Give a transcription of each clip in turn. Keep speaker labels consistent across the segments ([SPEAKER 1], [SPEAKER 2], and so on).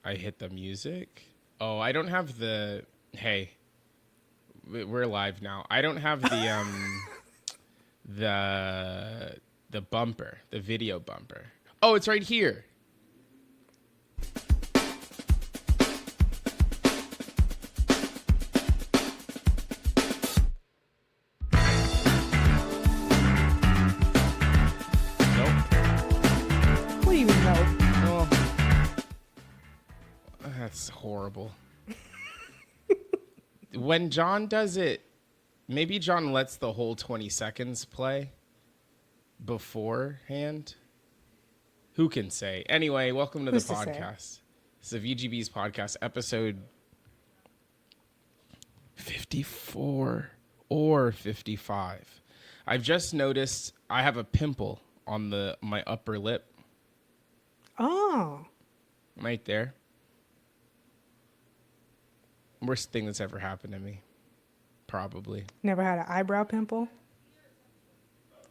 [SPEAKER 1] I hit the music. Oh, I don't have the. Hey, we're live now. I don't have the bumper, the video bumper. Oh, it's right here.
[SPEAKER 2] What do you know?
[SPEAKER 1] Oh, that's horrible. When John does it, maybe John lets the whole 20 seconds play beforehand. Who can say? Anyway, welcome to
[SPEAKER 2] Who's
[SPEAKER 1] the
[SPEAKER 2] to say?
[SPEAKER 1] podcast. This is a VGB's podcast, episode 54 or 55. I've just noticed I have a pimple on my upper lip.
[SPEAKER 2] Oh.
[SPEAKER 1] Right there. Worst thing that's ever happened to me. Probably.
[SPEAKER 2] Never had an eyebrow pimple?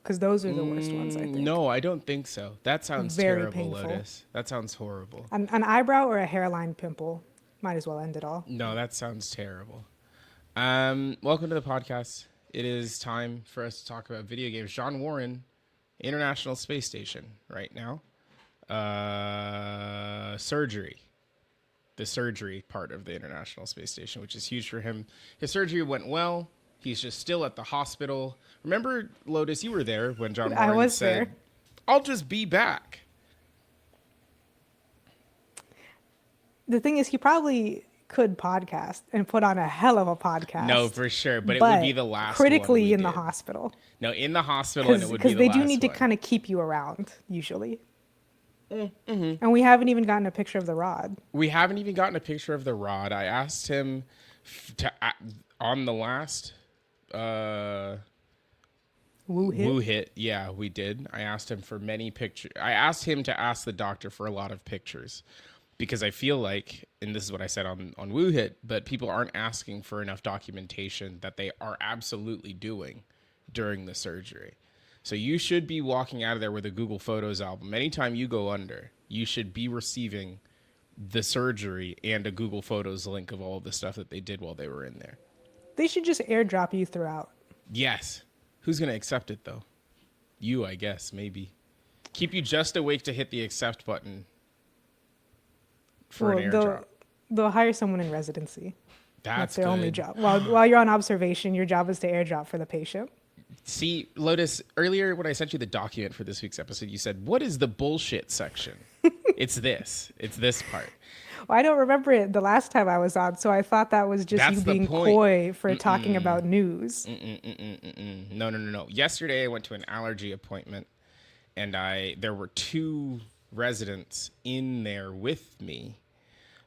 [SPEAKER 2] Because those are the worst ones, I think.
[SPEAKER 1] No, I don't think so. That sounds
[SPEAKER 2] Very
[SPEAKER 1] terrible,
[SPEAKER 2] painful.
[SPEAKER 1] Lotus. That sounds horrible.
[SPEAKER 2] An eyebrow or a hairline pimple might as well end it all.
[SPEAKER 1] No, that sounds terrible. Welcome to the podcast. It is time for us to talk about video games. John Warren, International Space Station right now. Surgery. The surgery part of the International Space Station, which is huge for him. His surgery went well. He's just still at the hospital. Remember, Lotus, you were there when John Warren said,
[SPEAKER 2] there.
[SPEAKER 1] I'll just be back.
[SPEAKER 2] The thing is, he probably could podcast and put on a hell of a podcast.
[SPEAKER 1] No, for sure. But it would be the last
[SPEAKER 2] critically
[SPEAKER 1] one we
[SPEAKER 2] in
[SPEAKER 1] did.
[SPEAKER 2] the hospital.
[SPEAKER 1] No, in the hospital, and it would be the
[SPEAKER 2] Because
[SPEAKER 1] last
[SPEAKER 2] they do need to
[SPEAKER 1] one.
[SPEAKER 2] kind of keep you around, usually. Mm-hmm. And we haven't even gotten a picture of the rod.
[SPEAKER 1] We haven't even gotten a picture of the rod. I asked him on the last
[SPEAKER 2] Woo
[SPEAKER 1] hit. Yeah, we did. I asked him for many pictures. I asked him to ask the doctor for a lot of pictures because I feel like, and this is what I said on Woo Hit, but people aren't asking for enough documentation that they are absolutely doing during the surgery. So you should be walking out of there with a Google Photos album. Anytime you go under, you should be receiving the surgery and a Google Photos link of all of the stuff that they did while they were in there.
[SPEAKER 2] They should just airdrop you throughout.
[SPEAKER 1] Yes. Who's going to accept it, though? You, I guess, maybe. Keep you just awake to hit the accept button for an airdrop.
[SPEAKER 2] They'll hire someone in residency.
[SPEAKER 1] That's
[SPEAKER 2] their
[SPEAKER 1] good.
[SPEAKER 2] only job. While you're on observation, your job is to airdrop for the patient.
[SPEAKER 1] See, Lotus, earlier when I sent you the document for this week's episode, you said, what is the bullshit section? It's this. It's this part.
[SPEAKER 2] Well, I don't remember it the last time I was on, so I thought that was just
[SPEAKER 1] That's
[SPEAKER 2] you
[SPEAKER 1] the
[SPEAKER 2] being
[SPEAKER 1] point.
[SPEAKER 2] coy for talking about news.
[SPEAKER 1] No. Yesterday I went to an allergy appointment, and there were 2 residents in there with me,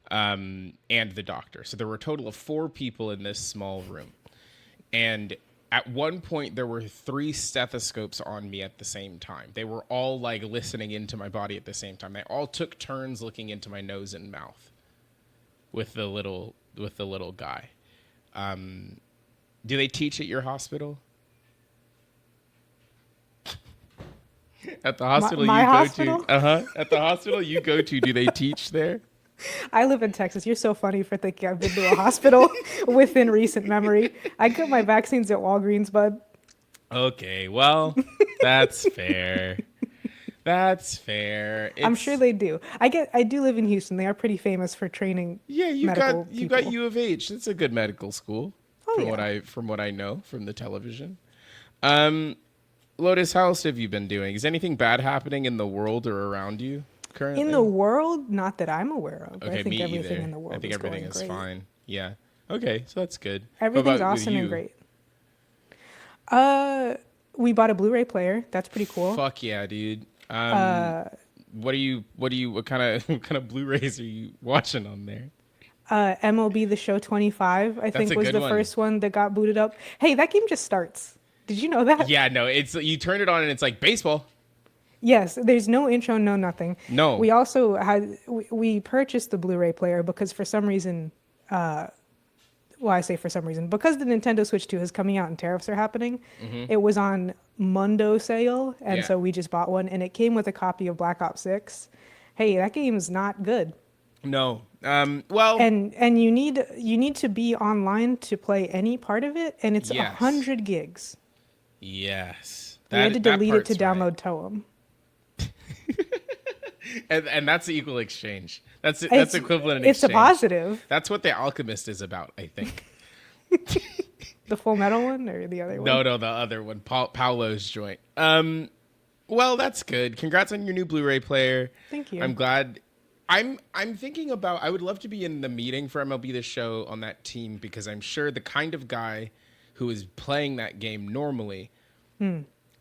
[SPEAKER 1] and the doctor. So there were a total of 4 people in this small room. And at one point, there were 3 stethoscopes on me at the same time. They were all like listening into my body at the same time. They all took turns looking into my nose and mouth with the little guy. Do they teach at your hospital? At the hospital
[SPEAKER 2] My
[SPEAKER 1] you
[SPEAKER 2] hospital?
[SPEAKER 1] go to? At the hospital you go to, do they teach there?
[SPEAKER 2] I live in Texas. You're so funny for thinking I've been to a hospital within recent memory. I got my vaccines at Walgreens, bud.
[SPEAKER 1] Okay, well, that's fair. That's fair.
[SPEAKER 2] I'm sure they do. I do live in Houston. They are pretty famous for training.
[SPEAKER 1] Yeah, you got
[SPEAKER 2] people.
[SPEAKER 1] U of H. It's a good medical school. From what I know from the television. Lotus, how else have you been doing? Is anything bad happening in the world or around you currently?
[SPEAKER 2] In the world, not that I'm aware of.
[SPEAKER 1] Okay,
[SPEAKER 2] I think
[SPEAKER 1] me
[SPEAKER 2] everything
[SPEAKER 1] either.
[SPEAKER 2] in the world
[SPEAKER 1] I think everything is
[SPEAKER 2] great.
[SPEAKER 1] fine. Yeah. Okay, so that's good.
[SPEAKER 2] Everything's
[SPEAKER 1] How about
[SPEAKER 2] awesome
[SPEAKER 1] with
[SPEAKER 2] and
[SPEAKER 1] you?
[SPEAKER 2] great. We bought a Blu-ray player. That's pretty cool.
[SPEAKER 1] Fuck yeah, dude. What kind of Blu-rays are you watching on there?
[SPEAKER 2] MLB The Show 25, I think, was the first one that got booted up. Hey, that game just starts. Did you know that?
[SPEAKER 1] Yeah, no, it's you turn it on and it's like baseball.
[SPEAKER 2] Yes, there's no intro, no nothing.
[SPEAKER 1] No.
[SPEAKER 2] We also we purchased the Blu-ray player because for some reason, because the Nintendo Switch 2 is coming out and tariffs are happening, it was on Mundo sale, and so we just bought one, and it came with a copy of Black Ops 6. Hey, that game's not good.
[SPEAKER 1] No. Well,
[SPEAKER 2] And you need to be online to play any part of it, and it's a
[SPEAKER 1] yes.
[SPEAKER 2] 100 gigs.
[SPEAKER 1] Yes.
[SPEAKER 2] We had to
[SPEAKER 1] That
[SPEAKER 2] delete it to
[SPEAKER 1] part's right.
[SPEAKER 2] download Toem.
[SPEAKER 1] And that's the equal exchange. That's
[SPEAKER 2] It's
[SPEAKER 1] equivalent in
[SPEAKER 2] it's a
[SPEAKER 1] exchange.
[SPEAKER 2] positive.
[SPEAKER 1] That's what the Alchemist is about, I think.
[SPEAKER 2] The Full Metal one or the other one?
[SPEAKER 1] No, the other one, Paolo's joint. Well, that's good. Congrats on your new Blu-ray player.
[SPEAKER 2] Thank you.
[SPEAKER 1] I'm glad. I'm thinking about. I would love to be in the meeting for MLB The Show on that team because I'm sure the kind of guy who is playing that game normally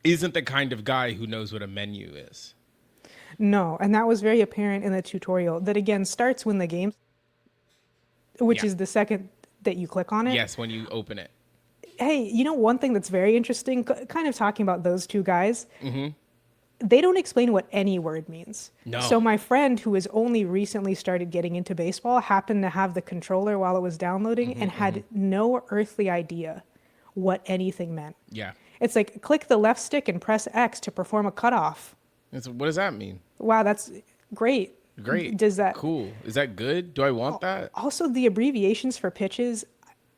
[SPEAKER 1] isn't the kind of guy who knows what a menu is.
[SPEAKER 2] No, and that was very apparent in the tutorial. That again starts when the game, which
[SPEAKER 1] Yeah.
[SPEAKER 2] is the second that you click on it.
[SPEAKER 1] Yes, when you open it.
[SPEAKER 2] Hey, one thing that's very interesting, kind of talking about those two guys, they don't explain what any word means.
[SPEAKER 1] No.
[SPEAKER 2] So my friend who has only recently started getting into baseball happened to have the controller while it was downloading and had no earthly idea what anything meant.
[SPEAKER 1] Yeah.
[SPEAKER 2] It's like click the left stick and press X to perform a cutoff.
[SPEAKER 1] What does that mean?
[SPEAKER 2] Wow, that's great.
[SPEAKER 1] Great.
[SPEAKER 2] Does that
[SPEAKER 1] Cool? Is that good? Do I want that?
[SPEAKER 2] also the abbreviations for pitches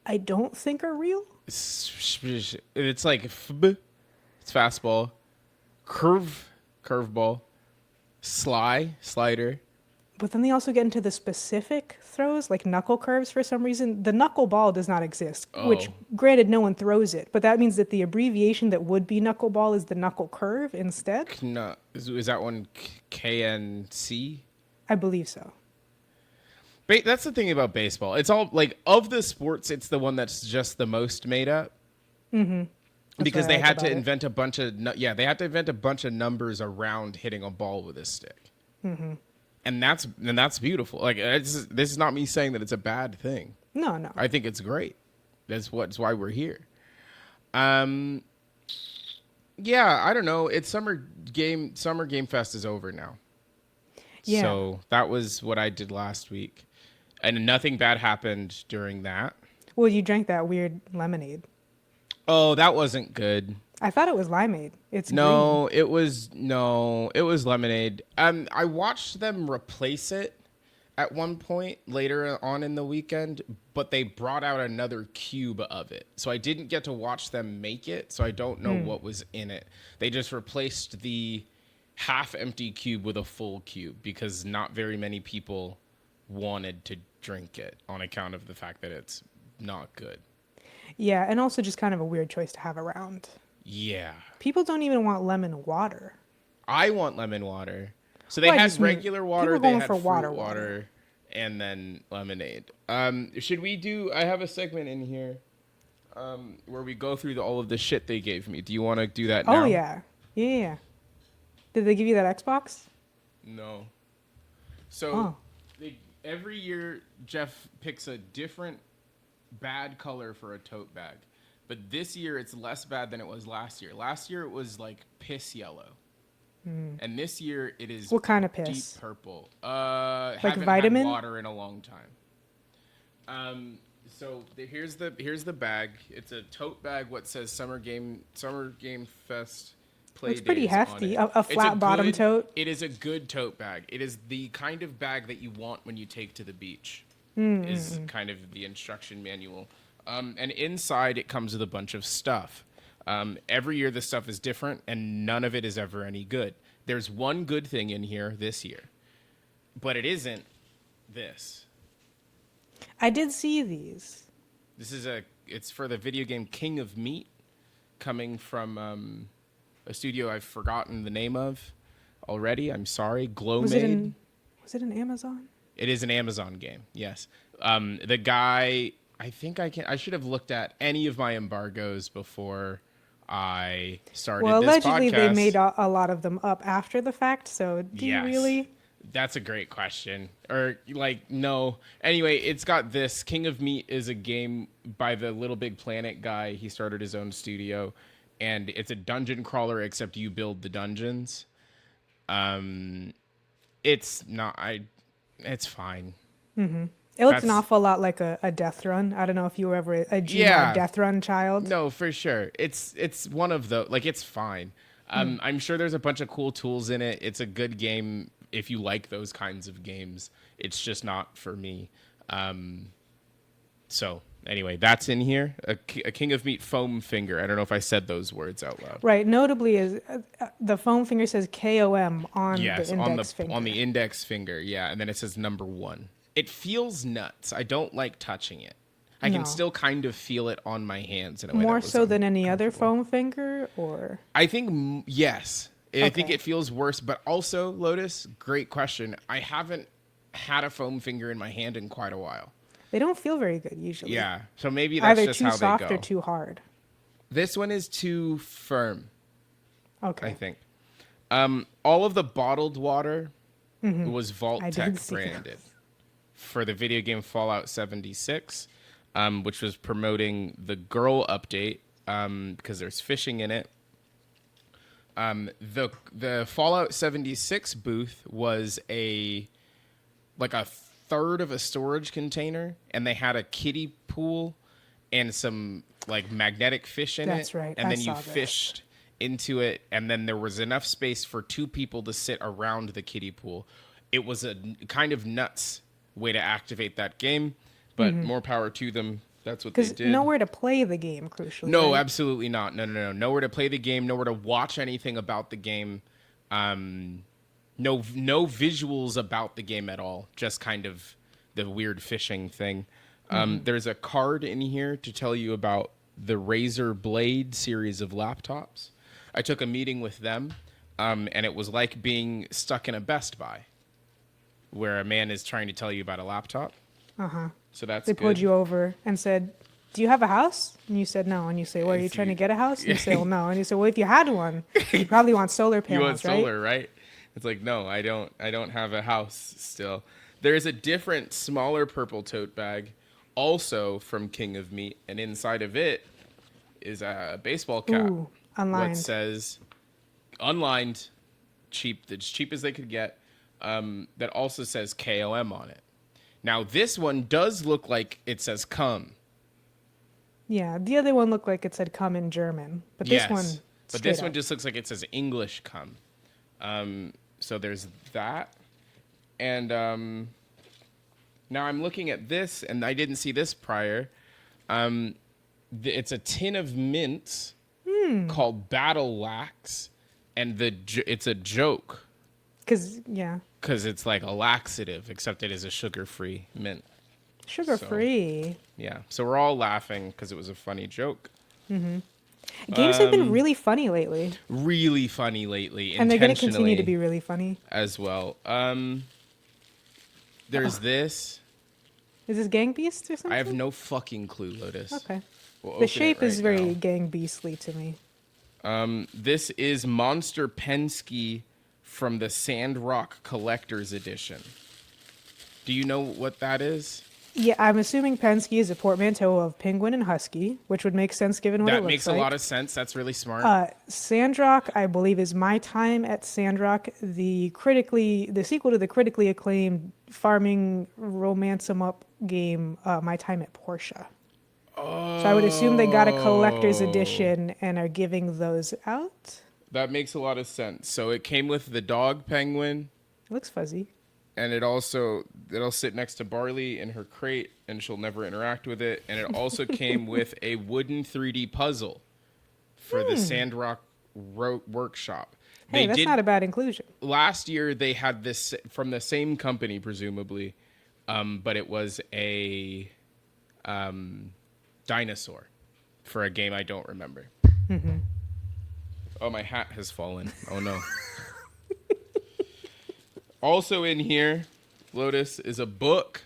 [SPEAKER 2] I don't think are real?
[SPEAKER 1] It's like it's fastball, curveball, slider.
[SPEAKER 2] But then they also get into the specific throws, like knuckle curves for some reason. The knuckleball does not exist, which,
[SPEAKER 1] Oh.
[SPEAKER 2] granted, no one throws it. But that means that the abbreviation that would be knuckleball is the knuckle curve instead?
[SPEAKER 1] No, is that one KNC?
[SPEAKER 2] I believe so.
[SPEAKER 1] That's the thing about baseball. It's all like of the sports, it's the one that's just the most made up. Because
[SPEAKER 2] what I
[SPEAKER 1] they
[SPEAKER 2] like
[SPEAKER 1] had to
[SPEAKER 2] about it.
[SPEAKER 1] invent a bunch of they had to invent a bunch of numbers around hitting a ball with a stick. And that's beautiful. Like this is not me saying that it's a bad thing.
[SPEAKER 2] No, no.
[SPEAKER 1] I think it's great. That's why we're here. Yeah, I don't know. It's Summer Game Fest is over now.
[SPEAKER 2] Yeah.
[SPEAKER 1] So that was what I did last week. And nothing bad happened during that.
[SPEAKER 2] Well, you drank that weird lemonade.
[SPEAKER 1] Oh, that wasn't good.
[SPEAKER 2] I thought it was limeade. It's green.
[SPEAKER 1] No, it was lemonade. I watched them replace it at one point later on in the weekend, but they brought out another cube of it. So I didn't get to watch them make it, so I don't know what was in it. They just replaced the half empty cube with a full cube because not very many people wanted to drink it on account of the fact that it's not good.
[SPEAKER 2] Yeah, and also just kind of a weird choice to have around.
[SPEAKER 1] Yeah.
[SPEAKER 2] People don't even want lemon water.
[SPEAKER 1] I want lemon water. So they
[SPEAKER 2] Well, I
[SPEAKER 1] had
[SPEAKER 2] just mean,
[SPEAKER 1] regular
[SPEAKER 2] people
[SPEAKER 1] water,
[SPEAKER 2] are
[SPEAKER 1] they
[SPEAKER 2] going
[SPEAKER 1] had
[SPEAKER 2] for
[SPEAKER 1] fruit
[SPEAKER 2] water.
[SPEAKER 1] water, and then lemonade. Should we do? I have a segment in here where we go through all of the shit they gave me. Do you want to do that now?
[SPEAKER 2] Oh, yeah. Yeah. Did they give you that Xbox?
[SPEAKER 1] No. So
[SPEAKER 2] Oh.
[SPEAKER 1] every year Jeff picks a different bad color for a tote bag, but this year it's less bad than it was last year. Last year it was like piss yellow. And this year it is
[SPEAKER 2] What kind of
[SPEAKER 1] deep
[SPEAKER 2] piss?
[SPEAKER 1] purple.
[SPEAKER 2] Like
[SPEAKER 1] Haven't
[SPEAKER 2] vitamin?
[SPEAKER 1] had water in a long time. So here's the bag. It's a tote bag. What says Summer Game Fest Play
[SPEAKER 2] It's pretty
[SPEAKER 1] Days on
[SPEAKER 2] hefty.
[SPEAKER 1] it.
[SPEAKER 2] A
[SPEAKER 1] It's
[SPEAKER 2] flat bottom
[SPEAKER 1] good-
[SPEAKER 2] tote.
[SPEAKER 1] It is a good tote bag. It is the kind of bag that you want when you take to the beach. Is kind of the instruction manual. And inside it comes with a bunch of stuff. Every year the stuff is different, and none of it is ever any good. There's one good thing in here this year, but it isn't this.
[SPEAKER 2] I did see these.
[SPEAKER 1] It's for the video game King of Meat, coming from a studio I've forgotten the name of already. I'm sorry.
[SPEAKER 2] Was it
[SPEAKER 1] Glowmade.
[SPEAKER 2] was it an Amazon?
[SPEAKER 1] It is an Amazon game. Yes. The guy. I should have looked at any of my embargoes before I started
[SPEAKER 2] Well,
[SPEAKER 1] this
[SPEAKER 2] allegedly they
[SPEAKER 1] podcast.
[SPEAKER 2] made a lot of them up after the fact. So do you
[SPEAKER 1] Yes.
[SPEAKER 2] really?
[SPEAKER 1] That's a great question. Or like, no. Anyway, it's got this. King of Meat is a game by the Little Big Planet guy. He started his own studio, and it's a dungeon crawler, except you build the dungeons. It's not. It's fine.
[SPEAKER 2] It looks an
[SPEAKER 1] That's-
[SPEAKER 2] awful lot like a death run. I don't know if you were ever a Gmod
[SPEAKER 1] Yeah.
[SPEAKER 2] death run child.
[SPEAKER 1] No, for sure. It's one of the like. It's fine. I'm sure there's a bunch of cool tools in it. It's a good game if you like those kinds of games, it's just not for me. So anyway, that's in here. A King of Meat foam finger. I don't know if I said those words out loud.
[SPEAKER 2] Right. Notably, is the foam finger says KOM on
[SPEAKER 1] Yes,
[SPEAKER 2] the index finger.
[SPEAKER 1] on the index finger. Yeah, and then it says number 1. It feels nuts. I don't like touching it. I can
[SPEAKER 2] No.
[SPEAKER 1] still kind of feel it on my hands in a way
[SPEAKER 2] More
[SPEAKER 1] that was
[SPEAKER 2] so than any other
[SPEAKER 1] uncomfortable.
[SPEAKER 2] foam finger, or
[SPEAKER 1] I think yes. I think
[SPEAKER 2] Okay.
[SPEAKER 1] it feels worse, but also, Lotus, great question. I haven't had a foam finger in my hand in quite a while.
[SPEAKER 2] they don't feel very good usually.
[SPEAKER 1] Yeah, so maybe that's
[SPEAKER 2] Either
[SPEAKER 1] just
[SPEAKER 2] too
[SPEAKER 1] how
[SPEAKER 2] soft
[SPEAKER 1] they go.
[SPEAKER 2] or too hard.
[SPEAKER 1] This one is too firm,
[SPEAKER 2] Okay.
[SPEAKER 1] I think. All of the bottled water was Vault
[SPEAKER 2] I did
[SPEAKER 1] Tech
[SPEAKER 2] see
[SPEAKER 1] branded for the video game Fallout 76, which was promoting the girl update because there's fishing in it. The Fallout 76 booth was a third of a storage container, and they had a kiddie pool and some like magnetic fish in it.
[SPEAKER 2] That's right,
[SPEAKER 1] And
[SPEAKER 2] I
[SPEAKER 1] then you
[SPEAKER 2] saw this.
[SPEAKER 1] fished into it, and then there was enough space for 2 people to sit around the kiddie pool. It was a kind of nuts way to activate that game, but more power to them. That's what they
[SPEAKER 2] Because
[SPEAKER 1] did.
[SPEAKER 2] nowhere to play the game, crucially.
[SPEAKER 1] No,
[SPEAKER 2] right?
[SPEAKER 1] absolutely not. No. Nowhere to play the game. Nowhere to watch anything about the game. No visuals about the game at all. Just kind of the weird fishing thing. There's a card in here to tell you about the Razer Blade series of laptops. I took a meeting with them, and it was like being stuck in a Best Buy, where a man is trying to tell you about a laptop. So that's
[SPEAKER 2] They
[SPEAKER 1] good.
[SPEAKER 2] pulled you over and said, "Do you have a house?" And you said no. And you say, "Well, are you
[SPEAKER 1] If
[SPEAKER 2] trying
[SPEAKER 1] you-
[SPEAKER 2] to get a house?" And you say, "Well, no." And you say, "Well, if you had one, you probably want solar
[SPEAKER 1] You
[SPEAKER 2] panels,
[SPEAKER 1] want solar, right? It's like, no, I don't have a house still. There's a different, smaller purple tote bag, also from King of Meat, and inside of it is a baseball cap.
[SPEAKER 2] Ooh, unlined.
[SPEAKER 1] What says unlined, cheap, as cheap as they could get. That also says KOM on it. Now this one does look like it says come.
[SPEAKER 2] Yeah, the other one looked like it said "come" in German, but this one,
[SPEAKER 1] But this
[SPEAKER 2] straight
[SPEAKER 1] one
[SPEAKER 2] up.
[SPEAKER 1] just looks like it says English come. So there's that. And now I'm looking at this, and I didn't see this prior. It's a tin of mints called Battle Lax, and it's a joke
[SPEAKER 2] Because yeah,
[SPEAKER 1] because it's like a laxative, except it is a sugar-free mint.
[SPEAKER 2] sugar-free.
[SPEAKER 1] Yeah, so we're all laughing because it was a funny joke.
[SPEAKER 2] Games have been really funny lately,
[SPEAKER 1] Really funny lately,
[SPEAKER 2] and they're going to continue to
[SPEAKER 1] intentionally
[SPEAKER 2] be really funny.
[SPEAKER 1] as well. There's this.
[SPEAKER 2] Is this Gang Beast or something?
[SPEAKER 1] I have no fucking clue, Lotus.
[SPEAKER 2] Okay.
[SPEAKER 1] We'll open
[SPEAKER 2] The
[SPEAKER 1] it
[SPEAKER 2] shape is
[SPEAKER 1] right
[SPEAKER 2] very
[SPEAKER 1] now.
[SPEAKER 2] Gang Beastly to me.
[SPEAKER 1] This is Monster Penske from the Sandrock Collector's Edition. Do you know what that is?
[SPEAKER 2] Yeah, I'm assuming Penske is a portmanteau of penguin and husky, which would make sense given what it
[SPEAKER 1] That
[SPEAKER 2] looks
[SPEAKER 1] makes
[SPEAKER 2] like.
[SPEAKER 1] a lot of sense. That's really smart.
[SPEAKER 2] Sandrock, I believe, is My Time at Sandrock, the sequel to the critically acclaimed farming romance 'em up game, My Time at Porsche. So I would assume they got a collector's edition and are giving those out.
[SPEAKER 1] That makes a lot of sense. So it came with the dog penguin,
[SPEAKER 2] It looks fuzzy.
[SPEAKER 1] and it'll sit next to Barley in her crate, and she'll never interact with it. And it also came with a wooden 3D puzzle for the Sandrock workshop.
[SPEAKER 2] Hey, that's not a bad inclusion.
[SPEAKER 1] Last year they had this from the same company, presumably, but it was a dinosaur for a game I don't remember. Oh, my hat has fallen. Oh no. Also in here, Lotus, is a book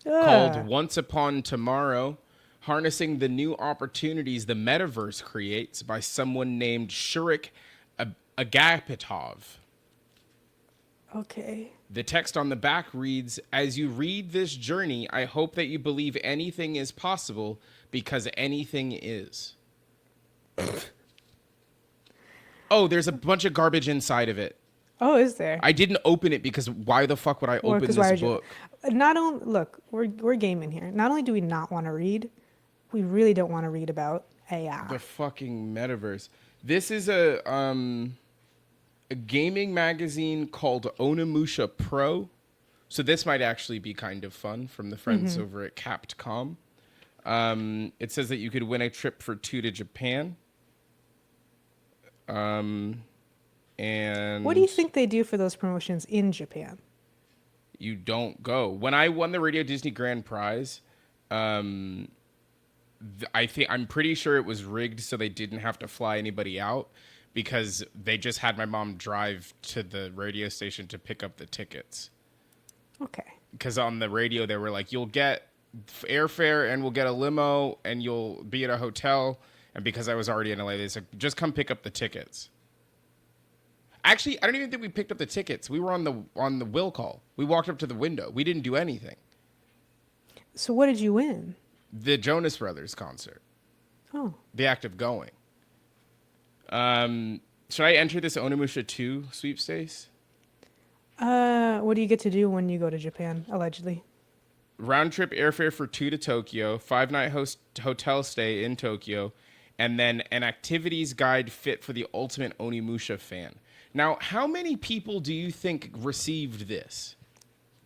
[SPEAKER 1] called Once Upon Tomorrow, harnessing the new opportunities the metaverse creates by someone named Shurik Agapitov.
[SPEAKER 2] Okay.
[SPEAKER 1] The text on the back reads, "As you read this journey, I hope that you believe anything is possible because anything is." Oh, there's a bunch of garbage inside of it.
[SPEAKER 2] Oh, is there?
[SPEAKER 1] I didn't open it because why the fuck would I
[SPEAKER 2] Well,
[SPEAKER 1] open
[SPEAKER 2] 'cause why
[SPEAKER 1] this
[SPEAKER 2] would you?
[SPEAKER 1] book?
[SPEAKER 2] Not only look, we're gaming here. Not only do we not want to read, we really don't want to read about AI.
[SPEAKER 1] The fucking metaverse. This is a a gaming magazine called Onimusha Pro. So this might actually be kind of fun from the friends over at Capcom. It says that you could win a trip for 2 to Japan. And
[SPEAKER 2] What do you think they do for those promotions in Japan?
[SPEAKER 1] you don't go. When I won the Radio Disney Grand Prize, I'm pretty sure it was rigged so they didn't have to fly anybody out because they just had my mom drive to the radio station to pick up the tickets.
[SPEAKER 2] Okay.
[SPEAKER 1] Because on the radio they were like, you'll get airfare and we'll get a limo and you'll be at a hotel. And because I was already in LA, they said, just come pick up the tickets. Actually, I don't even think we picked up the tickets. We were on the will call. We walked up to the window. We didn't do anything.
[SPEAKER 2] So what did you win?
[SPEAKER 1] The Jonas Brothers concert.
[SPEAKER 2] Oh.
[SPEAKER 1] The act of going. Should I enter this Onimusha 2 sweepstakes?
[SPEAKER 2] What do you get to do when you go to Japan, allegedly?
[SPEAKER 1] Round trip airfare for 2 to Tokyo, 5-night hotel stay in Tokyo, and then an activities guide fit for the ultimate Onimusha fan. Now, how many people do you think received this?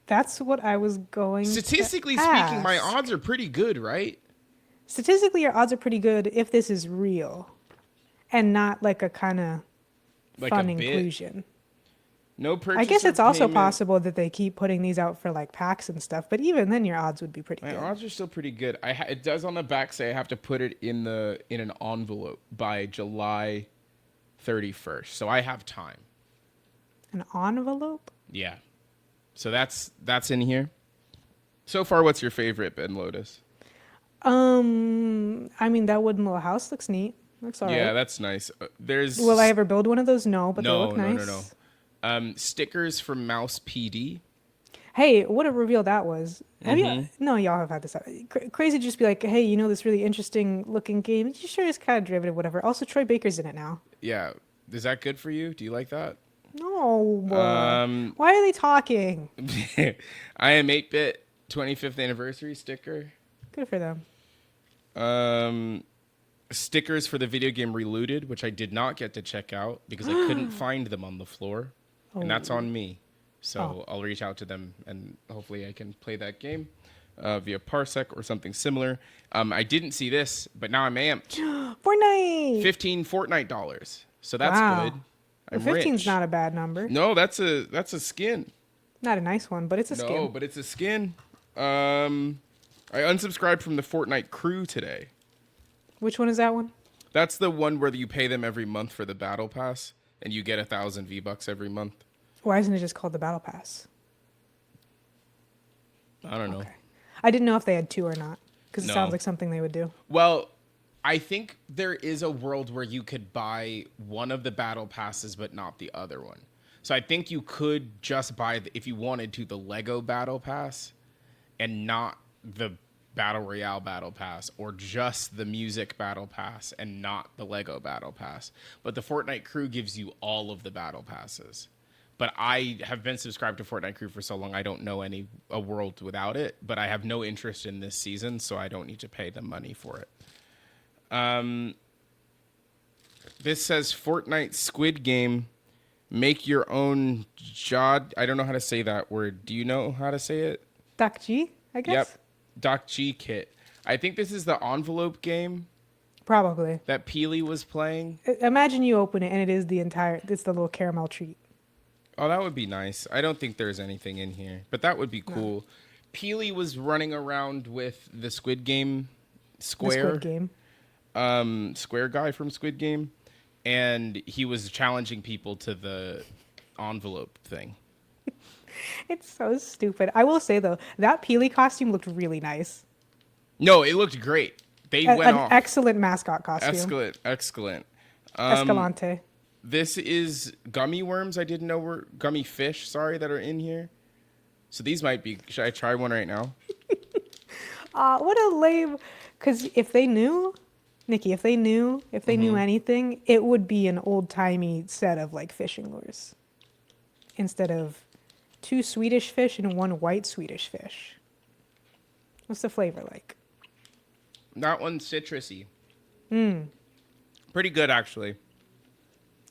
[SPEAKER 2] That's what I was going
[SPEAKER 1] Statistically
[SPEAKER 2] to
[SPEAKER 1] speaking, my
[SPEAKER 2] ask.
[SPEAKER 1] odds are pretty good, right?
[SPEAKER 2] Statistically, your odds are pretty good if this is real and not like a kind of
[SPEAKER 1] Like
[SPEAKER 2] fun
[SPEAKER 1] a bit.
[SPEAKER 2] inclusion.
[SPEAKER 1] No purchase.
[SPEAKER 2] I guess
[SPEAKER 1] or
[SPEAKER 2] it's also
[SPEAKER 1] payment.
[SPEAKER 2] possible that they keep putting these out for like packs and stuff, but even then your odds would be pretty
[SPEAKER 1] My
[SPEAKER 2] good.
[SPEAKER 1] odds are still pretty good. It does on the back say I have to put it in an envelope by July 31st, so I have time.
[SPEAKER 2] An envelope?
[SPEAKER 1] Yeah. So that's in here. So far, what's your favorite, Ben Lotus?
[SPEAKER 2] I mean that wooden little house looks neat. Looks alright.
[SPEAKER 1] Yeah, that's nice. There's
[SPEAKER 2] Will I ever build one of those? No, but they
[SPEAKER 1] no,
[SPEAKER 2] look
[SPEAKER 1] no,
[SPEAKER 2] nice.
[SPEAKER 1] no, no. Stickers from Mouse PD.
[SPEAKER 2] Hey, what a reveal that was. Have you? No, y'all have had this. Crazy to just be like, hey, you know this really interesting looking game? You sure it's kind of derivative, whatever. Also, Troy Baker's in it now.
[SPEAKER 1] Yeah, is that good for you? Do you like that?
[SPEAKER 2] No. Why are they talking?
[SPEAKER 1] I am 8-bit 25th anniversary sticker.
[SPEAKER 2] Good for them.
[SPEAKER 1] Stickers for the video game Reloaded, which I did not get to check out because I couldn't find them on the floor. And that's on me. So I'll reach out to them and hopefully I can play that game via Parsec or something similar. I didn't see this, but now I'm amped.
[SPEAKER 2] Fortnite!
[SPEAKER 1] $15 Fortnite dollars. So that's
[SPEAKER 2] Wow.
[SPEAKER 1] good. I'm
[SPEAKER 2] 15's
[SPEAKER 1] rich.
[SPEAKER 2] not a bad number.
[SPEAKER 1] No, that's a skin.
[SPEAKER 2] Not a nice one, but it's a
[SPEAKER 1] No,
[SPEAKER 2] skin.
[SPEAKER 1] but it's a skin. I unsubscribed from the Fortnite crew today.
[SPEAKER 2] Which one is that one?
[SPEAKER 1] That's the one where you pay them every month for the battle pass and you get 1,000 V-Bucks every month.
[SPEAKER 2] Why isn't it just called the Battle Pass?
[SPEAKER 1] I don't know.
[SPEAKER 2] Okay. I didn't know if they had two or not, because it
[SPEAKER 1] No.
[SPEAKER 2] sounds like something they would do.
[SPEAKER 1] Well, I think there is a world where you could buy one of the battle passes but not the other one. So I think you could just buy, if you wanted to, the Lego battle pass and not the Battle Royale battle pass, or just the music battle pass and not the Lego battle pass. But the Fortnite crew gives you all of the battle passes. But I have been subscribed to Fortnite crew for so long, I don't know a world without it. But I have no interest in this season, so I don't need to pay them money for it. This says Fortnite Squid Game. Make your own jod. I don't know how to say that word. Do you know how to say it?
[SPEAKER 2] Doc G, I guess?
[SPEAKER 1] Yep. Doc G kit. I think this is the envelope game
[SPEAKER 2] Probably.
[SPEAKER 1] that Peely was playing.
[SPEAKER 2] Imagine you open it and it's the little caramel treat.
[SPEAKER 1] Oh, that would be nice. I don't think there's anything in here, but that would be cool. Peely was running around with the Squid Game Square.
[SPEAKER 2] The Squid Game.
[SPEAKER 1] Square guy from Squid Game, and he was challenging people to the envelope thing.
[SPEAKER 2] It's so stupid. I will say, though, that Peely costume looked really nice.
[SPEAKER 1] No, it looked great. They went
[SPEAKER 2] An
[SPEAKER 1] off.
[SPEAKER 2] excellent mascot costume.
[SPEAKER 1] Excellent.
[SPEAKER 2] Escalante.
[SPEAKER 1] This is gummy worms. I didn't know were gummy fish. Sorry, that are in here. So these might be. Should I try one right now?
[SPEAKER 2] What a lame. Because if they knew, Nikki, if they knew anything, it would be an old timey set of like fishing lures, instead of 2 Swedish fish and 1 white Swedish fish. What's the flavor like?
[SPEAKER 1] That one's citrusy. Pretty good, actually.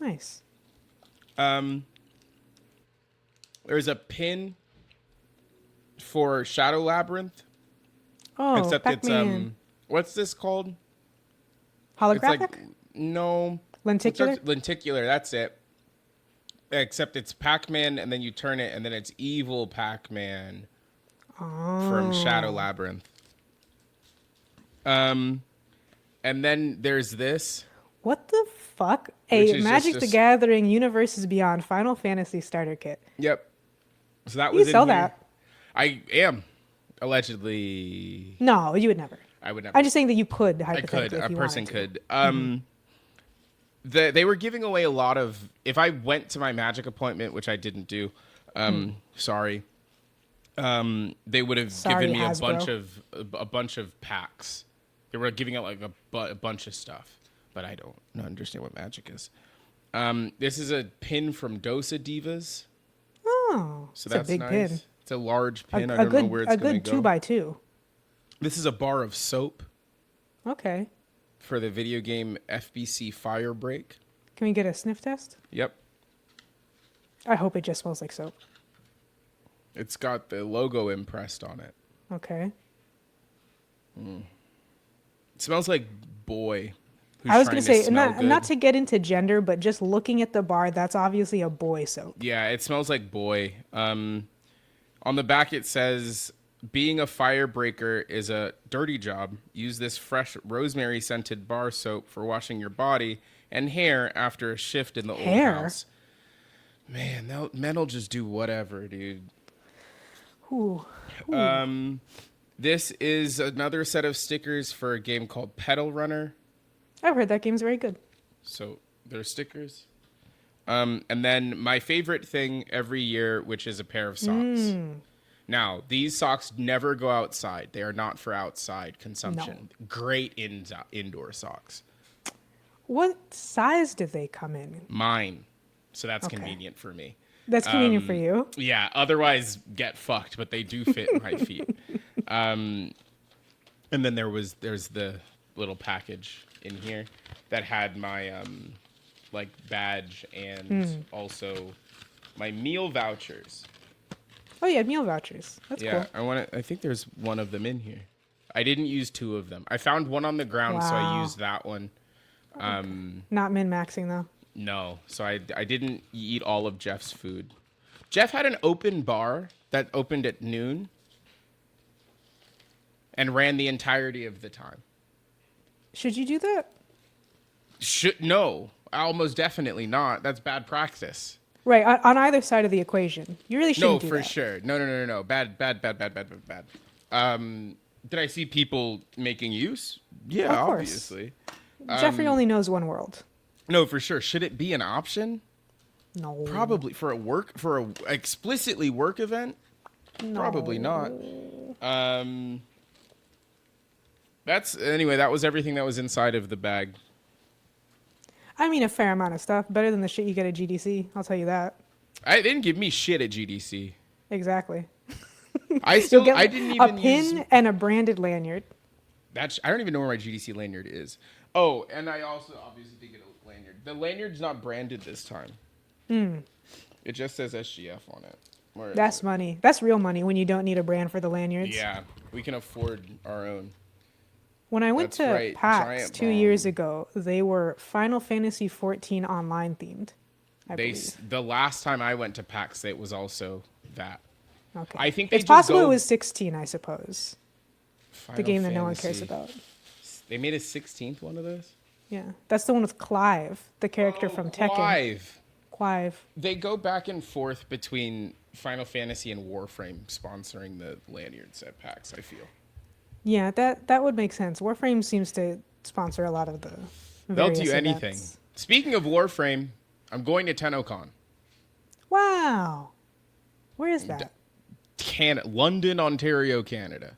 [SPEAKER 2] Nice.
[SPEAKER 1] There's a pin for Shadow Labyrinth,
[SPEAKER 2] Oh,
[SPEAKER 1] except
[SPEAKER 2] Pac-Man.
[SPEAKER 1] what's this called? It's
[SPEAKER 2] Holographic?
[SPEAKER 1] like no
[SPEAKER 2] Lenticular?
[SPEAKER 1] lenticular. That's it. Except it's Pac-Man, and then you turn it, and then it's evil Pac-Man from Shadow Labyrinth. And then there's this.
[SPEAKER 2] What the fuck?
[SPEAKER 1] Which
[SPEAKER 2] A
[SPEAKER 1] is
[SPEAKER 2] Magic
[SPEAKER 1] just
[SPEAKER 2] the Gathering Universes Beyond Final Fantasy starter kit.
[SPEAKER 1] Yep. So that
[SPEAKER 2] You
[SPEAKER 1] was in
[SPEAKER 2] sell
[SPEAKER 1] here.
[SPEAKER 2] that?
[SPEAKER 1] I am allegedly.
[SPEAKER 2] No, you would never.
[SPEAKER 1] I would never.
[SPEAKER 2] I'm just saying that you could,
[SPEAKER 1] I
[SPEAKER 2] hypothetically,
[SPEAKER 1] could.
[SPEAKER 2] if
[SPEAKER 1] A
[SPEAKER 2] you
[SPEAKER 1] person
[SPEAKER 2] wanted to.
[SPEAKER 1] could. They were giving away a lot of. If I went to my Magic appointment, which I didn't do, sorry. They would have
[SPEAKER 2] Sorry,
[SPEAKER 1] given me
[SPEAKER 2] Hasbro.
[SPEAKER 1] a bunch of packs. They were giving out like a bunch of stuff, but I don't understand what Magic is. This is a pin from Dosa Divas,
[SPEAKER 2] Oh,
[SPEAKER 1] so
[SPEAKER 2] it's a
[SPEAKER 1] that's
[SPEAKER 2] big
[SPEAKER 1] nice.
[SPEAKER 2] pin.
[SPEAKER 1] It's a large pin. I
[SPEAKER 2] A
[SPEAKER 1] don't
[SPEAKER 2] good,
[SPEAKER 1] know where it's
[SPEAKER 2] a
[SPEAKER 1] going
[SPEAKER 2] good
[SPEAKER 1] to go.
[SPEAKER 2] 2x2.
[SPEAKER 1] This is a bar of soap
[SPEAKER 2] Okay.
[SPEAKER 1] for the video game FBC Firebreak.
[SPEAKER 2] Can we get a sniff test?
[SPEAKER 1] Yep.
[SPEAKER 2] I hope it just smells like soap.
[SPEAKER 1] It's got the logo impressed on it.
[SPEAKER 2] Okay.
[SPEAKER 1] It smells like boy. Who's
[SPEAKER 2] I was
[SPEAKER 1] trying
[SPEAKER 2] going to say,
[SPEAKER 1] smell good.
[SPEAKER 2] not to get into gender, but just looking at the bar, that's obviously a boy soap.
[SPEAKER 1] Yeah, it smells like boy. On the back it says, being a firebreaker is a dirty job. Use this fresh rosemary scented bar soap for washing your body and hair after a shift in the old house. Man, men will just do whatever, dude.
[SPEAKER 2] Ooh.
[SPEAKER 1] This is another set of stickers for a game called Pedal Runner.
[SPEAKER 2] I've heard that game's very good.
[SPEAKER 1] So they're stickers. And then my favorite thing every year, which is a pair of socks. Now, these socks never go outside. They are not for outside consumption.
[SPEAKER 2] No.
[SPEAKER 1] Great indoor socks.
[SPEAKER 2] What size do they come in?
[SPEAKER 1] Mine. So that's
[SPEAKER 2] Okay.
[SPEAKER 1] convenient for me.
[SPEAKER 2] That's convenient for you.
[SPEAKER 1] Yeah, otherwise get fucked, but they do fit my feet. And then there's the little package in here that had my like badge and also my meal vouchers.
[SPEAKER 2] Oh, yeah, meal vouchers. That's
[SPEAKER 1] Yeah,
[SPEAKER 2] cool.
[SPEAKER 1] I think there's one of them in here. I didn't use two of them. I found one on the ground, so I
[SPEAKER 2] Wow.
[SPEAKER 1] used that one.
[SPEAKER 2] Not min-maxing, though.
[SPEAKER 1] No, so I didn't eat all of Jeff's food. Jeff had an open bar that opened at noon and ran the entirety of the time.
[SPEAKER 2] Should you do that?
[SPEAKER 1] No, almost definitely not. That's bad practice.
[SPEAKER 2] Right, on either side of the equation. You really shouldn't
[SPEAKER 1] No,
[SPEAKER 2] do
[SPEAKER 1] for
[SPEAKER 2] that.
[SPEAKER 1] sure. No. Bad. Did I see people making use? Yeah,
[SPEAKER 2] Of course.
[SPEAKER 1] obviously.
[SPEAKER 2] Jeffrey only knows one world.
[SPEAKER 1] No, for sure. Should it be an option?
[SPEAKER 2] No.
[SPEAKER 1] Probably for a explicitly work event.
[SPEAKER 2] No.
[SPEAKER 1] Probably not. That was everything that was inside of the bag.
[SPEAKER 2] I mean, a fair amount of stuff. Better than the shit you get at GDC. I'll tell you that.
[SPEAKER 1] I didn't give me shit at GDC.
[SPEAKER 2] Exactly.
[SPEAKER 1] I
[SPEAKER 2] You'll get
[SPEAKER 1] didn't
[SPEAKER 2] a
[SPEAKER 1] even
[SPEAKER 2] pin
[SPEAKER 1] use
[SPEAKER 2] and a branded lanyard.
[SPEAKER 1] I don't even know where my GDC lanyard is. Oh, and I also obviously did get a lanyard. The lanyard's not branded this time. It just says SGF on it. Where is
[SPEAKER 2] That's
[SPEAKER 1] it?
[SPEAKER 2] money. That's real money when you don't need a brand for the lanyards.
[SPEAKER 1] Yeah, we can afford our own.
[SPEAKER 2] When I went
[SPEAKER 1] That's
[SPEAKER 2] to
[SPEAKER 1] right,
[SPEAKER 2] PAX
[SPEAKER 1] Giant
[SPEAKER 2] 2
[SPEAKER 1] Bomb.
[SPEAKER 2] years ago, they were Final Fantasy 14 online themed. I believe.
[SPEAKER 1] The last time I went to PAX, it was also that.
[SPEAKER 2] Okay.
[SPEAKER 1] I think they
[SPEAKER 2] it's
[SPEAKER 1] just
[SPEAKER 2] possible
[SPEAKER 1] go-
[SPEAKER 2] it was 16, I suppose. The
[SPEAKER 1] Final
[SPEAKER 2] game that no one cares
[SPEAKER 1] Fantasy.
[SPEAKER 2] about.
[SPEAKER 1] They made a 16th one of those.
[SPEAKER 2] Yeah, that's the one with Clive, the character from Tekken. Clive.
[SPEAKER 1] They go back and forth between Final Fantasy and Warframe sponsoring the lanyards at PAX, I feel.
[SPEAKER 2] Yeah, that would make sense. Warframe seems to sponsor a lot of the.
[SPEAKER 1] They'll
[SPEAKER 2] various
[SPEAKER 1] do anything.
[SPEAKER 2] events.
[SPEAKER 1] Speaking of Warframe, I'm going to Tennocon.
[SPEAKER 2] Wow, where is that?
[SPEAKER 1] London, Ontario, Canada.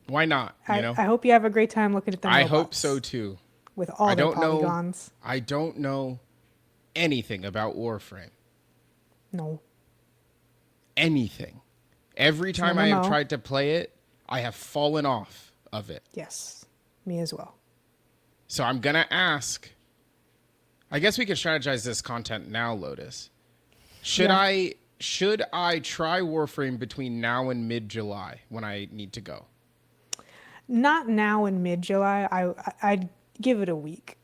[SPEAKER 1] Why not?
[SPEAKER 2] I hope you have a great time looking at them.
[SPEAKER 1] I hope
[SPEAKER 2] robots
[SPEAKER 1] so too.
[SPEAKER 2] With all
[SPEAKER 1] I
[SPEAKER 2] their
[SPEAKER 1] don't know.
[SPEAKER 2] polygons.
[SPEAKER 1] I don't know anything about Warframe.
[SPEAKER 2] No.
[SPEAKER 1] Anything. Every time
[SPEAKER 2] an
[SPEAKER 1] I have
[SPEAKER 2] MMO.
[SPEAKER 1] tried to play it, I have fallen off of it.
[SPEAKER 2] Yes, me as well.
[SPEAKER 1] So I'm gonna ask I guess we could strategize this content now, Lotus. Should
[SPEAKER 2] Yeah.
[SPEAKER 1] I try Warframe between now and mid-July when I need to go?
[SPEAKER 2] Not now in mid-July. I'd give it a week.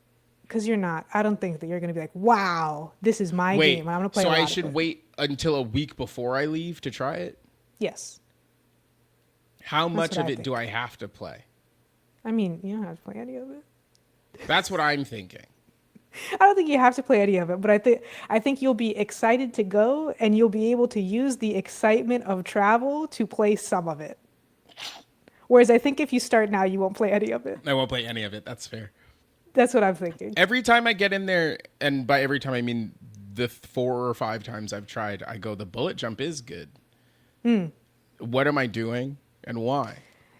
[SPEAKER 2] Because you're not. I don't think that you're going to be like, wow, this is my
[SPEAKER 1] Wait,
[SPEAKER 2] game. I'm going to play
[SPEAKER 1] so
[SPEAKER 2] a lot
[SPEAKER 1] I
[SPEAKER 2] of
[SPEAKER 1] should
[SPEAKER 2] it.
[SPEAKER 1] wait until a week before I leave to try it?
[SPEAKER 2] Yes.
[SPEAKER 1] How much
[SPEAKER 2] what
[SPEAKER 1] of
[SPEAKER 2] I
[SPEAKER 1] it do
[SPEAKER 2] think.
[SPEAKER 1] I have to play?
[SPEAKER 2] I mean, you don't have to play any of it.
[SPEAKER 1] That's what I'm thinking.
[SPEAKER 2] I don't think you have to play any of it, but I think you'll be excited to go and you'll be able to use the excitement of travel to play some of it. Whereas I think if you start now, you won't play any of it.
[SPEAKER 1] I won't play any of it. That's fair.
[SPEAKER 2] That's what I'm thinking.
[SPEAKER 1] Every time I get in there, and by every time I mean the 4 or 5 times I've tried, I go, the bullet jump is good. What am I doing and why?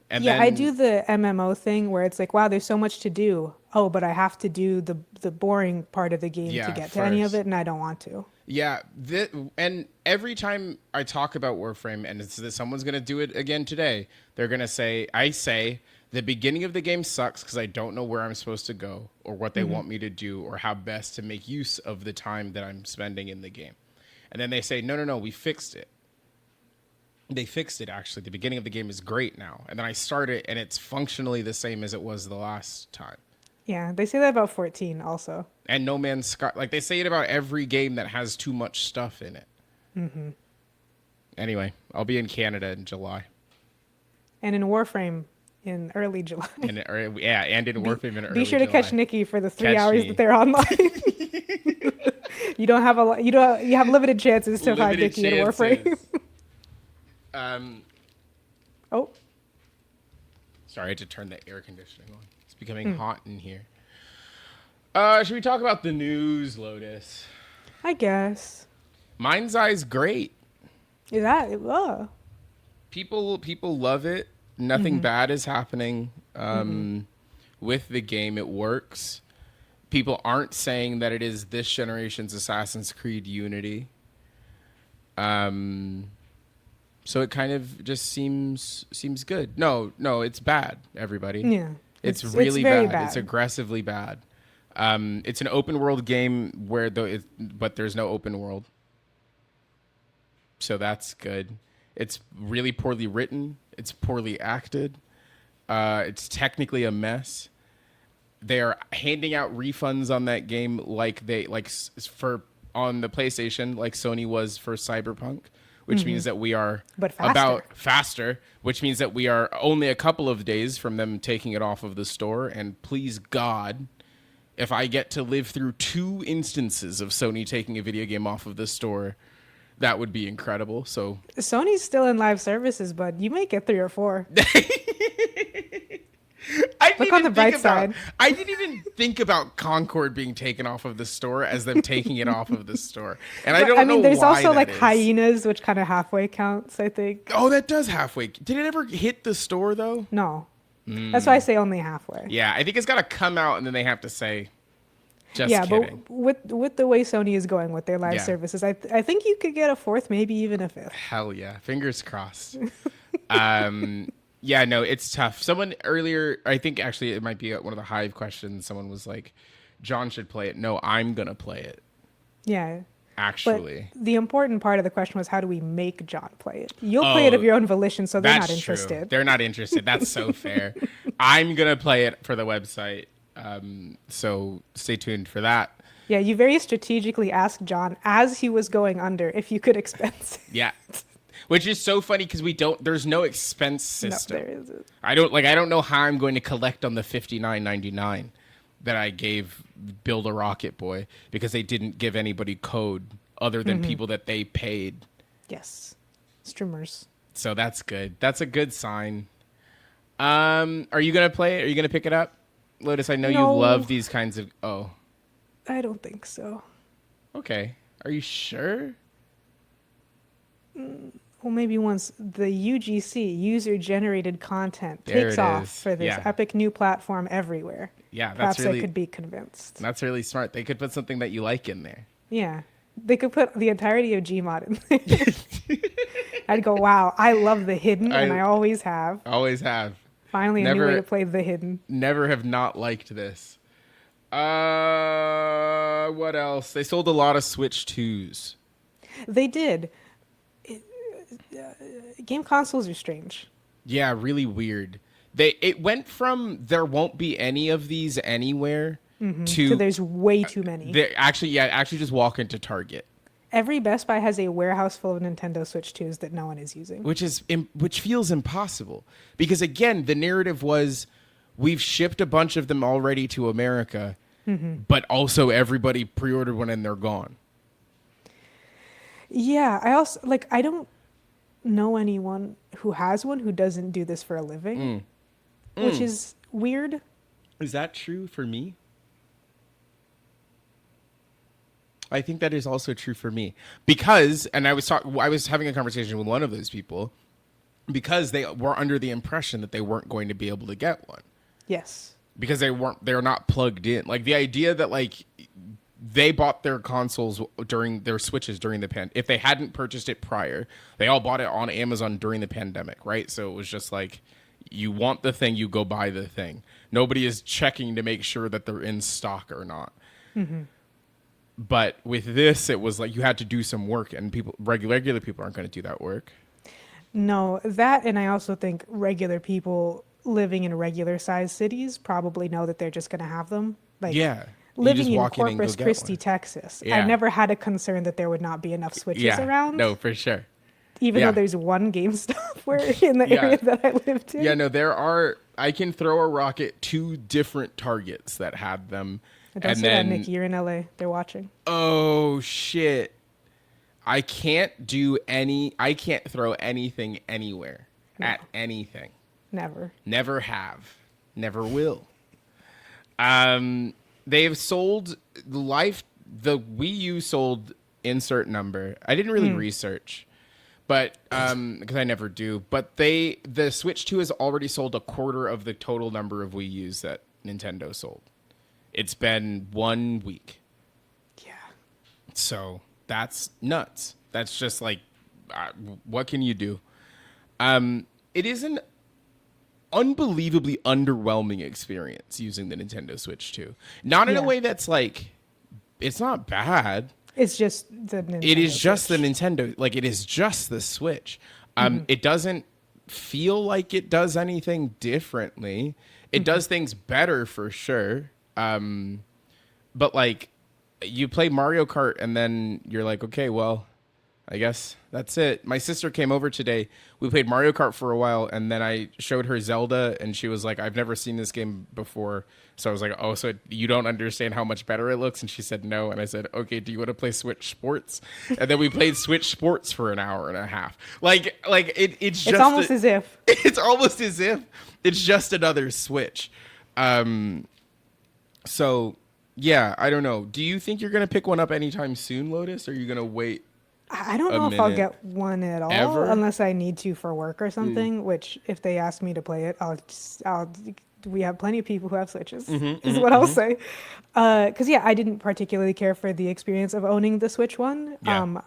[SPEAKER 1] And
[SPEAKER 2] Yeah,
[SPEAKER 1] then,
[SPEAKER 2] I do the MMO thing where it's like, wow, there's so much to do. Oh, but I have to do the boring part of the game
[SPEAKER 1] Yeah,
[SPEAKER 2] to get to any of
[SPEAKER 1] first.
[SPEAKER 2] it, and I don't want to.
[SPEAKER 1] Yeah, and every time I talk about Warframe, and someone's going to do it again today, they're going to say, I say, the beginning of the game sucks because I don't know where I'm supposed to go or what they want me to do or how best to make use of the time that I'm spending in the game. And then they say, no, we fixed it. They fixed it, actually. The beginning of the game is great now. And then I start it, and it's functionally the same as it was the last time.
[SPEAKER 2] Yeah, they say that about 14 also.
[SPEAKER 1] And No Man's Sky, like they say it about every game that has too much stuff in it. Anyway, I'll be in Canada in July.
[SPEAKER 2] And in Warframe in early July.
[SPEAKER 1] And in Warframe in early
[SPEAKER 2] Be sure to
[SPEAKER 1] July.
[SPEAKER 2] catch Niki for the 3
[SPEAKER 1] Catch
[SPEAKER 2] hours
[SPEAKER 1] me.
[SPEAKER 2] that they're online. You don't have you have limited chances to find
[SPEAKER 1] Limited
[SPEAKER 2] Niki in Warframe.
[SPEAKER 1] chances.
[SPEAKER 2] Oh,
[SPEAKER 1] Sorry, I had to turn the air conditioning on. It's becoming hot in here. Should we talk about the news, Lotus?
[SPEAKER 2] I guess.
[SPEAKER 1] MindsEye's great.
[SPEAKER 2] Is that
[SPEAKER 1] People love it. Nothing bad is happening with the game. It works. People aren't saying that it is this generation's Assassin's Creed Unity. So it kind of just seems good. No, it's bad, everybody.
[SPEAKER 2] Yeah.
[SPEAKER 1] It's really
[SPEAKER 2] very
[SPEAKER 1] bad. It's aggressively bad. It's an open world game but there's no open world. So that's good. It's really poorly written. It's poorly acted. It's technically a mess. They are handing out refunds on that game on the PlayStation, like Sony was for Cyberpunk, which means that we are
[SPEAKER 2] But faster.
[SPEAKER 1] which means that we are only a couple of days from them taking it off of the store. And please God, if I get to live through 2 instances of Sony taking a video game off of the store, that would be incredible. So
[SPEAKER 2] Sony's still in live services, but you may get 3 or 4. Look on the bright side.
[SPEAKER 1] I didn't even think about Concord being taken off of the store as them taking it off of the store. And I don't know
[SPEAKER 2] there's
[SPEAKER 1] why
[SPEAKER 2] also
[SPEAKER 1] that
[SPEAKER 2] like
[SPEAKER 1] is.
[SPEAKER 2] hyenas, which kind of halfway counts, I think.
[SPEAKER 1] Oh, that does halfway. Did it ever hit the store, though?
[SPEAKER 2] No. That's why I say only halfway.
[SPEAKER 1] Yeah, I think it's got to come out, and then they have to say, just
[SPEAKER 2] Yeah,
[SPEAKER 1] kidding.
[SPEAKER 2] but with the way Sony is going with their live
[SPEAKER 1] Yeah.
[SPEAKER 2] services, I think you could get a 4th, maybe even a 5th.
[SPEAKER 1] Hell yeah. Fingers crossed. Yeah, no, it's tough. Someone earlier, I think actually it might be one of the Hive questions, someone was like, John should play it. No, I'm going to play it,
[SPEAKER 2] Yeah.
[SPEAKER 1] actually.
[SPEAKER 2] But the important part of the question was, how do we make John play it? You'll play it of your own volition, so they're not
[SPEAKER 1] That's true.
[SPEAKER 2] interested.
[SPEAKER 1] They're not interested. That's so fair. I'm going to play it for the website. So stay tuned for that.
[SPEAKER 2] Yeah, you very strategically asked John as he was going under if you could expense it.
[SPEAKER 1] Yeah. Which is so funny because there's no expense system.
[SPEAKER 2] No, there isn't.
[SPEAKER 1] I don't know how I'm going to collect on the $59.99 that I gave Build a Rocket Boy because they didn't give anybody code other than people that they paid.
[SPEAKER 2] Yes. Streamers.
[SPEAKER 1] So that's good. That's a good sign. Are you going to play it? Are you going to pick it up? Lotus, I know you
[SPEAKER 2] No.
[SPEAKER 1] love these kinds of... Oh,
[SPEAKER 2] I don't think so.
[SPEAKER 1] okay. Are you sure?
[SPEAKER 2] Well, maybe once the UGC, user-generated content,
[SPEAKER 1] There
[SPEAKER 2] takes
[SPEAKER 1] it
[SPEAKER 2] off
[SPEAKER 1] is.
[SPEAKER 2] for this
[SPEAKER 1] Yeah.
[SPEAKER 2] epic new platform everywhere.
[SPEAKER 1] Yeah, that's
[SPEAKER 2] Perhaps
[SPEAKER 1] really...
[SPEAKER 2] I could be convinced.
[SPEAKER 1] That's really smart. They could put something that you like in there.
[SPEAKER 2] Yeah. They could put the entirety of Gmod in there. I'd go, wow, I love the hidden, and I always have.
[SPEAKER 1] Always have.
[SPEAKER 2] Finally, a new way to play the hidden.
[SPEAKER 1] Never have not liked this. What else? They sold a lot of Switch 2s.
[SPEAKER 2] They did. Game consoles are strange.
[SPEAKER 1] Yeah, really weird. It went from there won't be any of these anywhere
[SPEAKER 2] So
[SPEAKER 1] to
[SPEAKER 2] there's way too many.
[SPEAKER 1] actually just walk into Target,
[SPEAKER 2] Every Best Buy has a warehouse full of Nintendo Switch 2s that no one is using.
[SPEAKER 1] which feels impossible because again, the narrative was we've shipped a bunch of them already to America, but also everybody pre-ordered one and they're gone.
[SPEAKER 2] Yeah, I also like I don't know anyone who has one who doesn't do this for a living, which is weird.
[SPEAKER 1] Is that true for me? I think that is also true for me because, and I was having a conversation with one of those people because they were under the impression that they weren't going to be able to get one
[SPEAKER 2] Yes.
[SPEAKER 1] because they're not plugged in. Like the idea that like they bought their consoles during their Switches during the if they hadn't purchased it prior, they all bought it on Amazon during the pandemic, right? So it was just like, you want the thing, you go buy the thing. Nobody is checking to make sure that they're in stock or not. But with this, it was like you had to do some work, and regular people aren't going to do that work.
[SPEAKER 2] No, that, and I also think regular people living in regular sized cities probably know that they're just going to have them. Like,
[SPEAKER 1] Yeah. You
[SPEAKER 2] living
[SPEAKER 1] just
[SPEAKER 2] in
[SPEAKER 1] walk in and go
[SPEAKER 2] Corpus
[SPEAKER 1] get
[SPEAKER 2] Christi,
[SPEAKER 1] one.
[SPEAKER 2] Texas, I
[SPEAKER 1] Yeah.
[SPEAKER 2] never had a concern that there would not be enough Switches
[SPEAKER 1] Yeah.
[SPEAKER 2] around.
[SPEAKER 1] No, for sure.
[SPEAKER 2] Even
[SPEAKER 1] Yeah.
[SPEAKER 2] though there's one GameStop where in the
[SPEAKER 1] Yeah.
[SPEAKER 2] area that I lived in.
[SPEAKER 1] Yeah, no, I can throw a rock at 2 different Targets that had them.
[SPEAKER 2] Don't
[SPEAKER 1] And
[SPEAKER 2] say
[SPEAKER 1] then,
[SPEAKER 2] that, Nikki. You're in LA. They're watching.
[SPEAKER 1] oh shit. I can't throw anything anywhere at anything.
[SPEAKER 2] Never.
[SPEAKER 1] Never have. Never will. They've sold the Wii U sold insert number. I didn't really research, but because I never do. But the Switch 2 has already sold a quarter of the total number of Wii U's that Nintendo sold. It's been 1 week.
[SPEAKER 2] Yeah.
[SPEAKER 1] So that's nuts. That's just like, what can you do? It is an unbelievably underwhelming experience using the Nintendo Switch 2. Not in a
[SPEAKER 2] Yeah.
[SPEAKER 1] way that's like, it's not bad.
[SPEAKER 2] It's just the Nintendo
[SPEAKER 1] It is just
[SPEAKER 2] Switch.
[SPEAKER 1] the Nintendo, like it is just the Switch. It doesn't feel like it does anything differently. It does things better for sure. But like you play Mario Kart and then you're like, okay, well, I guess that's it. My sister came over today. We played Mario Kart for a while, and then I showed her Zelda, and she was like, I've never seen this game before. So I was like, oh, so you don't understand how much better it looks? And she said no. And I said, okay, do you want to play Switch Sports? And then we played Switch Sports for an hour and a half. It's just
[SPEAKER 2] almost as if.
[SPEAKER 1] It's almost as if it's just another Switch. So, yeah, I don't know. Do you think you're going to pick one up anytime soon, Lotus? Or are you going to wait?
[SPEAKER 2] I don't know if I'll
[SPEAKER 1] minute.
[SPEAKER 2] get one at all
[SPEAKER 1] Ever?
[SPEAKER 2] unless I need to for work or something, which if they ask me to play it, we have plenty of people who have Switches, is what I'll say. Because, yeah, I didn't particularly care for the experience of owning the Switch one.
[SPEAKER 1] Yeah.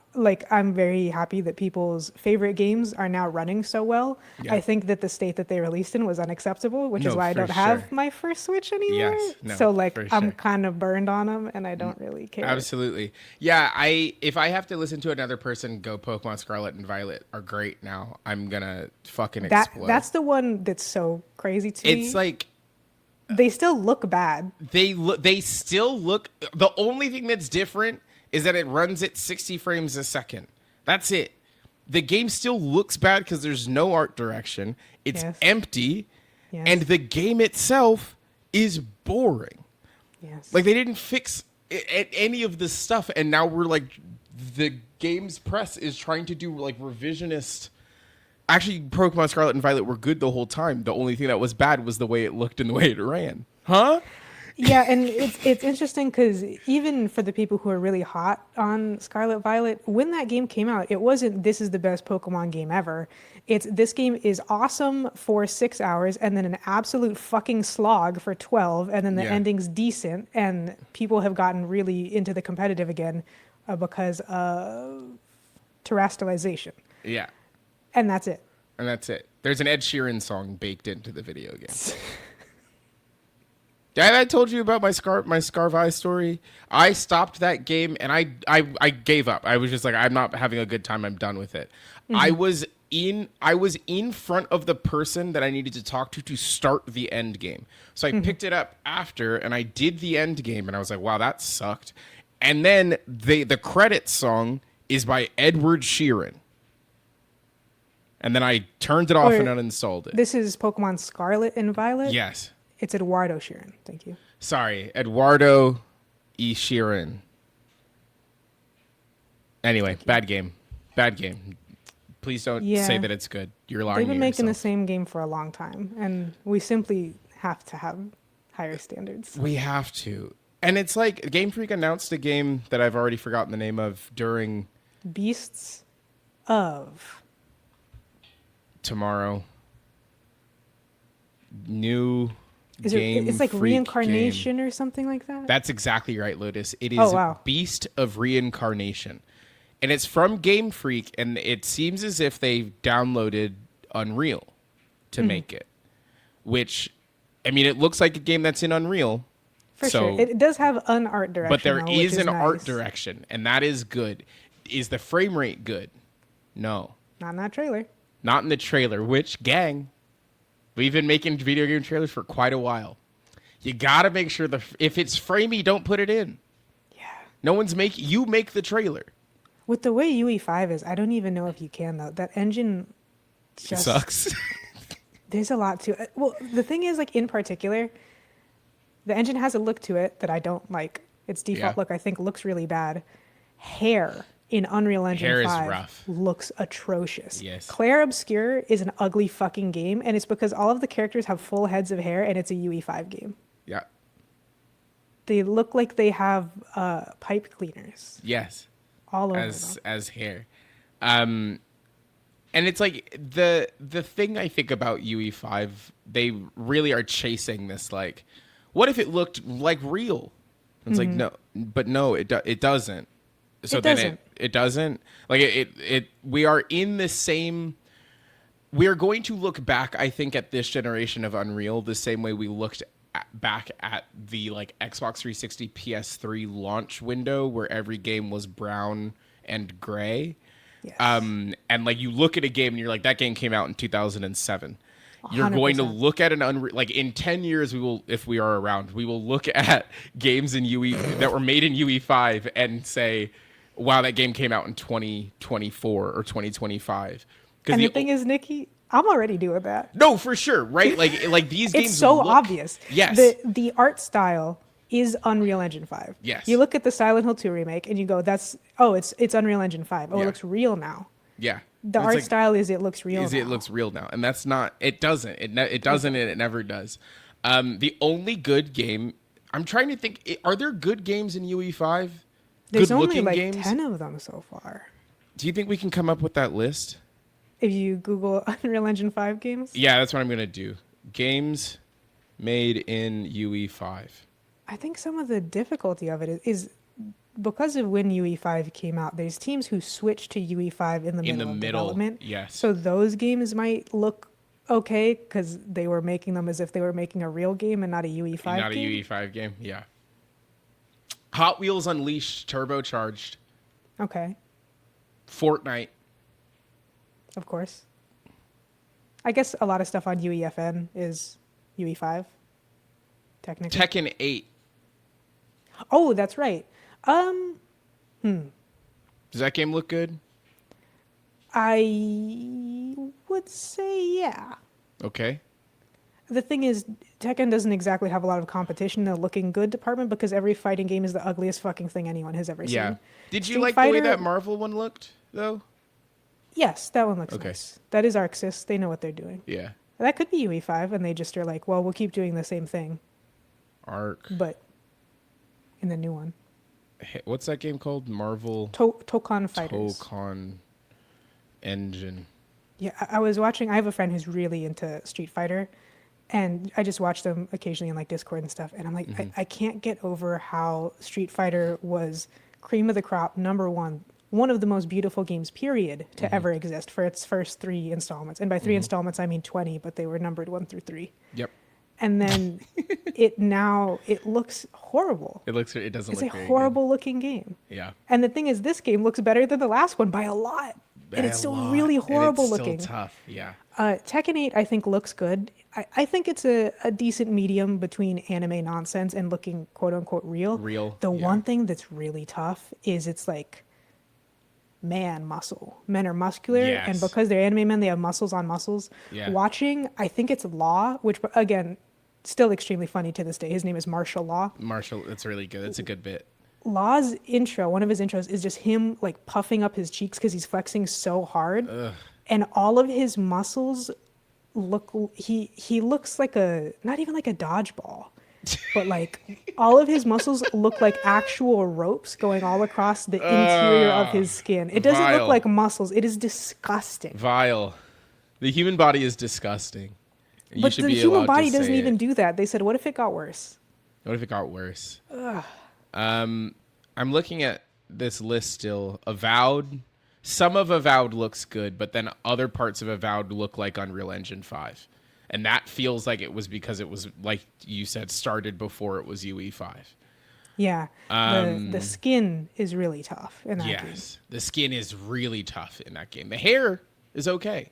[SPEAKER 2] I'm very happy that people's favorite games are now running so well.
[SPEAKER 1] Yeah.
[SPEAKER 2] I think that the state that they released in was unacceptable, which is
[SPEAKER 1] No,
[SPEAKER 2] why I
[SPEAKER 1] for
[SPEAKER 2] don't have
[SPEAKER 1] sure.
[SPEAKER 2] my first Switch anymore.
[SPEAKER 1] Yes, no,
[SPEAKER 2] So,
[SPEAKER 1] for
[SPEAKER 2] I'm
[SPEAKER 1] sure.
[SPEAKER 2] kind of burned on them, and I don't really care.
[SPEAKER 1] Absolutely. Yeah, if I have to listen to another person go Pokemon Scarlet and Violet are great now, I'm going to fucking explode.
[SPEAKER 2] That's the one that's so crazy to me.
[SPEAKER 1] It's like
[SPEAKER 2] They still look bad.
[SPEAKER 1] they still look, the only thing that's different is that it runs at 60 frames a second. That's it. The game still looks bad because there's no art direction. It's
[SPEAKER 2] Yes.
[SPEAKER 1] empty.
[SPEAKER 2] Yes.
[SPEAKER 1] And the game itself is boring.
[SPEAKER 2] Yes.
[SPEAKER 1] Like they didn't fix any of this stuff, and now we're like, the game's press is trying to do like revisionist. Actually, Pokemon Scarlet and Violet were good the whole time. The only thing that was bad was the way it looked and the way it ran. Huh?
[SPEAKER 2] Yeah, and it's interesting because even for the people who are really hot on Scarlet Violet, when that game came out, it wasn't this is the best Pokemon game ever. It's this game is awesome for 6 hours and then an absolute fucking slog for 12, and then the
[SPEAKER 1] Yeah.
[SPEAKER 2] ending's decent, and people have gotten really into the competitive again because of terrestrialization.
[SPEAKER 1] Yeah.
[SPEAKER 2] And that's it.
[SPEAKER 1] And that's it. There's an Ed Sheeran song baked into the video game. Dad, I told you about my Scarvi story. I stopped that game and I gave up. I was just like, I'm not having a good time. I'm done with it. I was in front of the person that I needed to talk to start the end game. So I picked it up after and I did the end game and I was like, wow, that sucked. And then the credits song is by Edward Sheeran. And then I turned it off and uninstalled it.
[SPEAKER 2] This is Pokemon Scarlet and Violet?
[SPEAKER 1] Yes.
[SPEAKER 2] It's Eduardo Sheeran. Thank you.
[SPEAKER 1] Sorry, Eduardo E. Sheeran. Anyway, bad game. Bad game. Please don't say that it's good. You're lying to yourself.
[SPEAKER 2] They've been making the same game for a long time, and we simply have to have higher standards.
[SPEAKER 1] We have to. And it's like Game Freak announced a game that I've already forgotten the name of during
[SPEAKER 2] Beasts of
[SPEAKER 1] Tomorrow. New Game
[SPEAKER 2] it's like
[SPEAKER 1] Freak
[SPEAKER 2] reincarnation
[SPEAKER 1] game.
[SPEAKER 2] or something like that?
[SPEAKER 1] That's exactly right, Lotus. It is Beast of Reincarnation. And it's from Game Freak, and it seems as if they downloaded Unreal to make it. Which, I mean, it looks like a game that's in Unreal.
[SPEAKER 2] For sure. It does have an art direction.
[SPEAKER 1] But there is an
[SPEAKER 2] nice.
[SPEAKER 1] art direction, and that is good. Is the frame rate good? No.
[SPEAKER 2] Not in that trailer.
[SPEAKER 1] Not in the trailer, which, gang, we've been making video game trailers for quite a while. You gotta make sure if it's framey, don't put it in.
[SPEAKER 2] Yeah.
[SPEAKER 1] No one's you make the trailer.
[SPEAKER 2] With the way UE5 is, I don't even know if you can though. That engine just
[SPEAKER 1] sucks.
[SPEAKER 2] There's a lot to it. Well, the thing is, like in particular, the engine has a look to it that I don't like. Its default look, I think, looks really bad. Hair in Unreal Engine 5 looks atrocious.
[SPEAKER 1] Yes.
[SPEAKER 2] Claire Obscure is an ugly fucking game, and it's because all of the characters have full heads of hair, and it's a UE5 game.
[SPEAKER 1] Yeah.
[SPEAKER 2] They look like they have pipe cleaners.
[SPEAKER 1] Yes.
[SPEAKER 2] All over them.
[SPEAKER 1] As hair. And it's like the thing I think about UE5, they really are chasing this, like, what if it looked like real? It's like, no, but no, it doesn't. So it doesn't. Like we are in the same. We are going to look back, I think, at this generation of Unreal the same way we looked back at the like Xbox 360 PS3 launch window, where every game was brown and gray. Yes. And like you look at a game and you're like, that game came out in 2007. 100%. You're going to look at like in 10 years, we will, if we are around, we will look at games in UE that were made in UE5 and say, wow, that game came out in 2024 or 2025.
[SPEAKER 2] And the thing is, Nikki, I'm already doing that.
[SPEAKER 1] No, for sure, right? Like these games.
[SPEAKER 2] It's so obvious.
[SPEAKER 1] Yes.
[SPEAKER 2] The art style is Unreal Engine 5.
[SPEAKER 1] Yes.
[SPEAKER 2] You look at the Silent Hill 2 remake and you go, it's Unreal Engine 5. Oh, it looks real now.
[SPEAKER 1] Yeah.
[SPEAKER 2] The art style is it looks real now.
[SPEAKER 1] It looks real now. And that's not, it doesn't. It doesn't and it never does. The only good game, I'm trying to think, are there good games in UE5?
[SPEAKER 2] There's only like games? 10 of them so far.
[SPEAKER 1] Do you think we can come up with that list?
[SPEAKER 2] If you Google Unreal Engine 5 games?
[SPEAKER 1] Yeah, that's what I'm going to do. Games made in UE5.
[SPEAKER 2] I think some of the difficulty of it is because of when UE5 came out, there's teams who switched to UE5 in the middle of development.
[SPEAKER 1] Yes.
[SPEAKER 2] So those games might look okay because they were making them as if they were making a real game and not a UE5 game.
[SPEAKER 1] Not a UE5 game, yeah. Hot Wheels Unleashed turbocharged.
[SPEAKER 2] Okay.
[SPEAKER 1] Fortnite.
[SPEAKER 2] Of course. I guess a lot of stuff on UEFN is UE5. Technically.
[SPEAKER 1] Tekken 8.
[SPEAKER 2] Oh, that's right.
[SPEAKER 1] Does that game look good?
[SPEAKER 2] I would say yeah.
[SPEAKER 1] Okay.
[SPEAKER 2] The thing is, Tekken doesn't exactly have a lot of competition in the looking good department because every fighting game is the ugliest fucking thing anyone has ever seen.
[SPEAKER 1] Yeah. Did you like the way that Marvel one looked, though?
[SPEAKER 2] Yes, that one looks nice. That is Arxis. They know what they're doing.
[SPEAKER 1] Yeah.
[SPEAKER 2] That could be UE5, and they just are like, well, we'll keep doing the same thing. But in the new one.
[SPEAKER 1] What's that game called? Marvel...
[SPEAKER 2] Tokon Fighters.
[SPEAKER 1] Tokon Engine.
[SPEAKER 2] Yeah, I was watching... I have a friend who's really into Street Fighter, and I just watch them occasionally in like Discord and stuff, and I'm like, I can't get over how Street Fighter was cream of the crop, number one of the most beautiful games, period, to ever exist for its first 3 installments. And by 3 installments, I mean 20, but they were numbered 1 through 3.
[SPEAKER 1] Yep.
[SPEAKER 2] and then it looks horrible.
[SPEAKER 1] It doesn't
[SPEAKER 2] It's
[SPEAKER 1] look
[SPEAKER 2] a
[SPEAKER 1] very
[SPEAKER 2] horrible looking game.
[SPEAKER 1] good. Yeah.
[SPEAKER 2] And the thing is, this game looks better than the last one by a lot.
[SPEAKER 1] By
[SPEAKER 2] And
[SPEAKER 1] a
[SPEAKER 2] it's still
[SPEAKER 1] lot,
[SPEAKER 2] really
[SPEAKER 1] and
[SPEAKER 2] horrible
[SPEAKER 1] it's still
[SPEAKER 2] looking.
[SPEAKER 1] tough. Yeah.
[SPEAKER 2] Tekken 8, I think, looks good. I think it's a decent medium between anime nonsense and looking quote unquote real.
[SPEAKER 1] Real.
[SPEAKER 2] The
[SPEAKER 1] Yeah.
[SPEAKER 2] one thing that's really tough is it's like man muscle. Men are muscular, and
[SPEAKER 1] Yes.
[SPEAKER 2] because they're anime men, they have muscles on muscles.
[SPEAKER 1] Yeah.
[SPEAKER 2] Watching, I think it's Law, which again, still extremely funny to this day. His name is Martial Law.
[SPEAKER 1] Marshall, that's really good. That's a good bit.
[SPEAKER 2] Law's intro, one of his intros, is just him like puffing up his cheeks because he's flexing so hard, and all of his muscles look. He looks like a not even like a dodgeball, but like all of his muscles look like actual ropes going all across the interior of his skin. It doesn't
[SPEAKER 1] vile.
[SPEAKER 2] look like muscles. It is disgusting.
[SPEAKER 1] Vile. The human body is disgusting. You
[SPEAKER 2] But
[SPEAKER 1] should
[SPEAKER 2] the
[SPEAKER 1] be
[SPEAKER 2] human
[SPEAKER 1] allowed
[SPEAKER 2] body
[SPEAKER 1] to
[SPEAKER 2] doesn't
[SPEAKER 1] say
[SPEAKER 2] even
[SPEAKER 1] it.
[SPEAKER 2] do that. They said, "What if it got worse?"
[SPEAKER 1] What if it got worse? I'm looking at this list still. Avowed. Some of Avowed looks good, but then other parts of Avowed look like Unreal Engine 5. And that feels like it was because it was, like you said, started before it was UE5.
[SPEAKER 2] Yeah, the skin is really tough in that game.
[SPEAKER 1] Yes. The skin is really tough in that game. The hair is okay.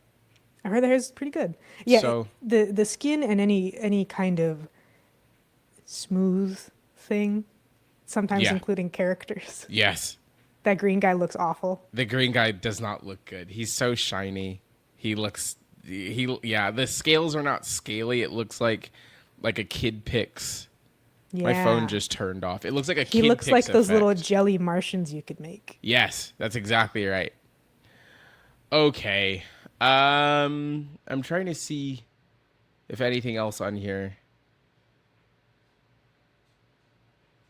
[SPEAKER 2] I heard the hair's pretty good. Yeah,
[SPEAKER 1] So-
[SPEAKER 2] the skin and any kind of smooth thing, sometimes
[SPEAKER 1] Yeah.
[SPEAKER 2] including characters.
[SPEAKER 1] Yes.
[SPEAKER 2] That green guy looks awful.
[SPEAKER 1] The green guy does not look good. He's so shiny. The scales are not scaly. It looks like a kid picks.
[SPEAKER 2] Yeah.
[SPEAKER 1] My phone just turned off. It looks like a
[SPEAKER 2] He
[SPEAKER 1] kid
[SPEAKER 2] looks
[SPEAKER 1] picks
[SPEAKER 2] like those little
[SPEAKER 1] effect.
[SPEAKER 2] jelly Martians you could make.
[SPEAKER 1] Yes, that's exactly right. Okay. I'm trying to see if anything else on here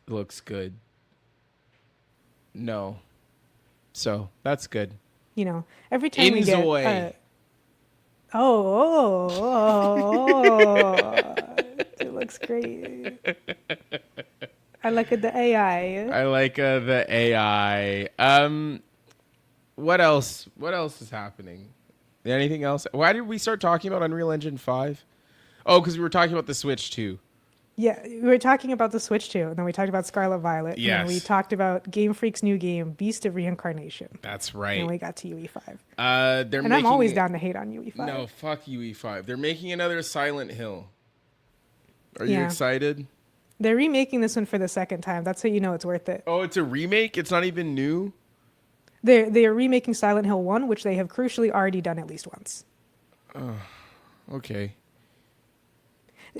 [SPEAKER 1] looks good. No. So, that's good.
[SPEAKER 2] You know, every time we get
[SPEAKER 1] Inzoy.
[SPEAKER 2] it looks great. I like the AI.
[SPEAKER 1] I like the AI. What else? What else is happening? Anything else? Why did we start talking about Unreal Engine 5? Oh, because we were talking about the Switch 2.
[SPEAKER 2] Yeah, we were talking about the Switch 2, and then we talked about Scarlet Violet, and then we
[SPEAKER 1] Yes.
[SPEAKER 2] talked about Game Freak's new game, Beast of Reincarnation.
[SPEAKER 1] That's
[SPEAKER 2] And
[SPEAKER 1] right.
[SPEAKER 2] we got to UE5.
[SPEAKER 1] They're
[SPEAKER 2] And
[SPEAKER 1] making
[SPEAKER 2] I'm always
[SPEAKER 1] it-
[SPEAKER 2] down to hate on UE5.
[SPEAKER 1] No, fuck UE5. They're making another Silent Hill. Are you
[SPEAKER 2] Yeah.
[SPEAKER 1] excited?
[SPEAKER 2] They're remaking this one for the second time. That's how you know it's worth it.
[SPEAKER 1] Oh, it's a remake? It's not even new?
[SPEAKER 2] They are remaking Silent Hill 1, which they have crucially already done at least once.
[SPEAKER 1] Okay.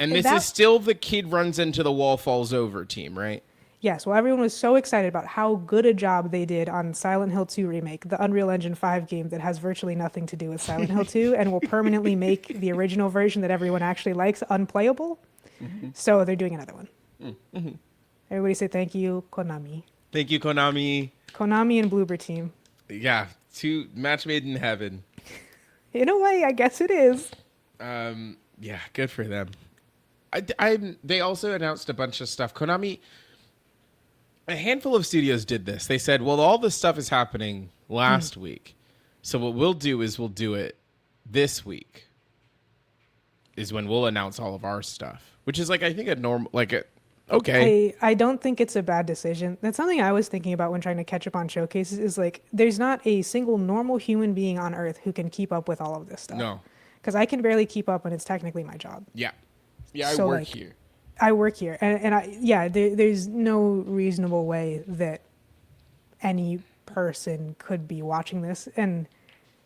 [SPEAKER 1] And this
[SPEAKER 2] That-
[SPEAKER 1] is still the kid runs into the wall falls over team, right?
[SPEAKER 2] Yes, well, everyone was so excited about how good a job they did on Silent Hill 2 Remake, the Unreal Engine 5 game that has virtually nothing to do with Silent Hill 2 and will permanently make the original version that everyone actually likes unplayable. So they're doing another one. Everybody say thank you, Konami.
[SPEAKER 1] Thank you, Konami.
[SPEAKER 2] Konami and Bloober Team.
[SPEAKER 1] Yeah, two match made in heaven.
[SPEAKER 2] In a way, I guess it is.
[SPEAKER 1] Yeah, good for them. They also announced a bunch of stuff. Konami, a handful of studios did this. They said, well, all this stuff is happening last week. So what we'll do is we'll do it this week is when we'll announce all of our stuff, which is like, I think a normal, okay.
[SPEAKER 2] I don't think it's a bad decision. That's something I was thinking about when trying to catch up on showcases is like, there's not a single normal human being on Earth who can keep up with all of this stuff.
[SPEAKER 1] No.
[SPEAKER 2] Because I can barely keep up and it's technically my job.
[SPEAKER 1] Yeah. Yeah, I
[SPEAKER 2] So,
[SPEAKER 1] work
[SPEAKER 2] like,
[SPEAKER 1] here.
[SPEAKER 2] I work here. There's no reasonable way that any person could be watching this. And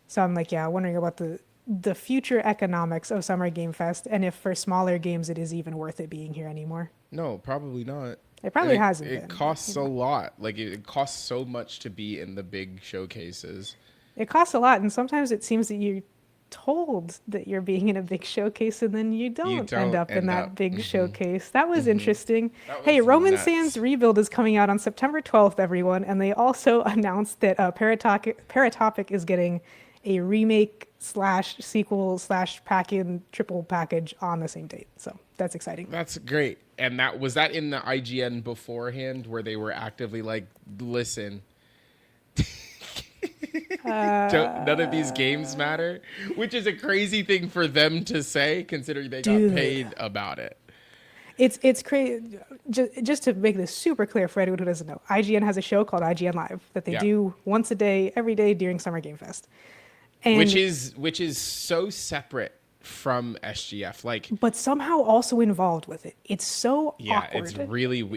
[SPEAKER 2] so I'm like, wondering about the future economics of Summer Game Fest and if for smaller games it is even worth it being here anymore.
[SPEAKER 1] No, probably not.
[SPEAKER 2] It probably
[SPEAKER 1] And
[SPEAKER 2] hasn't
[SPEAKER 1] It
[SPEAKER 2] been.
[SPEAKER 1] costs a lot. Like, it costs so much to be in the big showcases.
[SPEAKER 2] It costs a lot, and sometimes it seems that you're told that you're being in a big showcase and then you don't end up in that big showcase. That was interesting.
[SPEAKER 1] That
[SPEAKER 2] Hey,
[SPEAKER 1] was
[SPEAKER 2] Roman
[SPEAKER 1] nuts.
[SPEAKER 2] Sands Rebuild is coming out on September 12th, everyone, and they also announced that Paratopic is getting a remake / sequel / pack-in triple package on the same date. So that's exciting.
[SPEAKER 1] That's great. And was that in the IGN beforehand where they were actively like, listen, None of these games matter, which is a crazy thing for them to say, considering they got
[SPEAKER 2] Dude.
[SPEAKER 1] paid about it.
[SPEAKER 2] It's crazy. Just to make this super clear for anyone who doesn't know, IGN has a show called IGN Live that they
[SPEAKER 1] Yeah.
[SPEAKER 2] do once a day, every day during Summer Game Fest. And,
[SPEAKER 1] Which is so separate from SGF. Like,
[SPEAKER 2] but somehow also involved with it. It's so
[SPEAKER 1] yeah,
[SPEAKER 2] awkward.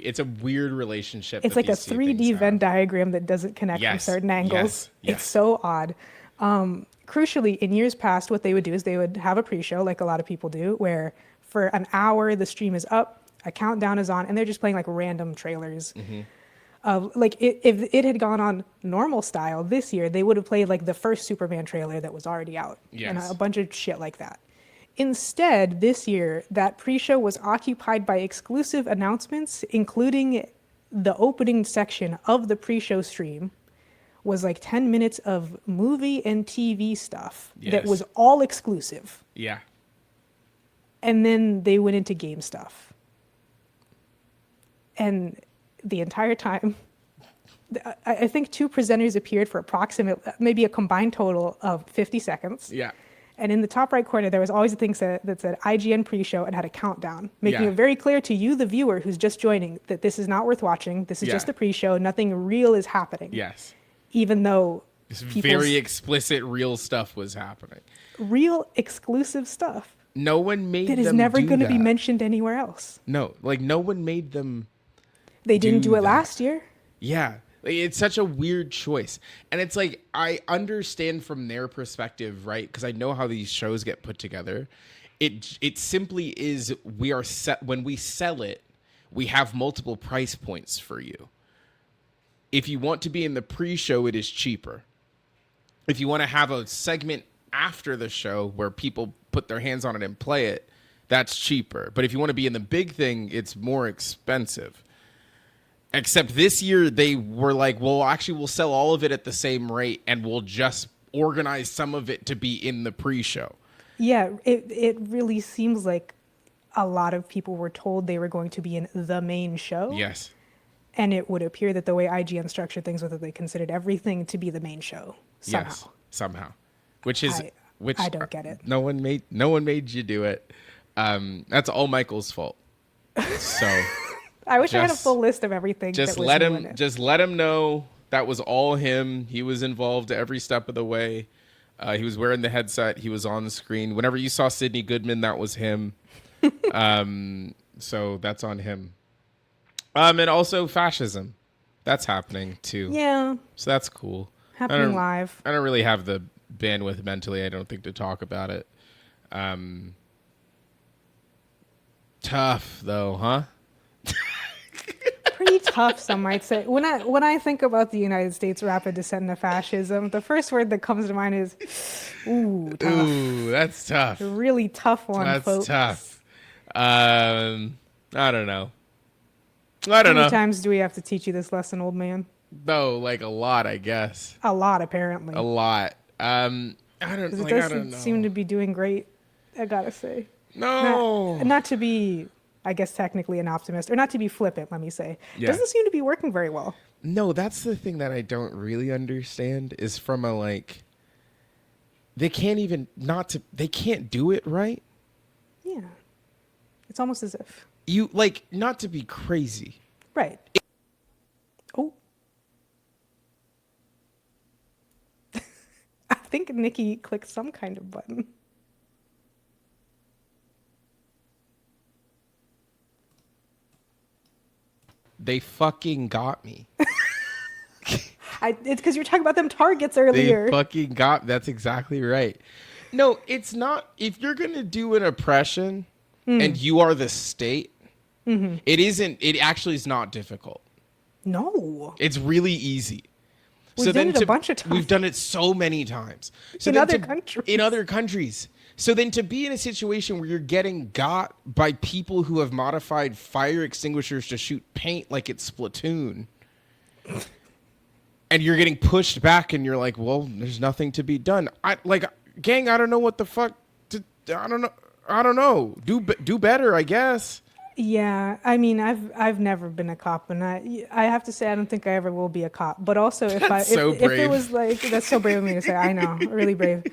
[SPEAKER 1] it's a weird relationship.
[SPEAKER 2] It's
[SPEAKER 1] that
[SPEAKER 2] like a
[SPEAKER 1] these two
[SPEAKER 2] 3D
[SPEAKER 1] things
[SPEAKER 2] Venn
[SPEAKER 1] have.
[SPEAKER 2] diagram that doesn't connect from
[SPEAKER 1] Yes,
[SPEAKER 2] certain angles.
[SPEAKER 1] yes.
[SPEAKER 2] It's so odd. Crucially, in years past, what they would do is they would have a pre-show, like a lot of people do, where for an hour the stream is up, a countdown is on, and they're just playing like random trailers. Like if it had gone on normal style this year, they would have played like the first Superman trailer that was already out, and
[SPEAKER 1] Yes.
[SPEAKER 2] a bunch of shit like that. Instead, this year, that pre-show was occupied by exclusive announcements, including the opening section of the pre-show stream was like 10 minutes of movie and TV stuff that
[SPEAKER 1] Yes.
[SPEAKER 2] was all exclusive.
[SPEAKER 1] Yeah.
[SPEAKER 2] And then they went into game stuff. And the entire time, I think 2 presenters appeared for approximately, maybe a combined total of 50 seconds.
[SPEAKER 1] Yeah.
[SPEAKER 2] And in the top right corner, there was always a thing that said IGN pre-show and had a countdown, making
[SPEAKER 1] Yeah.
[SPEAKER 2] it very clear to you, the viewer who's just joining, that this is not worth watching. This is
[SPEAKER 1] Yeah.
[SPEAKER 2] just the pre-show. Nothing real is happening.
[SPEAKER 1] Yes.
[SPEAKER 2] Even though
[SPEAKER 1] This
[SPEAKER 2] people's
[SPEAKER 1] very explicit real stuff was happening.
[SPEAKER 2] real exclusive stuff
[SPEAKER 1] No one made
[SPEAKER 2] that
[SPEAKER 1] them
[SPEAKER 2] is never
[SPEAKER 1] do
[SPEAKER 2] going to be
[SPEAKER 1] that.
[SPEAKER 2] mentioned anywhere else.
[SPEAKER 1] No, like no one made them.
[SPEAKER 2] They didn't
[SPEAKER 1] Do
[SPEAKER 2] do it
[SPEAKER 1] that.
[SPEAKER 2] last year.
[SPEAKER 1] Yeah, like, it's such a weird choice, and it's like I understand from their perspective, right? Because I know how these shows get put together. It simply is we are set when we sell it. We have multiple price points for you. If you want to be in the pre-show, it is cheaper. If you want to have a segment after the show where people put their hands on it and play it, that's cheaper. But if you want to be in the big thing, it's more expensive. Except this year, they were like, well, actually, we'll sell all of it at the same rate, and we'll just organize some of it to be in the pre-show.
[SPEAKER 2] Yeah, it really seems like a lot of people were told they were going to be in the main show.
[SPEAKER 1] Yes.
[SPEAKER 2] And it would appear that the way IGN structured things was that they considered everything to be the main show somehow.
[SPEAKER 1] Yes. Somehow. Which is
[SPEAKER 2] I don't get it.
[SPEAKER 1] No one made you do it. That's all Michael's fault. So
[SPEAKER 2] I wish I had a
[SPEAKER 1] Just-
[SPEAKER 2] full list of everything.
[SPEAKER 1] just
[SPEAKER 2] that was
[SPEAKER 1] let
[SPEAKER 2] new in
[SPEAKER 1] him
[SPEAKER 2] it.
[SPEAKER 1] let him know that was all him. He was involved every step of the way. He was wearing the headset. He was on the screen. Whenever you saw Sidney Goodman, that was him. So that's on him. And also fascism. That's happening too.
[SPEAKER 2] Yeah,
[SPEAKER 1] So that's cool.
[SPEAKER 2] happening live.
[SPEAKER 1] I don't really have the bandwidth mentally, I don't think, to talk about it. Tough though, huh?
[SPEAKER 2] Pretty tough, some might say. When I think about the United States' rapid descent into fascism, the first word that comes to mind is, ooh, tough.
[SPEAKER 1] Ooh, that's tough.
[SPEAKER 2] A really tough one,
[SPEAKER 1] That's
[SPEAKER 2] folks.
[SPEAKER 1] tough. I don't know. I
[SPEAKER 2] How
[SPEAKER 1] don't
[SPEAKER 2] many
[SPEAKER 1] know.
[SPEAKER 2] times do we have to teach you this lesson, old man?
[SPEAKER 1] Though, like a lot, I guess.
[SPEAKER 2] A lot, apparently.
[SPEAKER 1] A lot. I don't
[SPEAKER 2] 'Cause it
[SPEAKER 1] like. I
[SPEAKER 2] doesn't
[SPEAKER 1] don't know.
[SPEAKER 2] seem to be doing great, I gotta say.
[SPEAKER 1] No.
[SPEAKER 2] Not to be, I guess, technically an optimist, or not to be flippant, let me say.
[SPEAKER 1] Yeah.
[SPEAKER 2] Doesn't seem to be working very well.
[SPEAKER 1] No, that's the thing that I don't really understand is from a like. They can't even they can't do it right.
[SPEAKER 2] Yeah. It's almost as if.
[SPEAKER 1] You like not to be crazy.
[SPEAKER 2] Right. Oh. I think Nikki clicked some kind of button.
[SPEAKER 1] They fucking got me.
[SPEAKER 2] It's because you were talking about them targets
[SPEAKER 1] They
[SPEAKER 2] earlier.
[SPEAKER 1] fucking got. That's exactly right. No, it's not. If you're gonna do an oppression and you are the state, it isn't. It actually is not difficult.
[SPEAKER 2] No.
[SPEAKER 1] It's really easy.
[SPEAKER 2] We've done it a bunch of times.
[SPEAKER 1] We've done it so many times. So
[SPEAKER 2] In
[SPEAKER 1] then
[SPEAKER 2] other countries.
[SPEAKER 1] In other countries. So then to be in a situation where you're getting got by people who have modified fire extinguishers to shoot paint like it's Splatoon, and you're getting pushed back and you're like, well, there's nothing to be done. Gang, I don't know what the fuck. I don't know. Do better, I guess.
[SPEAKER 2] Yeah, I mean, I've never been a cop, and I have to say I don't think I ever will be a cop. But also,
[SPEAKER 1] That's so
[SPEAKER 2] if it was
[SPEAKER 1] brave.
[SPEAKER 2] like that's so brave of me to say, I know, really brave.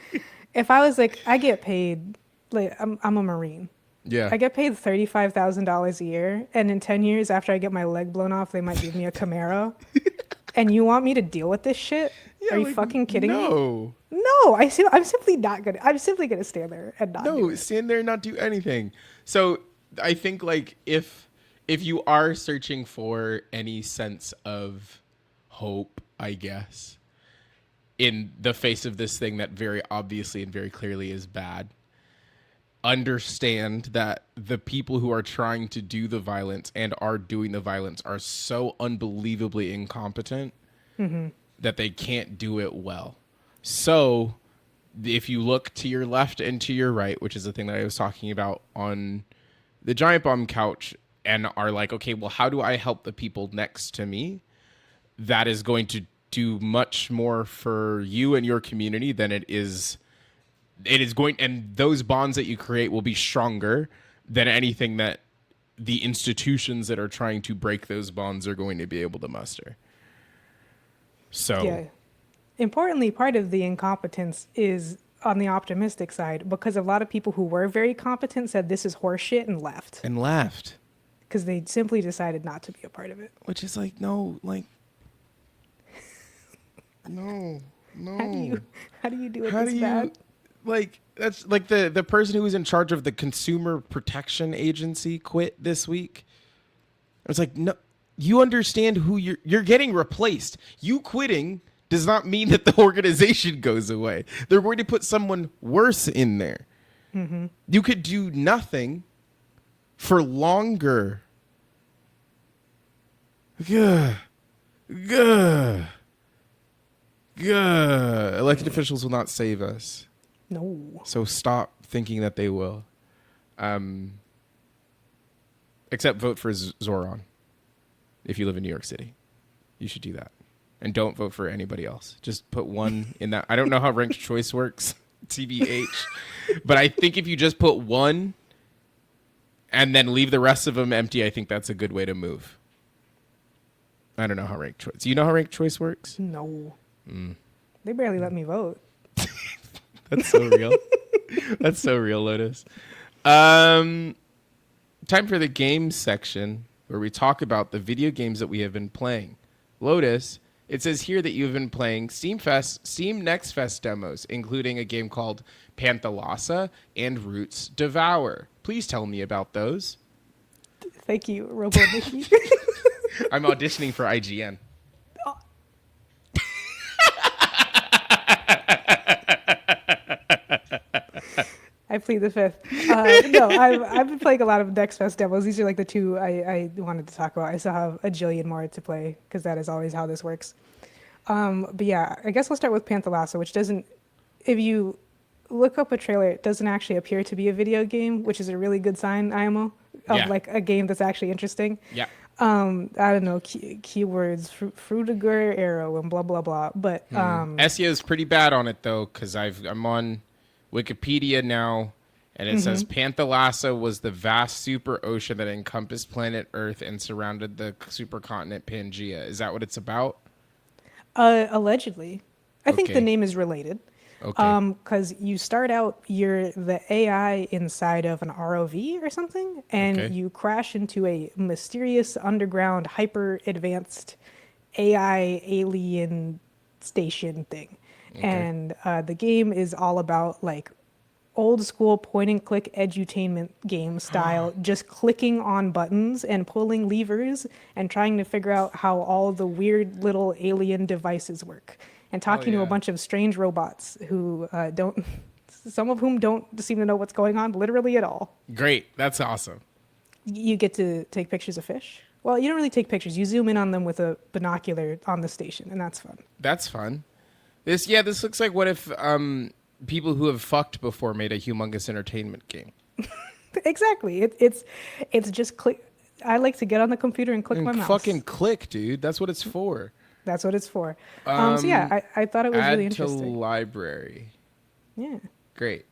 [SPEAKER 2] If I was like, I get paid, like I'm a Marine.
[SPEAKER 1] Yeah.
[SPEAKER 2] I get paid $35,000 a year, and in 10 years after I get my leg blown off, they might give me a Camaro. And you want me to deal with this shit?
[SPEAKER 1] Yeah,
[SPEAKER 2] Are you
[SPEAKER 1] like
[SPEAKER 2] fucking kidding me?
[SPEAKER 1] no.
[SPEAKER 2] No, I'm simply not gonna. I'm simply gonna stand there and not do
[SPEAKER 1] No,
[SPEAKER 2] it.
[SPEAKER 1] stand there and not do anything. So I think like if you are searching for any sense of hope, I guess, in the face of this thing that very obviously and very clearly is bad, understand that the people who are trying to do the violence and are doing the violence are so unbelievably incompetent that they can't do it well. So if you look to your left and to your right, which is the thing that I was talking about on the Giant Bomb couch, and are like, okay, well, how do I help the people next to me? That is going to do much more for you and your community than it is going, and those bonds that you create will be stronger than anything that the institutions that are trying to break those bonds are going to be able to muster. So
[SPEAKER 2] Yeah. Importantly, part of the incompetence is on the optimistic side because a lot of people who were very competent said this is horseshit and left
[SPEAKER 1] and left,
[SPEAKER 2] because they simply decided not to be a part of it.
[SPEAKER 1] which is like no, like no,
[SPEAKER 2] How do
[SPEAKER 1] no.
[SPEAKER 2] you how do you do it
[SPEAKER 1] How do
[SPEAKER 2] this
[SPEAKER 1] you
[SPEAKER 2] bad?
[SPEAKER 1] like that's like the person who was in charge of the Consumer Protection Agency quit this week. I was like, no, you understand who you're getting replaced. You quitting does not mean that the organization goes away. They're going to put someone worse in there. You could do nothing for longer. Gah, gah, gah. Elected officials will not save us.
[SPEAKER 2] No.
[SPEAKER 1] So stop thinking that they will. Except vote for Zoran if you live in New York City. You should do that. And don't vote for anybody else. Just put one in that. I don't know how ranked choice works, TBH. But I think if you just put one and then leave the rest of them empty, I think that's a good way to move. I don't know how ranked choice. Do you know how ranked choice works?
[SPEAKER 2] No. They barely let me vote.
[SPEAKER 1] That's so real. That's so real, Lotus. Time for the games section where we talk about the video games that we have been playing. Lotus, it says here that you've been playing Steam Next Fest demos, including a game called Panthalassa and Roots Devour. Please tell me about those.
[SPEAKER 2] Thank you, Robo Nikki.
[SPEAKER 1] I'm auditioning for IGN.
[SPEAKER 2] I plead the fifth. No, I've been playing a lot of Next Fest demos. These are like the two I wanted to talk about. I still have a jillion more to play because that is always how this works. But yeah, I guess we'll start with Panthalassa, which doesn't. If you look up a trailer, it doesn't actually appear to be a video game, which is a really good sign, IMO, of
[SPEAKER 1] Yeah.
[SPEAKER 2] like a game that's actually interesting.
[SPEAKER 1] Yeah.
[SPEAKER 2] I don't know keywords, Fruitiger arrow and blah blah blah. But
[SPEAKER 1] SEO is pretty bad on it though, because I'm on Wikipedia now, and it says Panthalassa was the vast super ocean that encompassed planet Earth and surrounded the supercontinent Pangea. Is that what it's about?
[SPEAKER 2] allegedly, I think the
[SPEAKER 1] Okay.
[SPEAKER 2] name is related.
[SPEAKER 1] Okay.
[SPEAKER 2] Because you start out, you're the AI inside of an ROV or something, and
[SPEAKER 1] Okay.
[SPEAKER 2] you crash into a mysterious underground, hyper advanced AI alien station thing.
[SPEAKER 1] Okay.
[SPEAKER 2] And the game is all about like old school point and click edutainment game style, just clicking on buttons and pulling levers and trying to figure out how all the weird little alien devices work. And talking to a
[SPEAKER 1] yeah.
[SPEAKER 2] bunch of strange robots who don't, some of whom don't seem to know what's going on literally at all.
[SPEAKER 1] Great. That's awesome.
[SPEAKER 2] You get to take pictures of fish. Well, you don't really take pictures. You zoom in on them with a binocular on the station, and that's fun.
[SPEAKER 1] That's fun. This looks like what if people who have fucked before made a humongous entertainment game.
[SPEAKER 2] Exactly. It's just click. I like to get on the computer and click my mouse.
[SPEAKER 1] Fucking click, dude. That's what it's for.
[SPEAKER 2] That's what it's for. So yeah, I thought it was
[SPEAKER 1] Add
[SPEAKER 2] really
[SPEAKER 1] to
[SPEAKER 2] interesting.
[SPEAKER 1] library.
[SPEAKER 2] Yeah.
[SPEAKER 1] Great.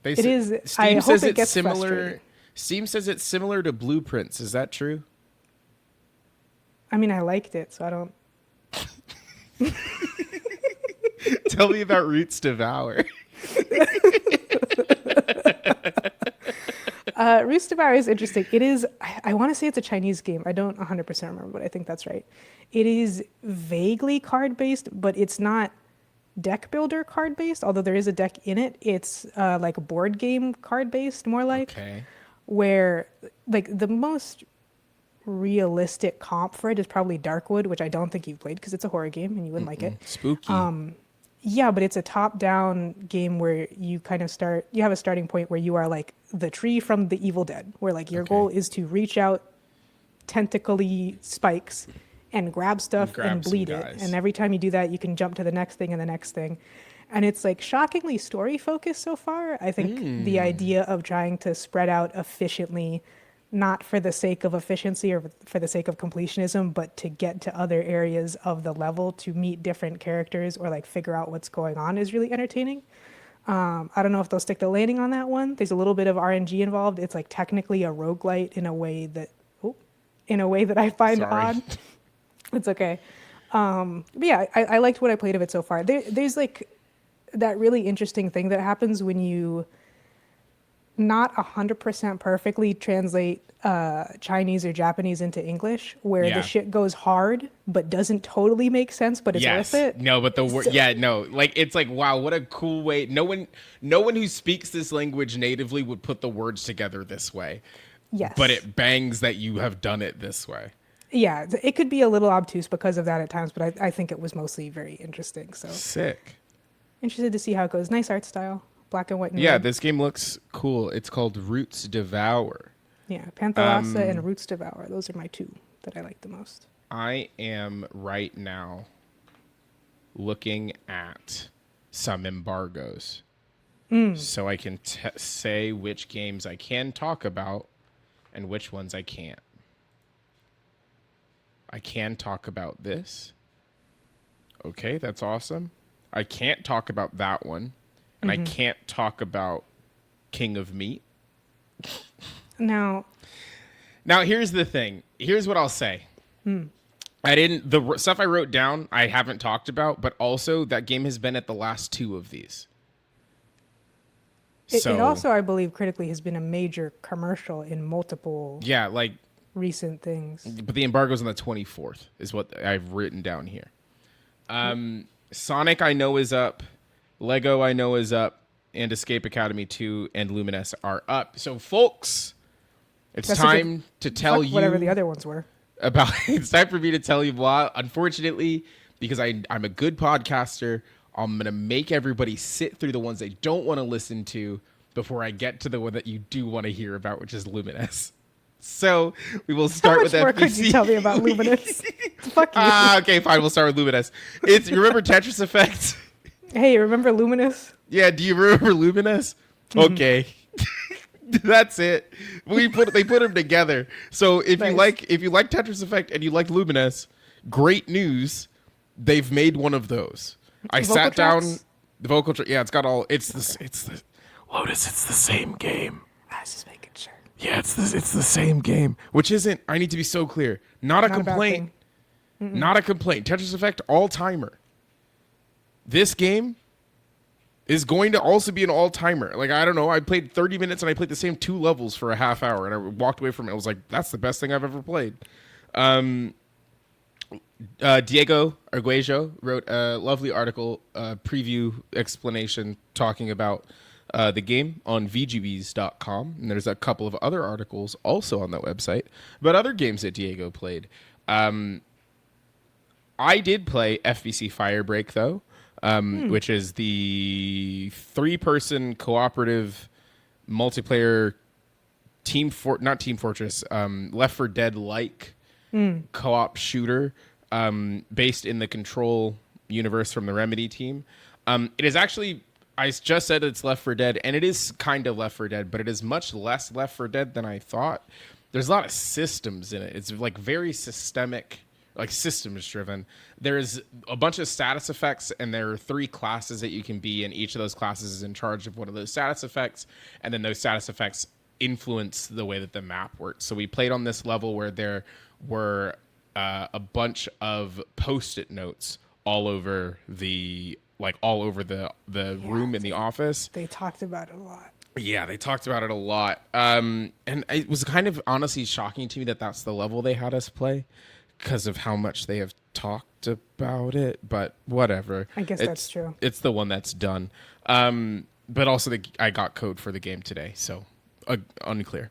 [SPEAKER 1] They
[SPEAKER 2] It is. I
[SPEAKER 1] Steam
[SPEAKER 2] hope
[SPEAKER 1] says
[SPEAKER 2] it
[SPEAKER 1] it's
[SPEAKER 2] gets
[SPEAKER 1] similar.
[SPEAKER 2] frustrating.
[SPEAKER 1] Steam says it's similar to Blueprints. Is that true?
[SPEAKER 2] I mean, I liked it, so I don't.
[SPEAKER 1] Tell me about Roots Devour.
[SPEAKER 2] Roots Devour is interesting. It is, I want to say it's a Chinese game. I don't 100% remember, but I think that's right. It is vaguely card-based, but it's not deck builder card-based, although there is a deck in it. It's like a board game card-based, more like,
[SPEAKER 1] Okay.
[SPEAKER 2] where like the most realistic comp for it is probably Darkwood, which I don't think you've played because it's a horror game and you wouldn't like it.
[SPEAKER 1] Spooky.
[SPEAKER 2] Yeah, but it's a top-down game where you kind of you have a starting point where you are like the tree from the Evil Dead, where like your goal is to reach out tentacly spikes and grab stuff and bleed it. And every time you do that, you can jump to the next thing and the next thing. And it's like shockingly story focused so far. I think the idea of trying to spread out efficiently, not for the sake of efficiency or for the sake of completionism, but to get to other areas of the level to meet different characters or like figure out what's going on is really entertaining. I don't know if they'll stick the landing on that one. There's a little bit of RNG involved. It's like technically a roguelite in a way that I find odd. It's okay. But yeah, I liked what I played of it so far. There's like that really interesting thing that happens when you not 100% perfectly translate Chinese or Japanese into English, where the shit goes hard but doesn't totally make sense, but it's worth it.
[SPEAKER 1] No, but the word, like it's like, wow, what a cool way. No one who speaks this language natively would put the words together this way.
[SPEAKER 2] Yes,
[SPEAKER 1] but it bangs that you have done it this way.
[SPEAKER 2] Yeah, it could be a little obtuse because of that at times, but I think it was mostly very interesting. So
[SPEAKER 1] sick.
[SPEAKER 2] Interested to see how it goes. Nice art style, black and white. And
[SPEAKER 1] red. This game looks cool. It's called Roots Devour.
[SPEAKER 2] Yeah, Panthalassa and Roots Devour. Those are my two that I like the most.
[SPEAKER 1] I am right now looking at some embargoes, so I can say which games I can talk about and which ones I can't. I can talk about this. Okay, that's awesome. I can't talk about that one. And I can't talk about King of Meat.
[SPEAKER 2] Now,
[SPEAKER 1] here's the thing. Here's what I'll say. The stuff I wrote down, I haven't talked about, but also that game has been at the last two of these.
[SPEAKER 2] It also, I believe, critically has been a major commercial in multiple recent things.
[SPEAKER 1] But the embargo's on the 24th is what I've written down here. Sonic I know is up. Lego I know is up. And Escape Academy 2 and Lumines are up. So, folks, it's time to tell you
[SPEAKER 2] whatever the other ones were.
[SPEAKER 1] It's time for me to tell you why. Unfortunately, because I'm a good podcaster, I'm going to make everybody sit through the ones they don't want to listen to before I get to the one that you do want to hear about, which is Lumines. So we will start with FBC.
[SPEAKER 2] How much more could you tell me about Lumines? Fuck you.
[SPEAKER 1] Okay, fine. We'll start with Lumines. You remember Tetris Effect?
[SPEAKER 2] Hey, remember Luminous?
[SPEAKER 1] Yeah, do you remember Lumines? Okay. That's it. They put them together. So if you like Tetris Effect and you like Lumines, great news. They've made one of those. I sat down. The vocal track. Yeah, it's got all. It's the Lotus. It's the same game.
[SPEAKER 2] I was just making sure.
[SPEAKER 1] Yeah, it's the same game. Which isn't. I need to be so clear. Not a complaint. Not a complaint. Tetris Effect all timer. This game is going to also be an all-timer. Like, I don't know, I played 30 minutes and I played the same 2 levels for a half hour and I walked away from it. I was like, that's the best thing I've ever played. Diego Arguello wrote a lovely article, preview explanation talking about the game on VGBs.com. And there's a couple of other articles also on that website about other games that Diego played. I did play FBC Firebreak, though. Which is the 3-person cooperative multiplayer not Team Fortress, Left 4 Dead-like co-op shooter based in the Control universe from the Remedy team. It is actually, I just said it's Left 4 Dead, and it is kind of Left 4 Dead, but it is much less Left 4 Dead than I thought. There's a lot of systems in it. It's like very systemic, like systems driven. There's a bunch of status effects, and there are 3 classes that you can be, and each of those classes is in charge of one of those status effects, and then those status effects influence the way that the map works. So we played on this level where there were a bunch of post-it notes all over the room in the office.
[SPEAKER 2] They talked about it a lot.
[SPEAKER 1] Yeah, they talked about it a lot. And it was kind of honestly shocking to me that that's the level they had us play because of how much they have talked about it. But whatever.
[SPEAKER 2] I guess that's true.
[SPEAKER 1] It's the one that's done. But also I got code for the game today, so unclear.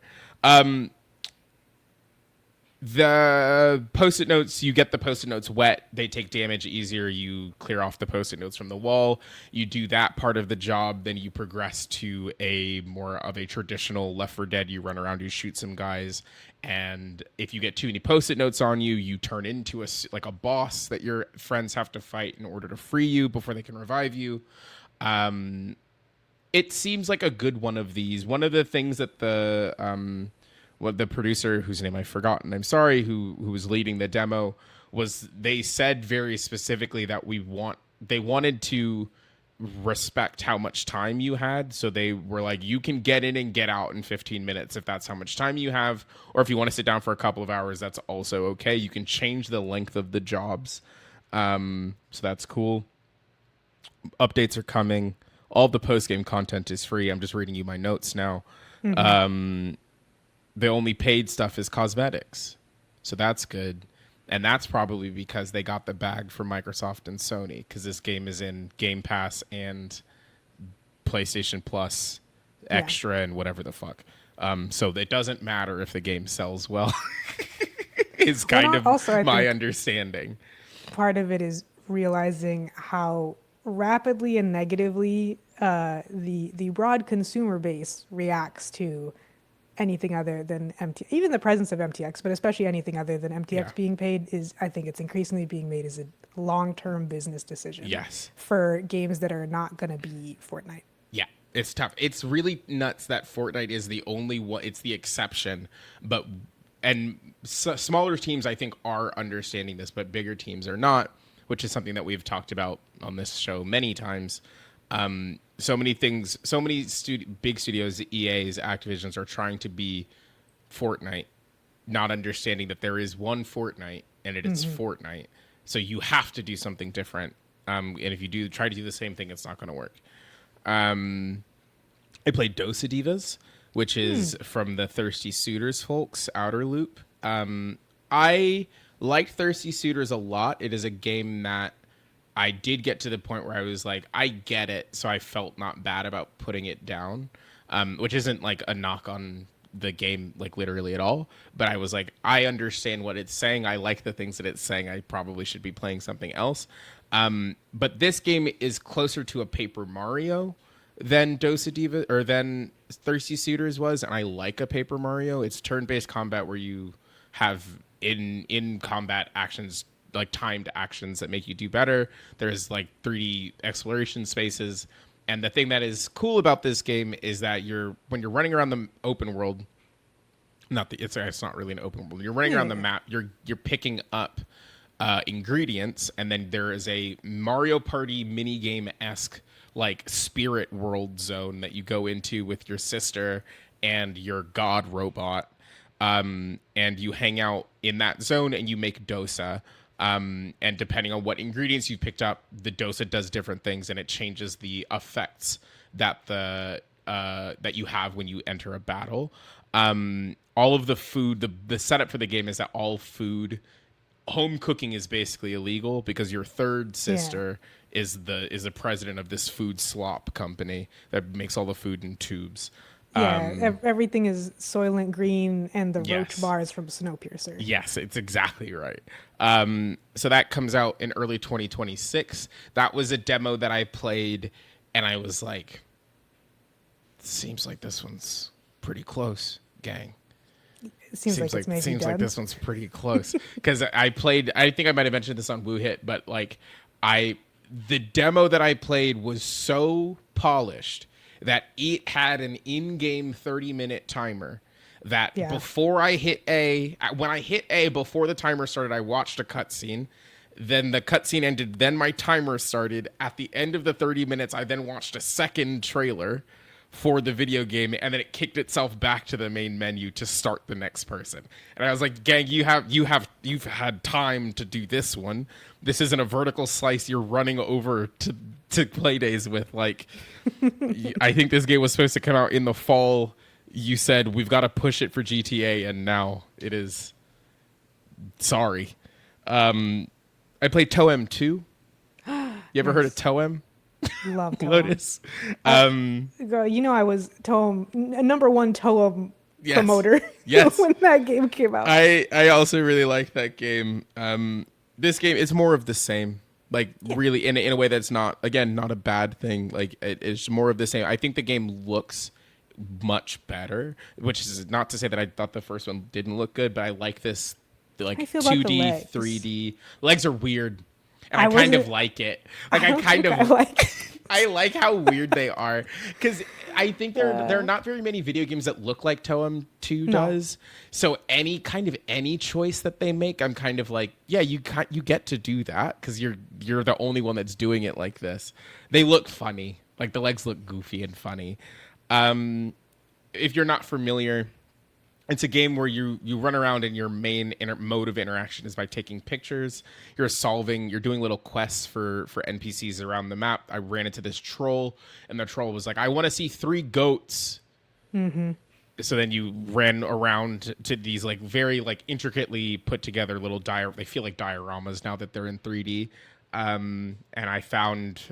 [SPEAKER 1] The post-it notes, you get the post-it notes wet, they take damage easier, you clear off the post-it notes from the wall, you do that part of the job, then you progress to a more of a traditional Left 4 Dead. You run around, you shoot some guys, and if you get too many post-it notes on you, you turn into a boss that your friends have to fight in order to free you before they can revive you. It seems like a good one of these. One of the things that the producer, whose name I've forgotten, I'm sorry, who was leading the demo, was they said very specifically that they wanted to respect how much time you had. So they were like, you can get in and get out in 15 minutes if that's how much time you have. Or if you want to sit down for a couple of hours, that's also okay. You can change the length of the jobs. So that's cool. Updates are coming. All the post-game content is free. I'm just reading you my notes now. Mm-hmm. The only paid stuff is cosmetics. So that's good. And that's probably because they got the bag from Microsoft and Sony, because this game is in Game Pass and PlayStation Plus Extra and whatever the fuck. So it doesn't matter if the game sells well. Is kind of also, my understanding.
[SPEAKER 2] Part of it is realizing how rapidly and negatively the broad consumer base reacts to anything other than even the presence of MTX, but especially anything other than MTX being paid is, I think it's increasingly being made as a long-term business decision.
[SPEAKER 1] Yes.
[SPEAKER 2] For games that are not going to be Fortnite.
[SPEAKER 1] Yeah, it's tough. It's really nuts that Fortnite is the only one. It's the exception, smaller teams I think are understanding this, but bigger teams are not, which is something that we've talked about on this show many times. So many things, so many big studios, the EAs, Activisions, are trying to be Fortnite, not understanding that there is one Fortnite and it's Fortnite. So you have to do something different. And if you try to do the same thing, it's not going to work. I played Dos Divas, which is from the Thirsty Suitors folks, Outer Loop. I liked Thirsty Suitors a lot. It is a game that I did get to the point where I was like, I get it. So I felt not bad about putting it down, which isn't like a knock on the game, like literally at all. But I was like, I understand what it's saying. I like the things that it's saying. I probably should be playing something else. But this game is closer to a Paper Mario than Dosa Diva or than Thirsty Suitors was. And I like a Paper Mario. It's turn-based combat where you have in combat actions, like timed actions that make you do better. There's like 3D exploration spaces, and the thing that is cool about this game is that when you're running around the open world, it's not really an open world. You're running around the map. You're picking up ingredients, and then there is a Mario Party mini game-esque like spirit world zone that you go into with your sister and your god robot, and you hang out in that zone and you make dosa. And depending on what ingredients you picked up, the dosa does different things, and it changes the effects that that you have when you enter a battle. All of the food, the setup for the game is that all food, home cooking is basically illegal because your third sister is the president of this food slop company that makes all the food in tubes.
[SPEAKER 2] Everything is Soylent Green and the roach bars from Snowpiercer.
[SPEAKER 1] Yes, it's exactly right. So that comes out in early 2026. That was a demo that I played, and I was like, seems like this one's pretty close, gang.
[SPEAKER 2] It seems like
[SPEAKER 1] this one's pretty close. Because I think I might have mentioned this on WooHit, but like the demo that I played was so polished that it had an in-game 30-minute timer that before I hit when I hit A, before the timer started, I watched a cutscene. Then the cutscene ended. Then my timer started. At the end of the 30 minutes, I then watched a second trailer. for the video game, and then it kicked itself back to the main menu to start the next person. And I was like, gang, you've had time to do this one. This isn't a vertical slice you're running over to play days with. Like, I think this game was supposed to come out in the fall. You said we've got to push it for GTA, and now it is. Sorry. I played Toem 2. You ever heard of Toem?
[SPEAKER 2] Love Toem.
[SPEAKER 1] Lotus.
[SPEAKER 2] Girl, you know I was number one Toem
[SPEAKER 1] Yes.
[SPEAKER 2] promoter
[SPEAKER 1] Yes.
[SPEAKER 2] when that game came out.
[SPEAKER 1] I also really like that game. This game is more of the same. Like, really, in a way that's not a bad thing. Like, it's more of the same. I think the game looks much better, which is not to say that I thought the first one didn't look good, but I like this, like,
[SPEAKER 2] I feel about the
[SPEAKER 1] 2D,
[SPEAKER 2] legs.
[SPEAKER 1] 3D. Legs are weird. And
[SPEAKER 2] I
[SPEAKER 1] I kind of
[SPEAKER 2] wasn't-
[SPEAKER 1] like it.
[SPEAKER 2] I
[SPEAKER 1] Like,
[SPEAKER 2] don't think I like.
[SPEAKER 1] I like how weird they are, because I think there are not very many video games that look like Toem 2 does. So any choice that they make, I'm kind of like, yeah, you get to do that because you're the only one that's doing it like this. They look funny, like the legs look goofy and funny. If you're not familiar, it's a game where you run around and your main mode of interaction is by taking pictures. You're doing little quests for NPCs around the map. I ran into this troll, and the troll was like, I want to see 3 goats. Mm-hmm. So then you ran around to these like very like intricately put together little they feel like dioramas now that they're in 3D. And I found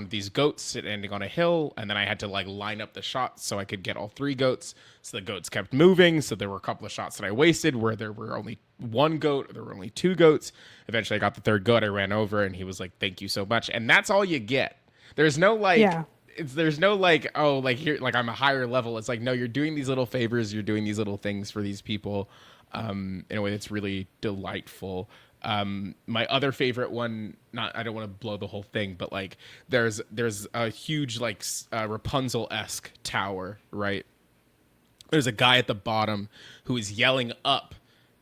[SPEAKER 1] these goats standing on a hill, and then I had to like line up the shots so I could get all 3 goats. So the goats kept moving. So there were a couple of shots that I wasted where there were only 1 goat, or there were only 2 goats. Eventually I got the 3rd goat. I ran over, and he was like, thank you so much. And that's all you get. There's no like, there's no like, oh, like here, like I'm a higher level. It's like, no, you're doing these little favors. You're doing these little things for these people, in a way that's really delightful. My other favorite one, I don't want to blow the whole thing, but like there's a huge like Rapunzel-esque tower, right? There's a guy at the bottom who is yelling up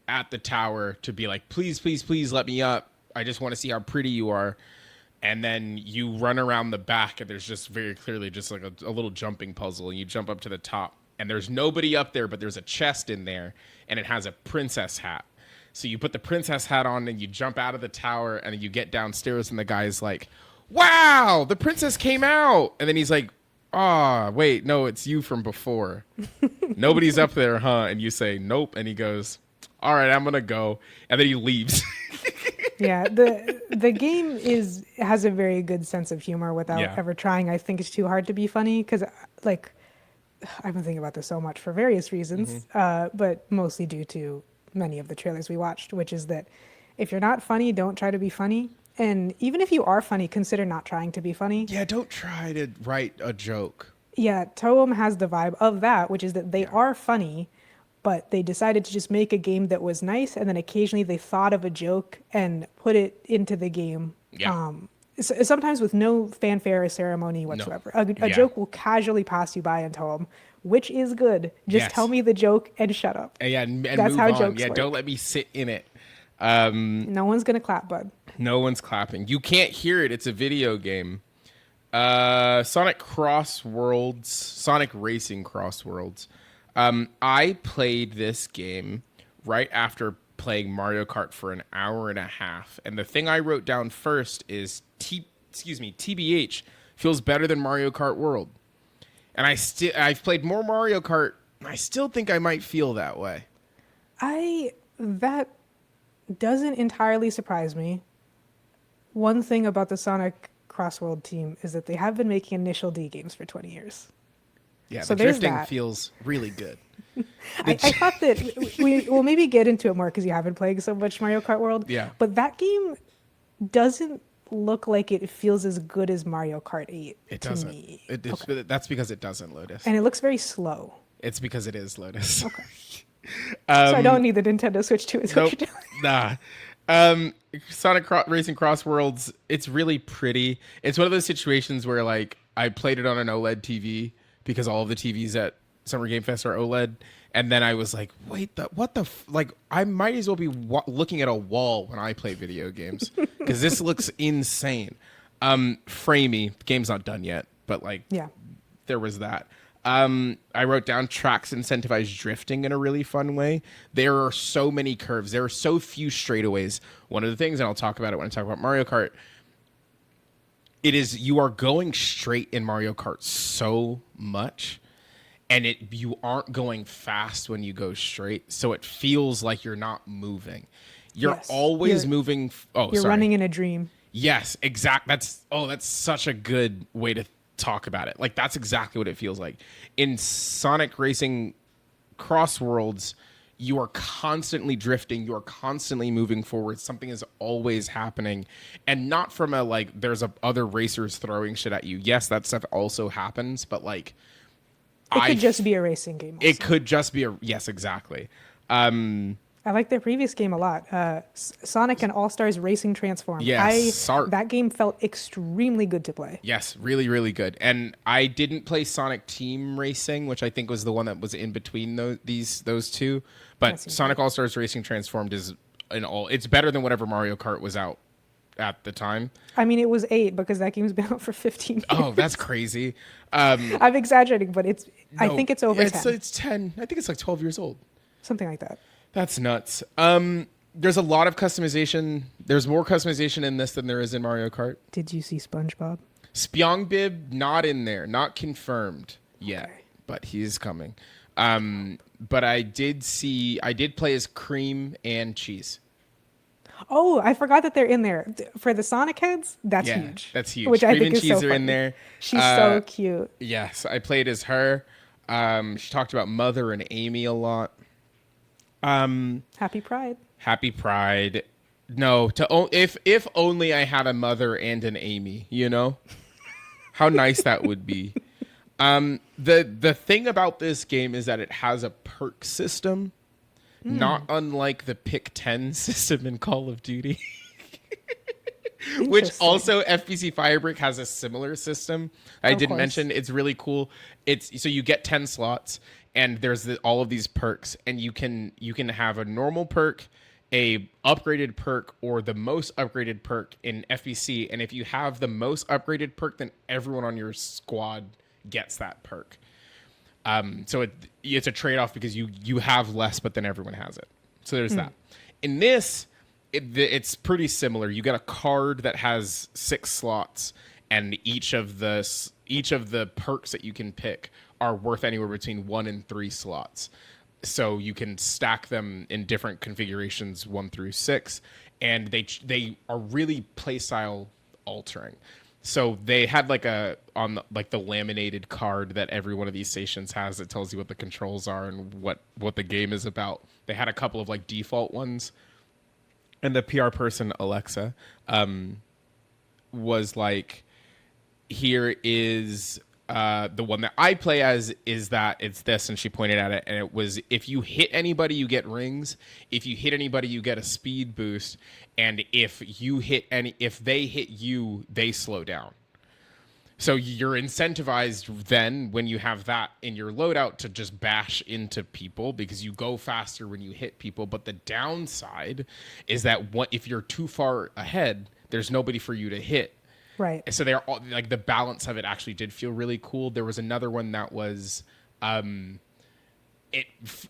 [SPEAKER 1] at the tower to be like, please, please, please let me up. I just want to see how pretty you are. And then you run around the back, and there's just very clearly just like a little jumping puzzle, and you jump up to the top, and there's nobody up there, but there's a chest in there, and it has a princess hat. So you put the princess hat on, and you jump out of the tower, and you get downstairs, and the guy's like, wow, the princess came out. And then he's like, oh, wait, no, it's you from before. Nobody's up there, huh? And you say, nope. And he goes, all right, I'm going to go. And then he leaves.
[SPEAKER 2] Yeah, the game has a very good sense of humor without ever trying. I think it's too hard to be funny because, like, I've been thinking about this so much for various reasons, but mostly due to many of the trailers we watched, which is that if you're not funny, don't try to be funny. And even if you are funny, consider not trying to be funny.
[SPEAKER 1] Yeah, don't try to write a joke.
[SPEAKER 2] Yeah, Toem has the vibe of that, which is that they are funny, but they decided to just make a game that was nice, and then occasionally they thought of a joke and put it into the game.
[SPEAKER 1] Yeah.
[SPEAKER 2] Sometimes with no fanfare or ceremony whatsoever. A joke will casually pass you by in Toem, which is good. Just tell me the joke and shut up.
[SPEAKER 1] And
[SPEAKER 2] That's
[SPEAKER 1] move
[SPEAKER 2] how
[SPEAKER 1] on.
[SPEAKER 2] jokes work.
[SPEAKER 1] Don't let me sit in it.
[SPEAKER 2] No one's going to clap, bud.
[SPEAKER 1] No one's clapping. You can't hear it. It's a video game. Sonic Racing Crossworlds. I played this game right after playing Mario Kart for an hour and a half. And the thing I wrote down first is TBH feels better than Mario Kart World. And I've played more Mario Kart. I still think I might feel that way.
[SPEAKER 2] That doesn't entirely surprise me. One thing about the Sonic Crossworld team is that they have been making initial D games for 20 years.
[SPEAKER 1] Yeah,
[SPEAKER 2] So
[SPEAKER 1] the
[SPEAKER 2] there's
[SPEAKER 1] drifting
[SPEAKER 2] that.
[SPEAKER 1] feels really good.
[SPEAKER 2] I thought that we will maybe get into it more because you have been playing so much Mario Kart World.
[SPEAKER 1] Yeah.
[SPEAKER 2] But that game doesn't look like it feels as good as Mario Kart 8
[SPEAKER 1] It
[SPEAKER 2] to
[SPEAKER 1] doesn't.
[SPEAKER 2] me.
[SPEAKER 1] That's because it doesn't, Lotus.
[SPEAKER 2] And it looks very slow.
[SPEAKER 1] It's because it is, Lotus.
[SPEAKER 2] Okay. So I don't need the Nintendo Switch 2 is what
[SPEAKER 1] Nope.
[SPEAKER 2] you're telling me.
[SPEAKER 1] Nah. Sonic Racing Crossworlds, it's really pretty. It's one of those situations where, like, I played it on an OLED TV because all of the TVs at Summer Game Fest are OLED. And then I was like, wait, like, I might as well be looking at a wall when I play video games because this looks insane. Framey, the game's not done yet, but, like,
[SPEAKER 2] Yeah.
[SPEAKER 1] there was that. I wrote down tracks incentivize drifting in a really fun way. There are so many curves. There are so few straightaways. One of the things, and I'll talk about it when I talk about Mario Kart, it is you are going straight in Mario Kart so much, and you aren't going fast when you go straight, so it feels like you're not moving. You're always moving.
[SPEAKER 2] You're running in a dream.
[SPEAKER 1] Yes, exact. That's such a good way to talk about it. Like, that's exactly what it feels like. In Sonic Racing Crossworlds, you are constantly drifting, you are constantly moving forward. Something is always happening. And not from a, like, there's other racers throwing shit at you. Yes, that stuff also happens, but, like,
[SPEAKER 2] it could just be a racing game also.
[SPEAKER 1] It could just be yes, exactly.
[SPEAKER 2] I like their previous game a lot. Sonic and All-Stars Racing Transform.
[SPEAKER 1] Yes.
[SPEAKER 2] That game felt extremely good to play.
[SPEAKER 1] Yes, really, really good. And I didn't play Sonic Team Racing, which I think was the one that was in between those two. But Sonic All-Stars Racing Transformed it's better than whatever Mario Kart was out at the time.
[SPEAKER 2] I mean, it was 8 because that game's been out for 15 years.
[SPEAKER 1] Oh, that's crazy.
[SPEAKER 2] I'm exaggerating, but I think it's over 10.
[SPEAKER 1] It's 10. I think it's like 12 years old.
[SPEAKER 2] Something like that.
[SPEAKER 1] That's nuts. There's a lot of customization. There's more customization in this than there is in Mario Kart.
[SPEAKER 2] Did you see SpongeBob?
[SPEAKER 1] Spyongbib, not in there. Not confirmed yet, but he is coming. But I did play as Cream and Cheese.
[SPEAKER 2] Oh, I forgot that they're in there. For the Sonic heads, that's huge.
[SPEAKER 1] That's huge.
[SPEAKER 2] Which
[SPEAKER 1] Cream
[SPEAKER 2] I think
[SPEAKER 1] and
[SPEAKER 2] is
[SPEAKER 1] Cheese
[SPEAKER 2] so
[SPEAKER 1] are
[SPEAKER 2] funny.
[SPEAKER 1] in there.
[SPEAKER 2] She's so cute.
[SPEAKER 1] Yes, I played as her. She talked about Mother and Amy a lot.
[SPEAKER 2] Happy Pride.
[SPEAKER 1] Happy Pride. No, if only I had a Mother and an Amy, you know? How nice that would be. The thing about this game is that it has a perk system, not unlike the pick 10 system in Call of Duty. Which also FBC Firebrick has a similar system. I didn't mention. It's really cool. So you get 10 slots and there's all of these perks, and you can have a normal perk, a upgraded perk, or the most upgraded perk in FBC. And if you have the most upgraded perk, then everyone on your squad gets that perk. So it's a trade-off because you have less, but then everyone has it. So there's that. In this, it's pretty similar. You get a card that has 6 slots, and each of the perks that you can pick are worth anywhere between 1 and 3 slots. So you can stack them in different configurations 1 through 6, and they are really playstyle altering. So they had the laminated card that every one of these stations has that tells you what the controls are and what the game is about. They had a couple of like default ones. And the PR person, Alexa, was like, here is the one that I play as is that it's this. And she pointed at it. And it was, if you hit anybody, you get rings. If you hit anybody, you get a speed boost. And if they hit you, they slow down. So you're incentivized then when you have that in your loadout to just bash into people because you go faster when you hit people. But the downside is that if you're too far ahead, there's nobody for you to hit.
[SPEAKER 2] Right.
[SPEAKER 1] So they're all, like, the balance of it actually did feel really cool. There was another one that was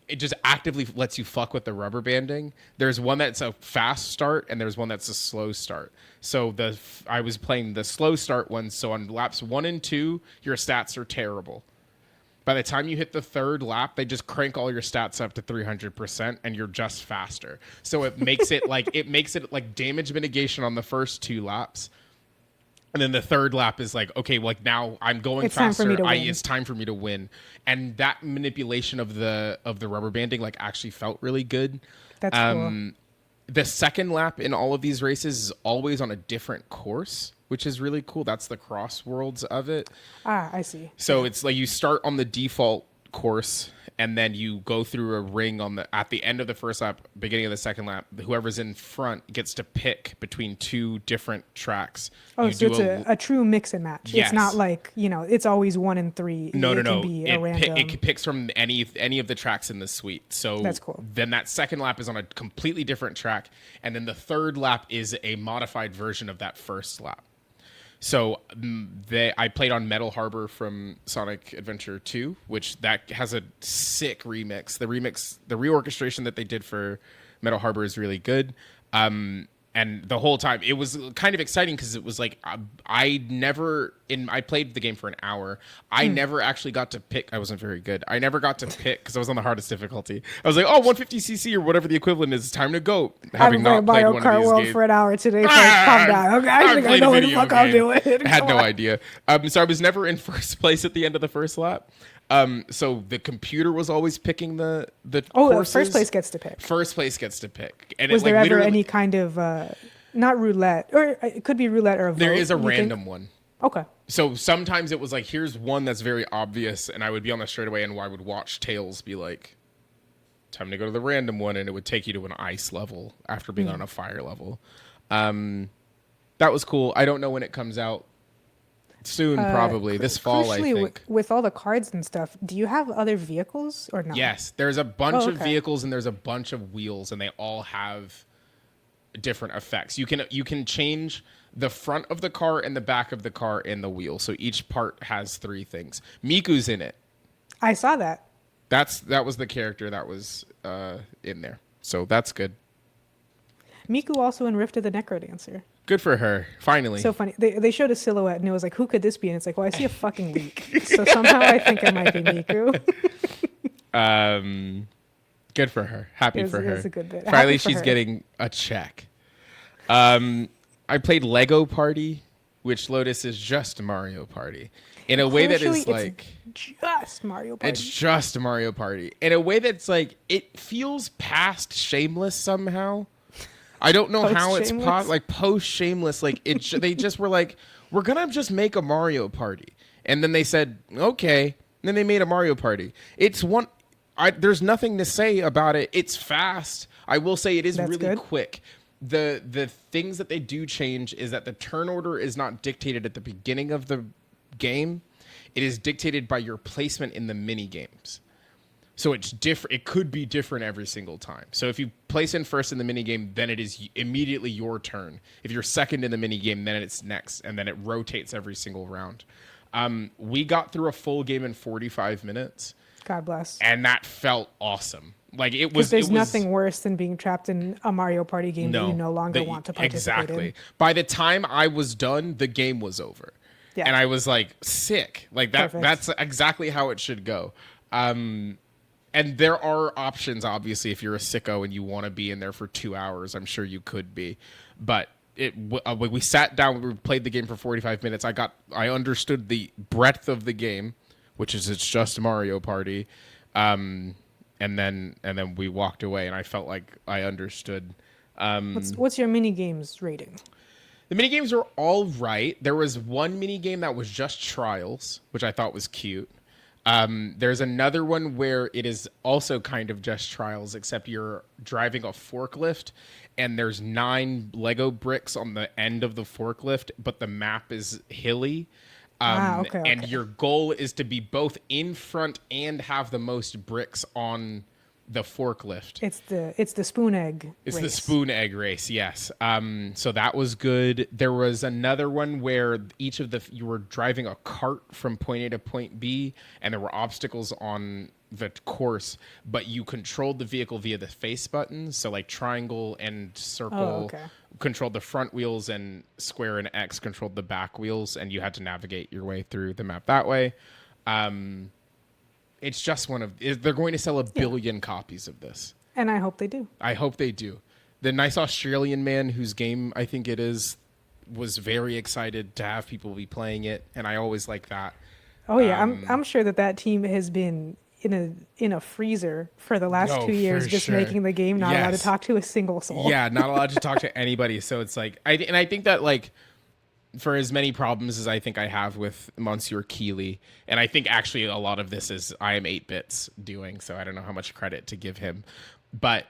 [SPEAKER 1] it just actively lets you fuck with the rubber banding. There's one that's a fast start and there's one that's a slow start. So I was playing the slow start one. So on laps 1 and 2, your stats are terrible. By the time you hit the 3rd lap, they just crank all your stats up to 300% and you're just faster. So it makes it like damage mitigation on the first 2 laps. And then the 3rd lap is like, okay, like now I'm going faster. It's time for me to win. And that manipulation of the rubber banding like actually felt really good.
[SPEAKER 2] That's cool.
[SPEAKER 1] The 2nd lap in all of these races is always on a different course, which is really cool. That's the Crossworlds of it.
[SPEAKER 2] I see.
[SPEAKER 1] So it's like you start on the default course and then you go through a ring at the end of the 1st lap, beginning of the 2nd lap. Whoever's in front gets to pick between 2 different tracks.
[SPEAKER 2] Oh, so it's a true mix and match.
[SPEAKER 1] Yes.
[SPEAKER 2] It's not like, it's always 1 and 3.
[SPEAKER 1] No.
[SPEAKER 2] It
[SPEAKER 1] picks from any of the tracks in the suite. So
[SPEAKER 2] that's cool.
[SPEAKER 1] Then that 2nd lap is on a completely different track. And then the 3rd lap is a modified version of that 1st lap. So I played on Metal Harbor from Sonic Adventure 2, which that has a sick remix. The reorchestration that they did for Metal Harbor is really good. And the whole time it was kind of exciting because it was like I played the game for an hour. I never actually got to pick. I wasn't very good. I never got to pick because I was on the hardest difficulty. I was like, oh, 150cc or whatever the equivalent is. It's time to go. Having not played one
[SPEAKER 2] Mario
[SPEAKER 1] of these
[SPEAKER 2] Kart World
[SPEAKER 1] games
[SPEAKER 2] for an hour today. Calm down. Okay, I think I know what the fuck I'm doing.
[SPEAKER 1] I had no idea. So I was never in first place at the end of the first lap. So the computer was always picking the courses.
[SPEAKER 2] First place gets to pick.
[SPEAKER 1] First place gets to pick. And
[SPEAKER 2] was there ever any kind of not roulette, or it could be roulette or a vote?
[SPEAKER 1] There is a random one.
[SPEAKER 2] Okay.
[SPEAKER 1] So sometimes it was like, here's one that's very obvious, and I would be on the straightaway, and I would watch Tails be like, time to go to the random one, and it would take you to an ice level after being on a fire level. That was cool. I don't know when it comes out. Soon, probably this fall, I think.
[SPEAKER 2] With all the cards and stuff, do you have other vehicles or not?
[SPEAKER 1] Yes, there's a bunch of vehicles and there's a bunch of wheels, and they all have different effects. You can change the front of the car and the back of the car and the wheel. So each part has 3 things. Miku's in it.
[SPEAKER 2] I saw that.
[SPEAKER 1] That was the character that was in there. So that's good.
[SPEAKER 2] Miku also in Rift of the Necrodancer.
[SPEAKER 1] Good for her. Finally.
[SPEAKER 2] So funny. They showed a silhouette and it was like, who could this be? And it's like, well, I see a fucking leak. So somehow I think it might be Miku.
[SPEAKER 1] Good for her. Happy for her.
[SPEAKER 2] It was a good bit.
[SPEAKER 1] Finally, she's getting a check. I played Lego Party, which Lotus is just Mario Party. In a way that is like...
[SPEAKER 2] just Mario Party.
[SPEAKER 1] It's just Mario Party. In a way that's like, it feels past Shameless somehow. I don't know how it's like post Shameless. Like they just were like, we're gonna just make a Mario Party, and then they said okay, and then they made a Mario Party. There's nothing to say about it. It's fast. I will say it is really quick. The things that they do change is that the turn order is not dictated at the beginning of the game. It is dictated by your placement in the mini games. So it's different. It could be different every single time. So if you place in first in the minigame, then it is immediately your turn. If you're second in the minigame, then it's next. And then it rotates every single round. We got through a full game in 45 minutes.
[SPEAKER 2] God bless.
[SPEAKER 1] And that felt awesome. Like it was.
[SPEAKER 2] There's nothing worse than being trapped in a Mario Party game that you no longer want to participate in.
[SPEAKER 1] By the time I was done, the game was over. Yeah. And I was like, sick. Like that. Perfect. That's exactly how it should go. And there are options, obviously, if you're a sicko and you want to be in there for 2 hours. I'm sure you could be. But when we sat down, we played the game for 45 minutes. I understood the breadth of the game, which is it's just Mario Party. And then we walked away, and I felt like I understood.
[SPEAKER 2] What's your mini games rating?
[SPEAKER 1] The mini games were all right. There was one mini game that was just trials, which I thought was cute. There's another one where it is also kind of just trials, except you're driving a forklift and there's 9 Lego bricks on the end of the forklift, but the map is hilly. And your goal is to be both in front and have the most bricks on the forklift.
[SPEAKER 2] It's the spoon egg
[SPEAKER 1] race. The spoon egg race, yes. So that was good. There was another one where you were driving a cart from point A to point B, and there were obstacles on the course, but you controlled the vehicle via the face buttons. So like triangle and circle controlled the front wheels, and square and X controlled the back wheels, and you had to navigate your way through the map that way. It's just they're going to sell 1 billion copies of this.
[SPEAKER 2] And I hope they do.
[SPEAKER 1] I hope they do. The nice Australian man whose game I think it is was very excited to have people be playing it. And I always like that.
[SPEAKER 2] Oh yeah. I'm sure that team has been in a freezer for the last 2 years, just making the game, not allowed to talk to a single soul.
[SPEAKER 1] Yeah. Not allowed to talk to anybody. So it's like, I think that like, for as many problems as I think I have with Monsieur Keeley, and I think actually a lot of this is I am 8-bits doing, so I don't know how much credit to give him, but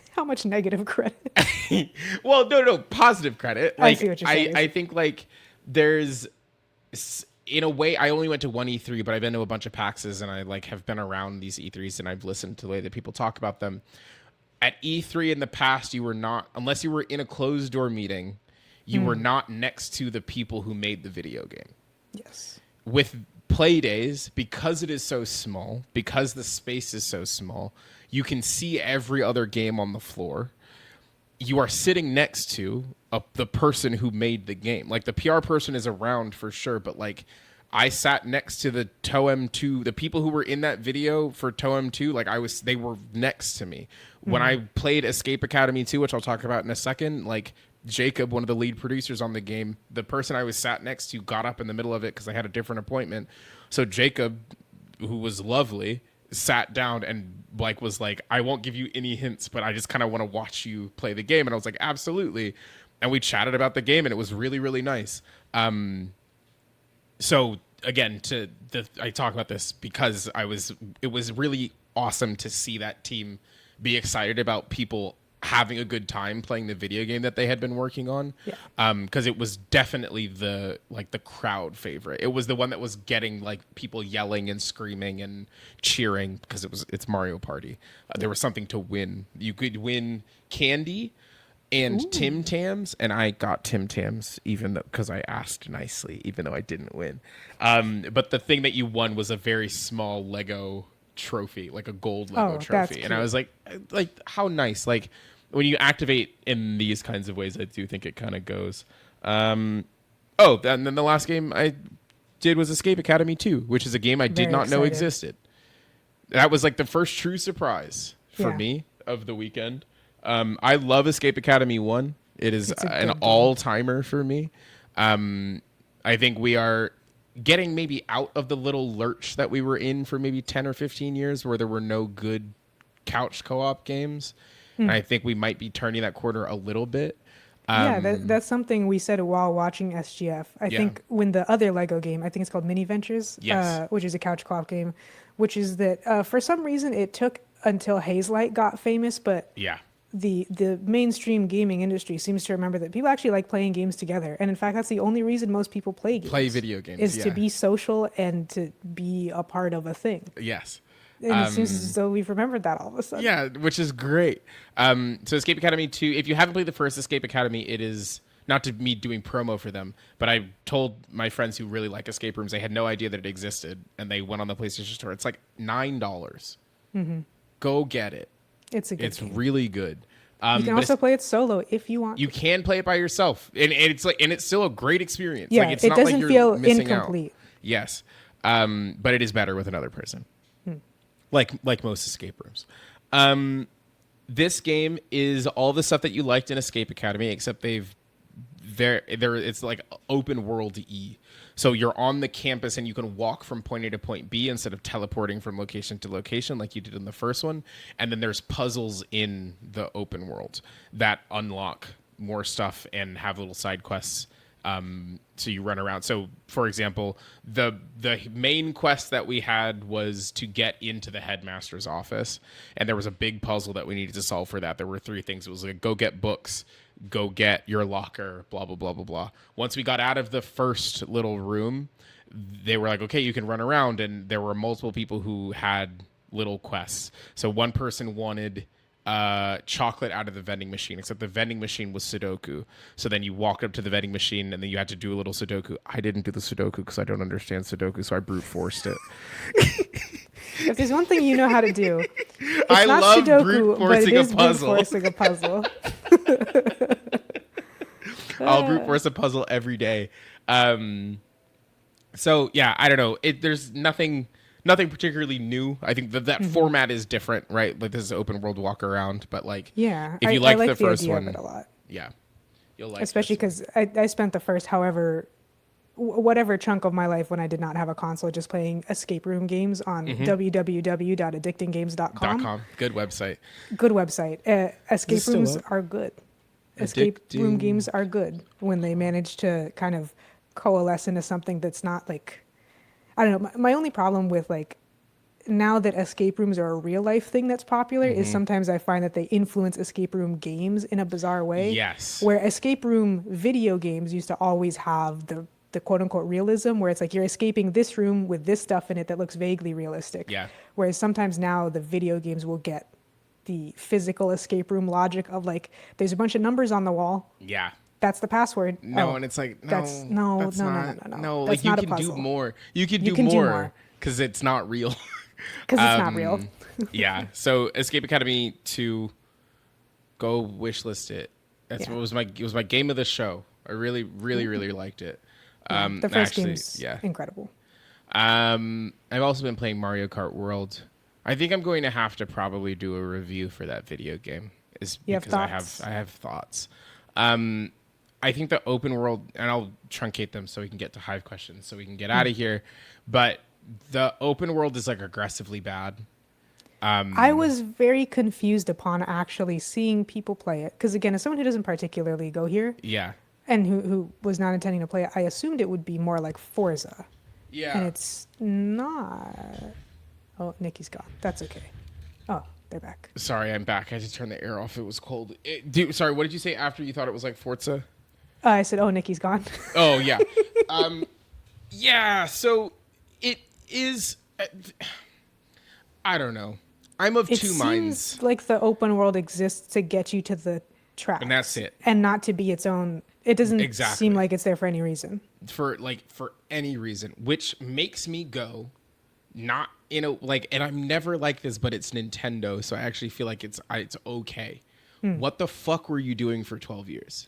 [SPEAKER 2] how much negative credit?
[SPEAKER 1] Well, no, positive credit. Like,
[SPEAKER 2] I see what you're saying.
[SPEAKER 1] I think like there's, in a way, I only went to one E3, but I've been to a bunch of PAXs, and I like have been around these E3s, and I've listened to the way that people talk about them. At E3 in the past, you were not, unless you were in a closed door meeting, You were not next to the people who made the video game.
[SPEAKER 2] Yes.
[SPEAKER 1] With play days, because it is so small, because the space is so small, you can see every other game on the floor. You are sitting next to the person who made the game. Like, the PR person is around for sure, but like, I sat next to the Toem 2, the people who were in that video for Toem 2, like they were next to me. When I played Escape Academy 2, which I'll talk about in a second, like, Jacob, one of the lead producers on the game, the person I was sat next to got up in the middle of it because I had a different appointment. So Jacob, who was lovely, sat down and like was like, I won't give you any hints, but I just kind of want to watch you play the game. And I was like, absolutely. And we chatted about the game, and it was really, really nice. So again, I talk about this because it was really awesome to see that team be excited about people having a good time playing the video game that they had been working on.
[SPEAKER 2] Yeah.
[SPEAKER 1] Because it was definitely the crowd favorite. It was the one that was getting like people yelling and screaming and cheering because it's Mario Party. There was something to win. You could win candy and Tim Tams, and I got Tim Tams even though because I asked nicely, even though I didn't win. But the thing that you won was a very small Lego trophy, like a gold Lego trophy, and I was like how nice. Like, when you activate in these kinds of ways, I do think it kind of goes. And then the last game I did was Escape Academy 2, which is a game I did not know existed. That was like the first true surprise for me of the weekend. I love Escape Academy 1. It is an all-timer for me. I think we are getting maybe out of the little lurch that we were in for maybe 10 or 15 years where there were no good couch co-op games. And I think we might be turning that corner a little bit.
[SPEAKER 2] That's something we said while watching SGF. I think when the other Lego game, I think it's called Mini Ventures, which is a couch co-op game, which is that for some reason it took until Hazelight got famous, but the mainstream gaming industry seems to remember that people actually like playing games together. And in fact, that's the only reason most people play
[SPEAKER 1] video games.
[SPEAKER 2] Is to be social and to be a part of a thing.
[SPEAKER 1] Yes.
[SPEAKER 2] And it seems as though we've remembered that all of a sudden. Yeah,
[SPEAKER 1] which is great. So Escape Academy 2, if you haven't played the first Escape Academy, it is not to me doing promo for them, but I told my friends who really like escape rooms, they had no idea that it existed, and they went on the PlayStation Store. It's like $9. Go get it.
[SPEAKER 2] It's a good game.
[SPEAKER 1] Really good.
[SPEAKER 2] You can also play it solo if you want.
[SPEAKER 1] You can play it by yourself, and it's still a great experience.
[SPEAKER 2] Yeah,
[SPEAKER 1] like, it's
[SPEAKER 2] it
[SPEAKER 1] not
[SPEAKER 2] doesn't
[SPEAKER 1] like you're
[SPEAKER 2] feel
[SPEAKER 1] missing
[SPEAKER 2] incomplete.
[SPEAKER 1] Out. Yes, but it is better with another person. Like most escape rooms. This game is all the stuff that you liked in Escape Academy, except it's like open world So you're on the campus and you can walk from point A to point B instead of teleporting from location to location like you did in the first one. And then there's puzzles in the open world that unlock more stuff and have little side quests. So you run around. So, for example, the main quest that we had was to get into the headmaster's office, and there was a big puzzle that we needed to solve for that. There were 3 things. It was like, go get books, go get your locker, blah, blah, blah, blah, blah. Once we got out of the first little room, they were like, okay, you can run around, and there were multiple people who had little quests. So one person wanted chocolate out of the vending machine, except the vending machine was Sudoku. So then you walked up to the vending machine and then you had to do a little Sudoku. I didn't do the Sudoku because I don't understand Sudoku, so I brute forced it.
[SPEAKER 2] If there's one thing you know how to do, it's
[SPEAKER 1] I
[SPEAKER 2] not
[SPEAKER 1] love
[SPEAKER 2] Sudoku,
[SPEAKER 1] brute
[SPEAKER 2] but it is
[SPEAKER 1] forcing
[SPEAKER 2] brute forcing a puzzle.
[SPEAKER 1] I'll brute force a puzzle every day. So yeah, I don't know. There's nothing particularly new. I think that format is different, right? Like, this is open world walk around, but like, if you like the first one,
[SPEAKER 2] of it a lot.
[SPEAKER 1] Yeah, you'll like,
[SPEAKER 2] especially because I spent the first whatever chunk of my life when I did not have a console just playing escape room games on www.addictinggames.com.
[SPEAKER 1] Good website.
[SPEAKER 2] Good website. Escape rooms are good. Escape room games are good when they manage to kind of coalesce into something that's not like, I don't know. My only problem with, like, now that escape rooms are a real life thing that's popular is sometimes I find that they influence escape room games in a bizarre way.
[SPEAKER 1] Yes.
[SPEAKER 2] Where escape room video games used to always have the quote unquote realism, where it's like you're escaping this room with this stuff in it that looks vaguely realistic.
[SPEAKER 1] Yeah.
[SPEAKER 2] Whereas sometimes now the video games will get the physical escape room logic of, like, there's a bunch of numbers on the wall.
[SPEAKER 1] Yeah.
[SPEAKER 2] That's the password.
[SPEAKER 1] No,
[SPEAKER 2] Oh,
[SPEAKER 1] and it's like,
[SPEAKER 2] that's
[SPEAKER 1] no,
[SPEAKER 2] no,
[SPEAKER 1] that's
[SPEAKER 2] no, no,
[SPEAKER 1] not,
[SPEAKER 2] no, no, no.
[SPEAKER 1] no,
[SPEAKER 2] That's
[SPEAKER 1] like you
[SPEAKER 2] not a
[SPEAKER 1] can do
[SPEAKER 2] puzzle.
[SPEAKER 1] more. You could
[SPEAKER 2] You
[SPEAKER 1] do
[SPEAKER 2] can do
[SPEAKER 1] more
[SPEAKER 2] more
[SPEAKER 1] because it's not real.
[SPEAKER 2] because it's not real.
[SPEAKER 1] Yeah. So Escape Academy 2, go wishlist it. That's
[SPEAKER 2] Yeah.
[SPEAKER 1] what was it was my game of the show. I really, really, really liked it.
[SPEAKER 2] Yeah, the first
[SPEAKER 1] Actually,
[SPEAKER 2] game's
[SPEAKER 1] yeah.
[SPEAKER 2] incredible.
[SPEAKER 1] I've also been playing Mario Kart World. I think I'm going to have to probably do a review for that video game, is
[SPEAKER 2] You have
[SPEAKER 1] because
[SPEAKER 2] thoughts?
[SPEAKER 1] I have thoughts. I think the open world, and I'll truncate them so we can get to Hive questions, so we can get out of here. But the open world is like aggressively bad.
[SPEAKER 2] I was very confused upon actually seeing people play it because, again, as someone who doesn't particularly go here
[SPEAKER 1] Yeah.
[SPEAKER 2] and who was not intending to play it, I assumed it would be more like Forza,
[SPEAKER 1] Yeah.
[SPEAKER 2] and it's not. Oh, Nikki's gone. That's okay. Oh, they're back.
[SPEAKER 1] Sorry, I'm back. I had to turn the air off. It was cold. Sorry, what did you say after you thought it was like Forza?
[SPEAKER 2] I said, "Oh, Nikki's gone."
[SPEAKER 1] Oh, yeah. Yeah, so it is. I don't know. I'm of
[SPEAKER 2] It
[SPEAKER 1] two
[SPEAKER 2] seems
[SPEAKER 1] minds.
[SPEAKER 2] like the open world exists to get you to the track,
[SPEAKER 1] And that's it.
[SPEAKER 2] and not to be its own. It doesn't
[SPEAKER 1] Exactly.
[SPEAKER 2] seem like it's there for any reason.
[SPEAKER 1] For any reason, which makes me go, not in a like, and I'm never like this, but it's Nintendo, so I actually feel like it's okay. What the fuck were you doing for 12 years?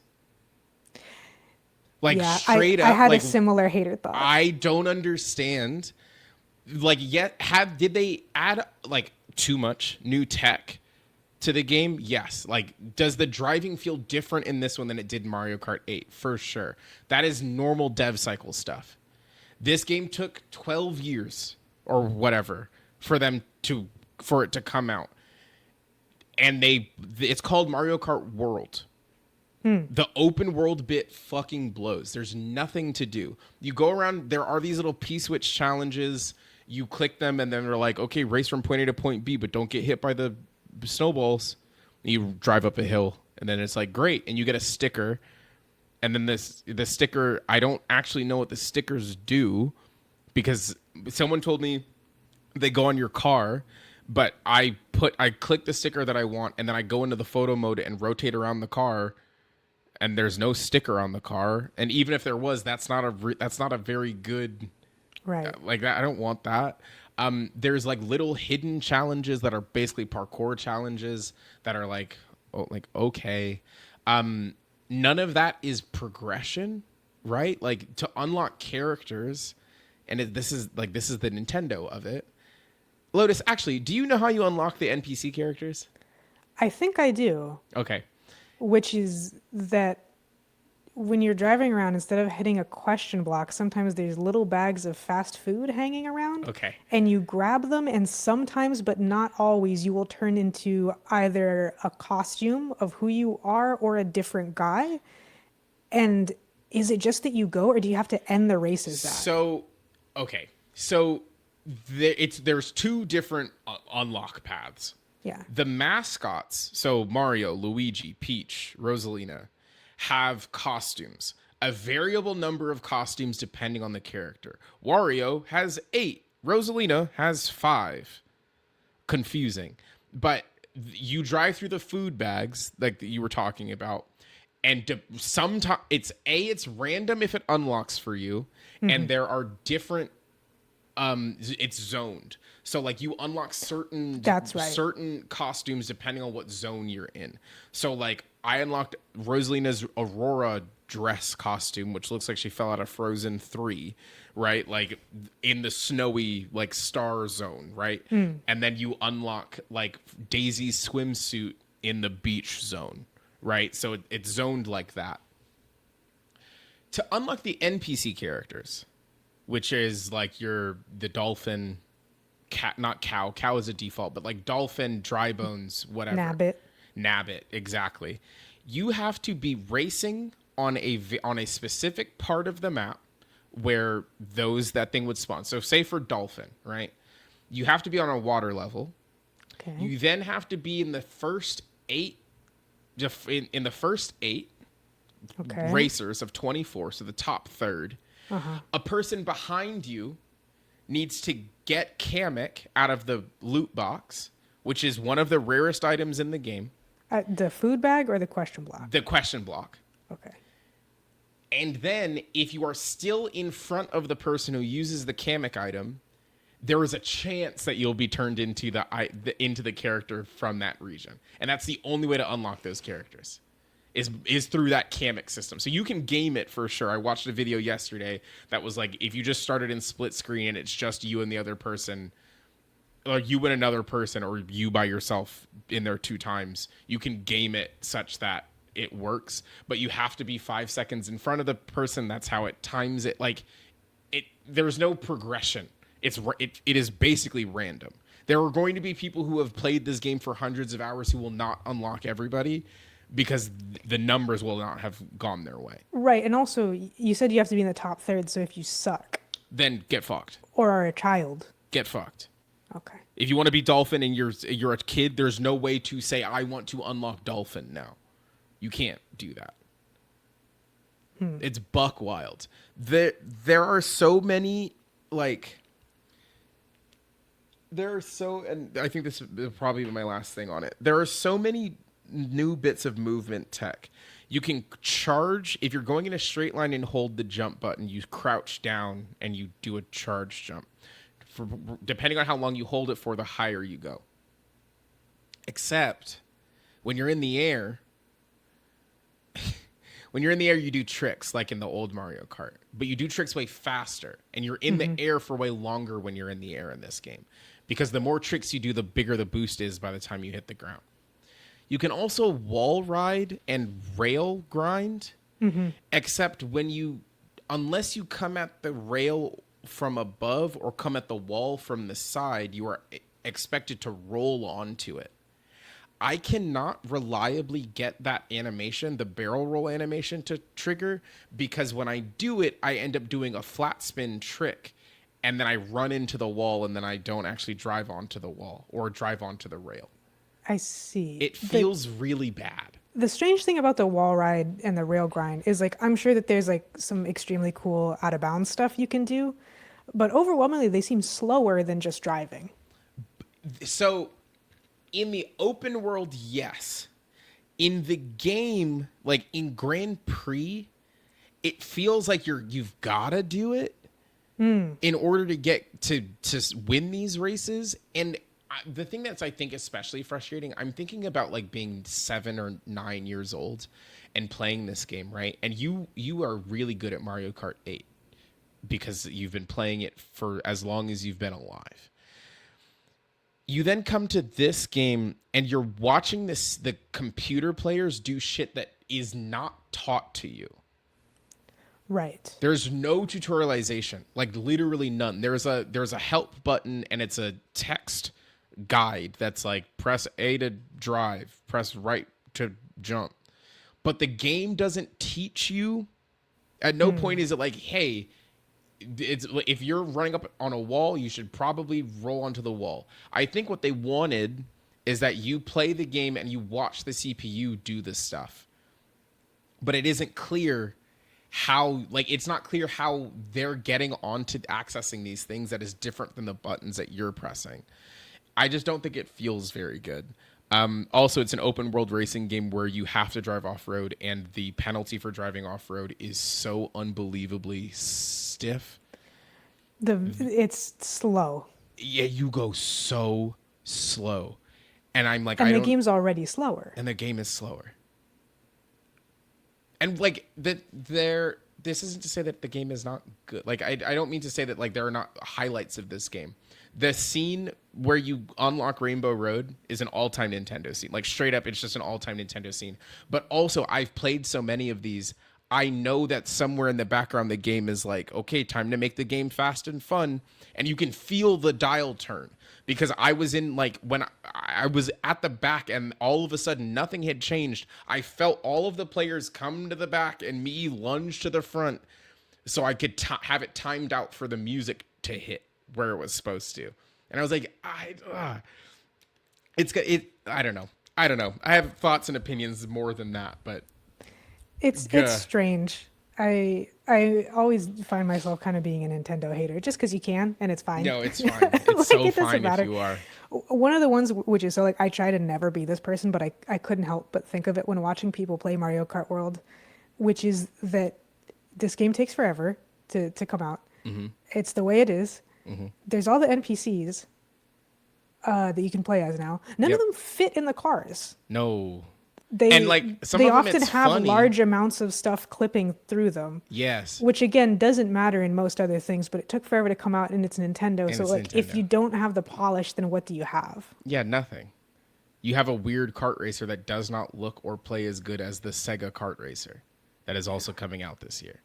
[SPEAKER 1] Like
[SPEAKER 2] Yeah,
[SPEAKER 1] straight
[SPEAKER 2] I
[SPEAKER 1] up,
[SPEAKER 2] had
[SPEAKER 1] like
[SPEAKER 2] a similar hater thought.
[SPEAKER 1] I don't understand. Like, did they add like too much new tech to the game? Yes. Like, does the driving feel different in this one than it did in Mario Kart 8? For sure. That is normal dev cycle stuff. This game took 12 years or whatever for it to come out. And it's called Mario Kart World. The open world bit fucking blows. There's nothing to do. You go around, there are these little P-switch challenges. You click them, and then they're like, okay, race from point A to point B, but don't get hit by the snowballs. You drive up a hill, and then it's like, great, and you get a sticker. And then the sticker, I don't actually know what the stickers do, because someone told me they go on your car, but I click the sticker that I want, and then I go into the photo mode and rotate around the car, and there's no sticker on the car. And even if there was, that's not a very good,
[SPEAKER 2] Right.
[SPEAKER 1] like that. I don't want that. There's like little hidden challenges that are basically parkour challenges that are like, okay. None of that is progression, right? Like to unlock characters, and this is the Nintendo of it. Lotus, actually, do you know how you unlock the NPC characters?
[SPEAKER 2] I think I do.
[SPEAKER 1] Okay.
[SPEAKER 2] Which is that when you're driving around, instead of hitting a question block, sometimes there's little bags of fast food hanging around.
[SPEAKER 1] Okay.
[SPEAKER 2] And you grab them, and sometimes, but not always, you will turn into either a costume of who you are or a different guy. And is it just that you go, or do you have to end the race as that?
[SPEAKER 1] So, okay. So there's two different unlock paths.
[SPEAKER 2] Yeah.
[SPEAKER 1] The mascots, so Mario, Luigi, Peach, Rosalina, have costumes. A variable number of costumes depending on the character. Wario has 8. Rosalina has 5. Confusing. But you drive through the food bags like that you were talking about, and sometimes it's random if it unlocks for you, and there are different it's zoned. So like you unlock certain costumes depending on what zone you're in. So like I unlocked Rosalina's Aurora dress costume, which looks like she fell out of Frozen 3, right? Like in the snowy like star zone, right? And then you unlock like Daisy's swimsuit in the beach zone, right? So it's zoned like that. To unlock the NPC characters, which is like the dolphin, cat, not cow. Cow is a default, but like dolphin, dry bones, whatever. Nabbit, exactly. You have to be racing on a specific part of the map where that thing would spawn. So say for dolphin, right? You have to be on a water level.
[SPEAKER 2] Okay.
[SPEAKER 1] You then have to be in the first 8, in the first 8 racers of 24, so the top third. A person behind you needs to get Kamek out of the loot box, which is one of the rarest items in the game.
[SPEAKER 2] The food bag or the question block?
[SPEAKER 1] The question block.
[SPEAKER 2] Okay.
[SPEAKER 1] And then if you are still in front of the person who uses the Kamek item, there is a chance that you'll be turned into the character from that region. And that's the only way to unlock those characters. Is through that Kamek system. So you can game it for sure. I watched a video yesterday that was like, if you just started in split screen and it's just you and the other person, or you and another person, or you by yourself in there 2 times, you can game it such that it works, but you have to be 5 seconds in front of the person. That's how it times it. Like there's no progression. It is basically random. There are going to be people who have played this game for hundreds of hours who will not unlock everybody, because the numbers will not have gone their way.
[SPEAKER 2] Right, and also you said you have to be in the top third, so if you suck,
[SPEAKER 1] then get fucked.
[SPEAKER 2] or are a child,
[SPEAKER 1] Get fucked.
[SPEAKER 2] okay.
[SPEAKER 1] If you want to be Dolphin and you're a kid, there's no way to say, I want to unlock Dolphin now. You can't do that. It's buck wild. There are so many, like... and I think this will probably be my last thing on it. There are so many new bits of movement tech. You can charge if you're going in a straight line and hold the jump button. You crouch down and you do a charge jump. Depending on how long you hold it for, the higher you go. Except when you're in the air, you do tricks like in the old Mario Kart, but you do tricks way faster, and you're in the air for way longer when you're in the air in this game, because the more tricks you do, the bigger the boost is by the time you hit the ground. You can also wall ride and rail grind, except unless you come at the rail from above or come at the wall from the side, you are expected to roll onto it. I cannot reliably get that animation, the barrel roll animation, to trigger, because when I do it, I end up doing a flat spin trick, and then I run into the wall, and then I don't actually drive onto the wall or drive onto the rail.
[SPEAKER 2] I see.
[SPEAKER 1] It feels really bad.
[SPEAKER 2] The strange thing about the wall ride and the rail grind is, like, I'm sure that there's like some extremely cool out of bounds stuff you can do, but overwhelmingly they seem slower than just driving.
[SPEAKER 1] So in the open world, yes. In the game, like in Grand Prix, it feels like you've gotta do it in order to get to win these races. And the thing that's, I think, especially frustrating, I'm thinking about like being 7 or 9 years old and playing this game, right? And you are really good at Mario Kart 8 because you've been playing it for as long as you've been alive. You then come to this game and you're watching the computer players do shit that is not taught to you.
[SPEAKER 2] Right.
[SPEAKER 1] There's no tutorialization, like literally none. There's a help button and it's a text guide that's like press A to drive, press right to jump. But the game doesn't teach you. At no point is it like, hey, if you're running up on a wall, you should probably roll onto the wall. I think what they wanted is that you play the game and you watch the CPU do this stuff. But it isn't clear how, like, it's not clear how they're getting onto accessing these things that is different than the buttons that you're pressing. I just don't think it feels very good. Also, it's an open world racing game where you have to drive off-road, and the penalty for driving off-road is so unbelievably stiff.
[SPEAKER 2] It's slow.
[SPEAKER 1] Yeah, you go so slow. And I'm like,
[SPEAKER 2] And the game's already slower.
[SPEAKER 1] And the game is slower. And like this isn't to say that the game is not good. Like I don't mean to say that like there are not highlights of this game. The scene where you unlock Rainbow Road is an all-time Nintendo scene. Like straight up, it's just an all-time Nintendo scene. But also, I've played so many of these, I know that somewhere in the background the game is like, okay, time to make the game fast and fun. And you can feel the dial turn. Because I was in, like, when I was at the back and all of a sudden nothing had changed, I felt all of the players come to the back and me lunge to the front so I could have it timed out for the music to hit where it was supposed to. And I was like, I don't know. I have thoughts and opinions more than that, but
[SPEAKER 2] it's strange. I always find myself kind of being a Nintendo hater just because you can, and it's fine.
[SPEAKER 1] No, it's fine. It's like, so fine if you are.
[SPEAKER 2] One of the ones which is so like I try to never be this person, but I couldn't help but think of it when watching people play Mario Kart World, which is that this game takes forever to come out.
[SPEAKER 1] Mm-hmm.
[SPEAKER 2] It's the way it is.
[SPEAKER 1] Mm-hmm.
[SPEAKER 2] There's all the NPCs that you can play as now. None of
[SPEAKER 1] Yep.
[SPEAKER 2] them fit in the cars.
[SPEAKER 1] No. And
[SPEAKER 2] They
[SPEAKER 1] like some
[SPEAKER 2] they
[SPEAKER 1] of them,
[SPEAKER 2] often
[SPEAKER 1] it's
[SPEAKER 2] have
[SPEAKER 1] funny.
[SPEAKER 2] large amounts of stuff clipping through them,
[SPEAKER 1] Yes.
[SPEAKER 2] which again doesn't matter in most other things, but it took forever to come out and it's Nintendo.
[SPEAKER 1] And
[SPEAKER 2] So
[SPEAKER 1] it's
[SPEAKER 2] like if
[SPEAKER 1] Nintendo.
[SPEAKER 2] you don't have the polish, then what do you have?
[SPEAKER 1] Yeah, nothing. You have a weird kart racer that does not look or play as good as the Sega kart racer that is also coming out this year.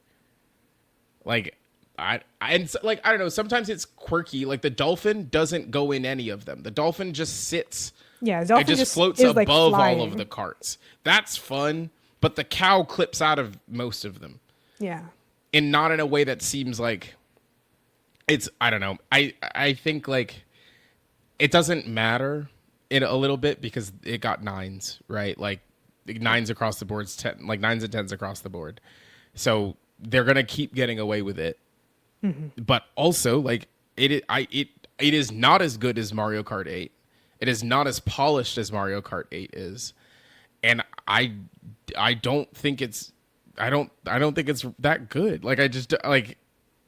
[SPEAKER 1] Like like I don't know, sometimes it's quirky. Like the dolphin doesn't go in any of them. The dolphin just sits.
[SPEAKER 2] Yeah,
[SPEAKER 1] It
[SPEAKER 2] Dolphin
[SPEAKER 1] just floats
[SPEAKER 2] is
[SPEAKER 1] above
[SPEAKER 2] like
[SPEAKER 1] all
[SPEAKER 2] flying.
[SPEAKER 1] of the carts. That's fun, but the cow clips out of most of them.
[SPEAKER 2] Yeah.
[SPEAKER 1] And not in a way that seems like it's, I don't know. I think like it doesn't matter in a little bit because it got nines, right? Like nines across the board, like nines and tens across the board. So they're gonna keep getting away with it. Mm-hmm. But also, like it is not as good as Mario Kart 8. It is not as polished as Mario Kart 8 is, and I don't think it's I don't think it's that good. Like I just like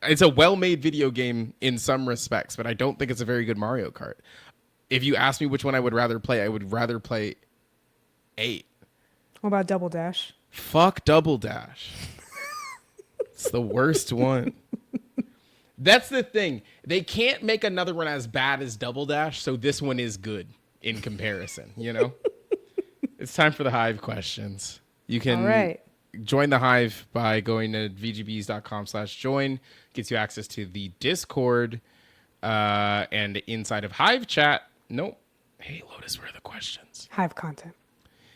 [SPEAKER 1] it's a well-made video game in some respects, but I don't think it's a very good Mario Kart. If you ask me which one I would rather play, I would rather play 8.
[SPEAKER 2] What about Double Dash?
[SPEAKER 1] Fuck Double Dash. It's the worst one. That's the thing. They can't make another one as bad as Double Dash, so this one is good in comparison, you know? It's time for the Hive questions. You can
[SPEAKER 2] All right.
[SPEAKER 1] join the Hive by going to vgbs.com/join. Gets you access to the Discord and inside of Hive chat. Nope. Hey, Lotus, where are the questions?
[SPEAKER 2] Hive content.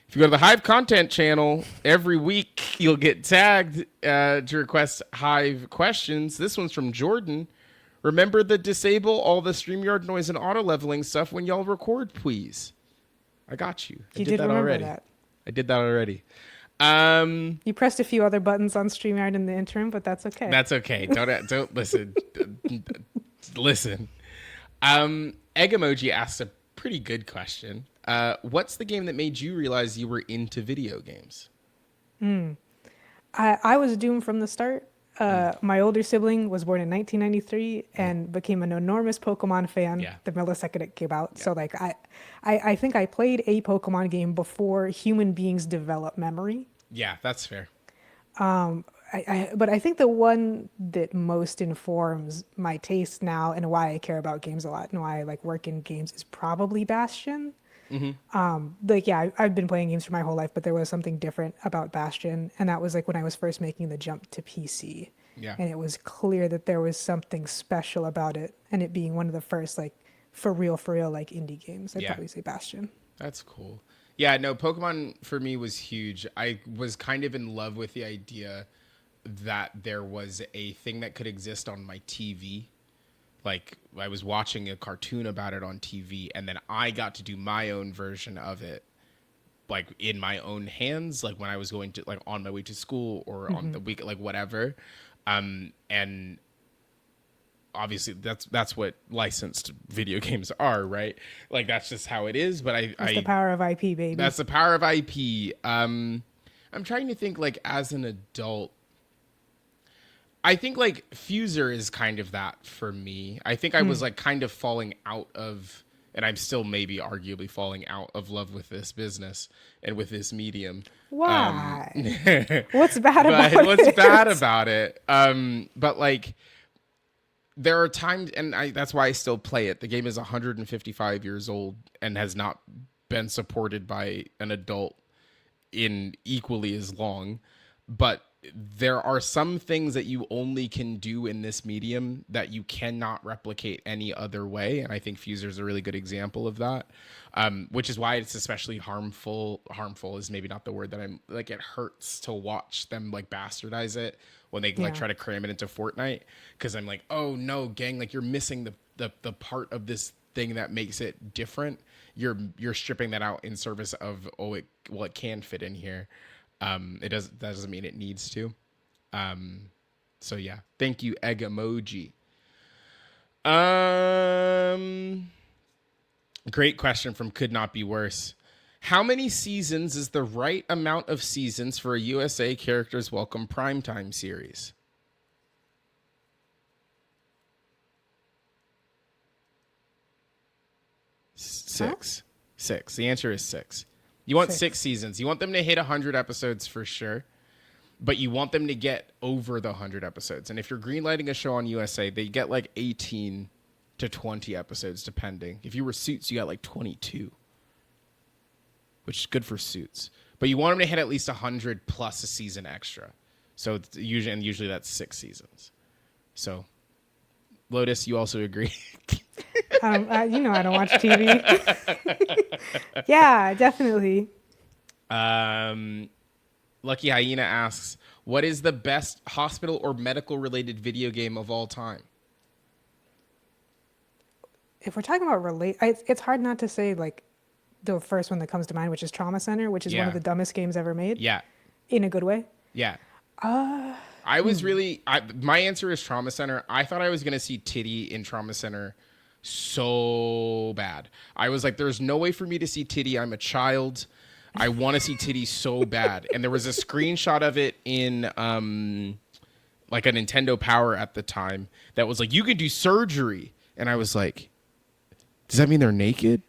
[SPEAKER 1] If you go to the Hive content channel, every week you'll get tagged to request Hive questions. This one's from Jordan. Remember to disable all the StreamYard noise and auto leveling stuff when y'all record, please. I got you. I did that
[SPEAKER 2] remember
[SPEAKER 1] already.
[SPEAKER 2] that.
[SPEAKER 1] I did that already.
[SPEAKER 2] You pressed a few other buttons on StreamYard in the interim, but that's okay.
[SPEAKER 1] That's okay. Don't listen. Listen. Egg Emoji asked a pretty good question. What's the game that made you realize you were into video games?
[SPEAKER 2] I was doomed from the start. My older sibling was born in 1993 and became an enormous Pokemon fan the millisecond it came out. So like I think I played a Pokemon game before human beings develop memory.
[SPEAKER 1] Yeah, that's fair.
[SPEAKER 2] But I think the one that most informs my taste now and why I care about games a lot and why I like work in games is probably Bastion. I've been playing games for my whole life, but there was something different about Bastion, and that was like when I was first making the jump to PC.
[SPEAKER 1] Yeah.
[SPEAKER 2] And it was clear that there was something special about it, and it being one of the first like for real like indie games. I'd probably say Bastion.
[SPEAKER 1] That's cool. Yeah, no, Pokemon for me was huge. I was kind of in love with the idea that there was a thing that could exist on my TV. Like I was watching a cartoon about it on TV, and then I got to do my own version of it, like in my own hands, like when I was going to like on my way to school or on the week, like whatever. And obviously that's what licensed video games are, right? Like that's just how it is. But
[SPEAKER 2] That's the power of IP, baby.
[SPEAKER 1] That's the power of IP. I'm trying to think like as an adult. I think like Fuser is kind of that for me. I think I was like kind of falling out of, and I'm still maybe arguably falling out of love with this business and with this medium.
[SPEAKER 2] Why? What's bad about it?
[SPEAKER 1] What's bad about it? But like there are times, and that's why I still play it. The game is 155 years old and has not been supported by an adult in equally as long. But there are some things that you only can do in this medium that you cannot replicate any other way. And I think Fuser is a really good example of that, which is why it's especially harmful. Harmful is maybe not the word that I'm like, it hurts to watch them like bastardize it when they like try to cram it into Fortnite. Cause I'm like, oh no, gang, like you're missing the part of this thing that makes it different. You're stripping that out in service of, it can fit in here. That doesn't mean it needs to. So yeah, thank you, Egg Emoji. Great question from Could Not Be Worse. How many seasons is the right amount of seasons for a USA Characters Welcome Primetime series? Six.
[SPEAKER 2] Huh?
[SPEAKER 1] Six. The answer is six. You want 6
[SPEAKER 2] 6.
[SPEAKER 1] seasons. You want them to hit 100 episodes for sure, but you want them to get over the 100 episodes. And if you're greenlighting a show on USA, they get like 18 to 20 episodes, depending. If you were Suits, you got like 22, which is good for Suits. But you want them to hit at least 100 plus a season extra. So usually that's 6 seasons. So, Lotus, you also agree?
[SPEAKER 2] I don't watch TV. Yeah, definitely.
[SPEAKER 1] Lucky Hyena asks, what is the best hospital or medical related video game of all time?
[SPEAKER 2] If we're talking about it's hard not to say like the first one that comes to mind, which is Trauma Center, which is one of the dumbest games ever made.
[SPEAKER 1] Yeah.
[SPEAKER 2] In a good way.
[SPEAKER 1] Yeah. I was my answer is Trauma Center. I thought I was going to see titty in Trauma Center so bad. I was like, there's no way for me to see titty. I'm a child. I want to see titty so bad. And there was a screenshot of it in like a Nintendo Power at the time that was like, you can do surgery. And I was like, does that mean they're naked?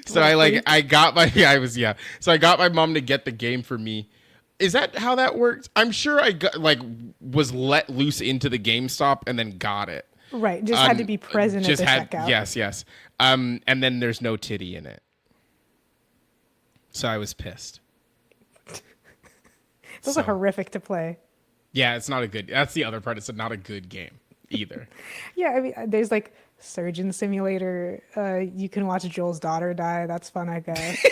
[SPEAKER 1] So I got my mom to get the game for me. Is that how that works? I'm sure I was let loose into the GameStop and then got it.
[SPEAKER 2] Right, just had to be present at the checkout.
[SPEAKER 1] Yes. And then there's no titty in it. So I was pissed.
[SPEAKER 2] Those are horrific to play.
[SPEAKER 1] Yeah, it's not a good. That's the other part. It's not a good game either.
[SPEAKER 2] Yeah, I mean, there's like Surgeon Simulator. You can watch Joel's daughter die. That's fun, I guess.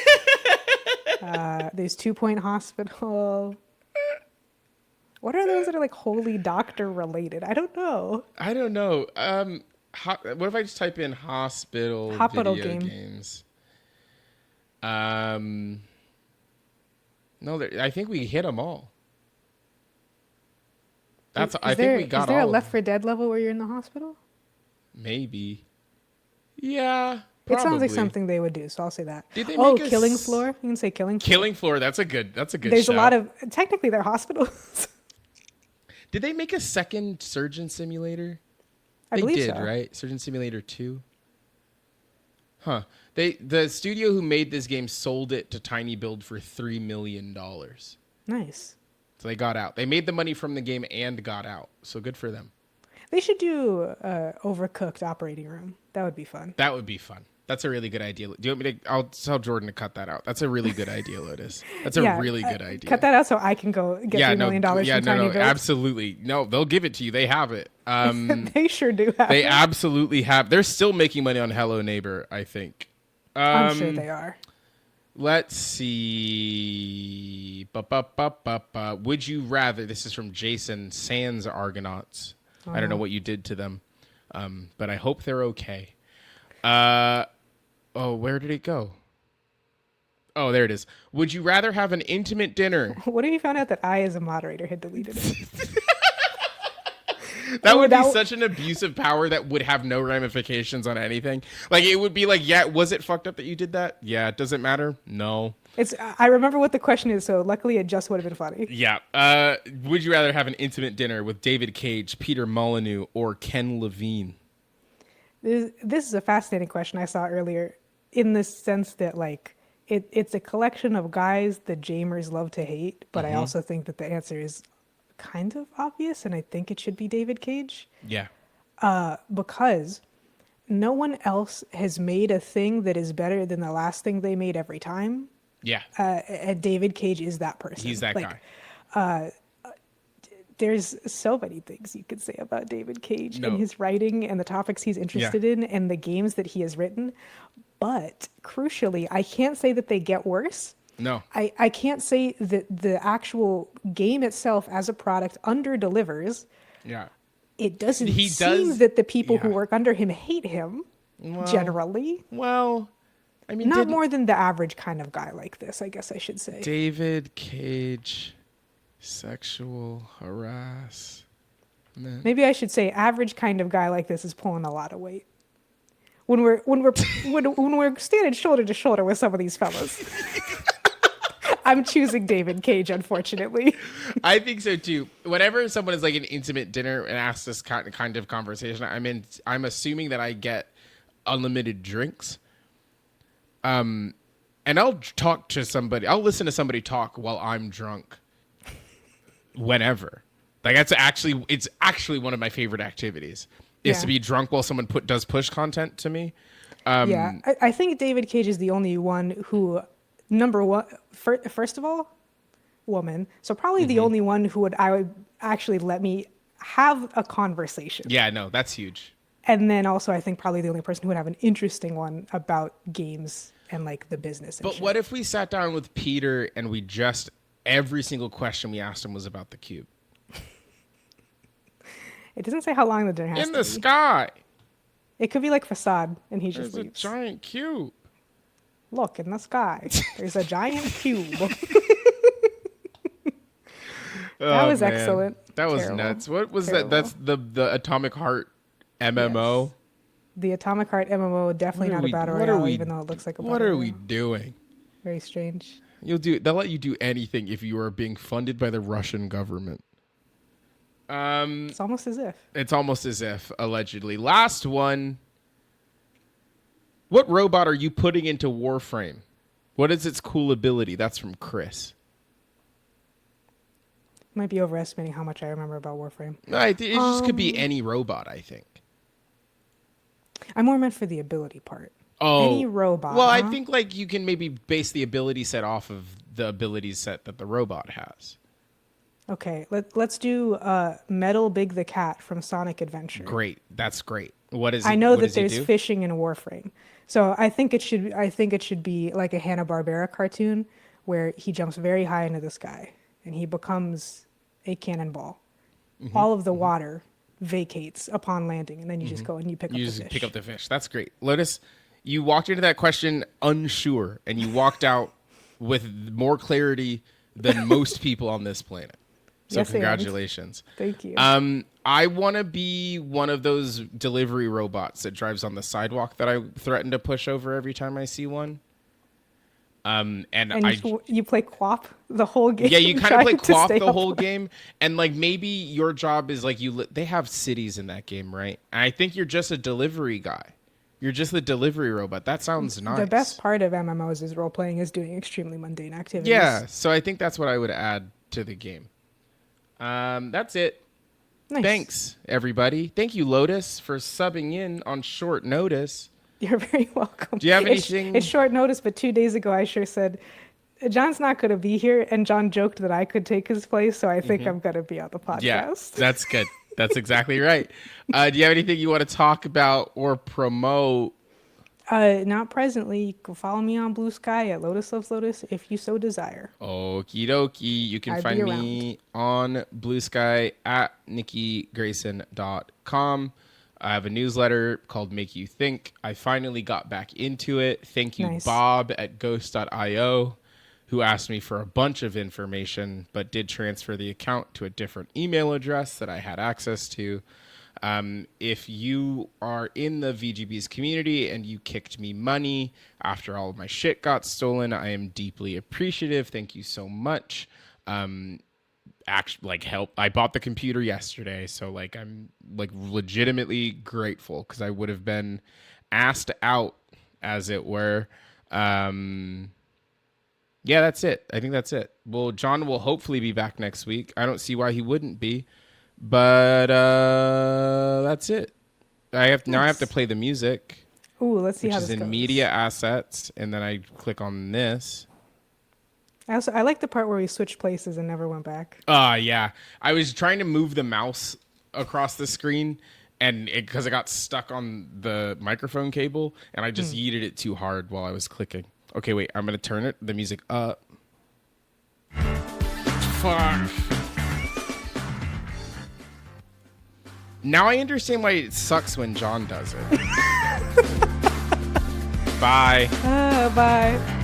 [SPEAKER 2] There's 2 Point Hospital. What are those that are like wholly doctor related? I don't know.
[SPEAKER 1] What if I just type in hospital video games? No, I think we hit them all. I think we got all.
[SPEAKER 2] Is there a Left 4 Dead level where you're in the hospital?
[SPEAKER 1] Maybe. Yeah.
[SPEAKER 2] Probably. It sounds like something they would do, so I'll say that.
[SPEAKER 1] Did they make
[SPEAKER 2] Killing Floor? You can say Killing Floor.
[SPEAKER 1] Killing Floor, that's a good
[SPEAKER 2] There's
[SPEAKER 1] shout.
[SPEAKER 2] a lot of technically they're hospitals.
[SPEAKER 1] Did they make a second Surgeon Simulator?
[SPEAKER 2] I believe so.
[SPEAKER 1] Right? Surgeon Simulator 2? Huh. The studio who made this game sold it to Tiny Build for $3 million.
[SPEAKER 2] Nice.
[SPEAKER 1] So they got out. They made the money from the game and got out. So good for them.
[SPEAKER 2] They should do Overcooked Operating Room. That would be fun.
[SPEAKER 1] That would be fun. That's a really good idea. Do you want me to? I'll tell Jordan to cut that out. That's a really good idea, Lotus. That's a really good idea.
[SPEAKER 2] Cut that out so I can go get $3 million from Tiny Build.
[SPEAKER 1] Absolutely. No, they'll give it to you. They have it.
[SPEAKER 2] They sure do have it.
[SPEAKER 1] They absolutely have. They're still making money on Hello Neighbor, I think.
[SPEAKER 2] I'm sure they are.
[SPEAKER 1] Let's see. Would you rather? This is from Jason Sans Argonauts. I don't know what you did to them, but I hope they're okay. Where did it go? Oh, there it is. Would you rather have an intimate dinner?
[SPEAKER 2] What if you found out that I, as a moderator, had deleted it?
[SPEAKER 1] That would be such an abuse of power that would have no ramifications on anything. Like, it would be like, yeah, was it fucked up that you did that? Yeah, does it matter? No.
[SPEAKER 2] I remember what the question is, so luckily it just would have been funny.
[SPEAKER 1] Yeah. Would you rather have an intimate dinner with David Cage, Peter Molyneux, or Ken Levine?
[SPEAKER 2] This is a fascinating question I saw earlier, in the sense that, like, it's a collection of guys that Jamers love to hate, but I also think that the answer is kind of obvious, and I think it should be David Cage.
[SPEAKER 1] Yeah.
[SPEAKER 2] Because no one else has made a thing that is better than the last thing they made every time.
[SPEAKER 1] Yeah.
[SPEAKER 2] And David Cage is that person.
[SPEAKER 1] He's that guy.
[SPEAKER 2] There's so many things you could say about David Cage and his writing and the topics he's interested in and the games that he has written. But crucially, I can't say that they get worse.
[SPEAKER 1] No.
[SPEAKER 2] I can't say that the actual game itself as a product under-delivers.
[SPEAKER 1] Yeah.
[SPEAKER 2] It doesn't seem that the people who work under him hate him, generally.
[SPEAKER 1] Well, I mean...
[SPEAKER 2] Not more than the average kind of guy like this, I guess I should say.
[SPEAKER 1] David Cage, sexual harassment.
[SPEAKER 2] Maybe I should say average kind of guy like this is pulling a lot of weight. when we're standing shoulder to shoulder with some of these fellas. I'm choosing David Cage, unfortunately.
[SPEAKER 1] I think so too. Whenever someone is like an intimate dinner and asks this kind of conversation, I'm assuming that I get unlimited drinks. And I'll talk to somebody. I'll listen to somebody talk while I'm drunk. Whenever, like it's actually one of my favorite activities is to be drunk while someone does push content to me.
[SPEAKER 2] I think David Cage is the only one who, number one, first of all, woman. So probably the only one who would actually let me have a conversation.
[SPEAKER 1] Yeah, no, that's huge.
[SPEAKER 2] And then also, I think probably the only person who would have an interesting one about games and like the business.
[SPEAKER 1] But what if we sat down with Peter and every single question we asked him was about the cube?
[SPEAKER 2] It doesn't say how long the dinner has to be.
[SPEAKER 1] In the sky.
[SPEAKER 2] It could be like facade, and he just leaves.
[SPEAKER 1] There's a giant cube.
[SPEAKER 2] Look, in the sky. There's a giant cube. That was excellent.
[SPEAKER 1] That was nuts. What was that? That's the Atomic Heart MMO?
[SPEAKER 2] Yes. The Atomic Heart MMO, definitely not a battle royale, even though it looks like a battle royale.
[SPEAKER 1] What are we doing?
[SPEAKER 2] Very strange.
[SPEAKER 1] They'll let you do anything if you are being funded by the Russian government.
[SPEAKER 2] It's almost as if.
[SPEAKER 1] It's almost as if, allegedly. Last one. What robot are you putting into Warframe? What is its cool ability? That's from Chris.
[SPEAKER 2] Might be overestimating how much I remember about Warframe.
[SPEAKER 1] It just could be any robot, I think.
[SPEAKER 2] I'm more meant for the ability part.
[SPEAKER 1] Oh.
[SPEAKER 2] Any robot.
[SPEAKER 1] Well, I think like you can maybe base the ability set off of the ability set that the robot has.
[SPEAKER 2] Okay, let's do Metal Big the Cat from Sonic Adventure.
[SPEAKER 1] Great, that's great. What is?
[SPEAKER 2] I know that there's fishing in Warframe, so I think it should be like a Hanna-Barbera cartoon where he jumps very high into the sky and he becomes a cannonball. All of the water vacates upon landing, and then you just go and you pick up the fish. You just
[SPEAKER 1] pick up the fish. That's great, Lotus. You walked into that question unsure, and you walked out with more clarity than most people on this planet. So yes, congratulations.
[SPEAKER 2] Thank you.
[SPEAKER 1] I want to be one of those delivery robots that drives on the sidewalk that I threaten to push over every time I see one.
[SPEAKER 2] You play QWOP the whole game.
[SPEAKER 1] Yeah, you kind of play QWOP the whole game, and like maybe your job is like they have cities in that game, right? And I think you're just a delivery guy. You're just the delivery robot. That sounds nice.
[SPEAKER 2] The best part of MMOs is role playing is doing extremely mundane activities.
[SPEAKER 1] Yeah, so I think that's what I would add to the game. That's it.
[SPEAKER 2] Nice.
[SPEAKER 1] Thanks, everybody. Thank you, Lotus, for subbing in on short notice.
[SPEAKER 2] You're very welcome.
[SPEAKER 1] Do you have anything?
[SPEAKER 2] It's short notice, but 2 days ago I sure said, John's not going to be here, and John joked that I could take his place, so I think I'm going to be on the podcast.
[SPEAKER 1] Yeah, that's good. That's exactly right. Do you have anything you want to talk about or promote?
[SPEAKER 2] Not presently. You can follow me on Blue Sky at Lotus Loves Lotus if you so desire.
[SPEAKER 1] Okie dokie. You can find me on Blue Sky at NikiGrayson.com. I have a newsletter called Make You Think. I finally got back into it. Thank you, Bob at Ghost.io, who asked me for a bunch of information, but did transfer the account to a different email address that I had access to. If you are in the VGB's community and you kicked me money after all of my shit got stolen, I am deeply appreciative. Thank you so much. Help. I bought the computer yesterday, so like I'm like legitimately grateful because I would have been asked out, as it were. Yeah, that's it. I think that's it. Well, John will hopefully be back next week. I don't see why he wouldn't be. But that's it. I have to play the music.
[SPEAKER 2] Ooh, let's see how this goes.
[SPEAKER 1] Which is in media assets, and then I click on this.
[SPEAKER 2] I like the part where we switched places and never went back.
[SPEAKER 1] Yeah. I was trying to move the mouse across the screen, and because it got stuck on the microphone cable, and I just yeeted it too hard while I was clicking. Okay, wait. I'm gonna turn the music up. Fuck. Now I understand why it sucks when John does it. Bye.
[SPEAKER 2] Bye.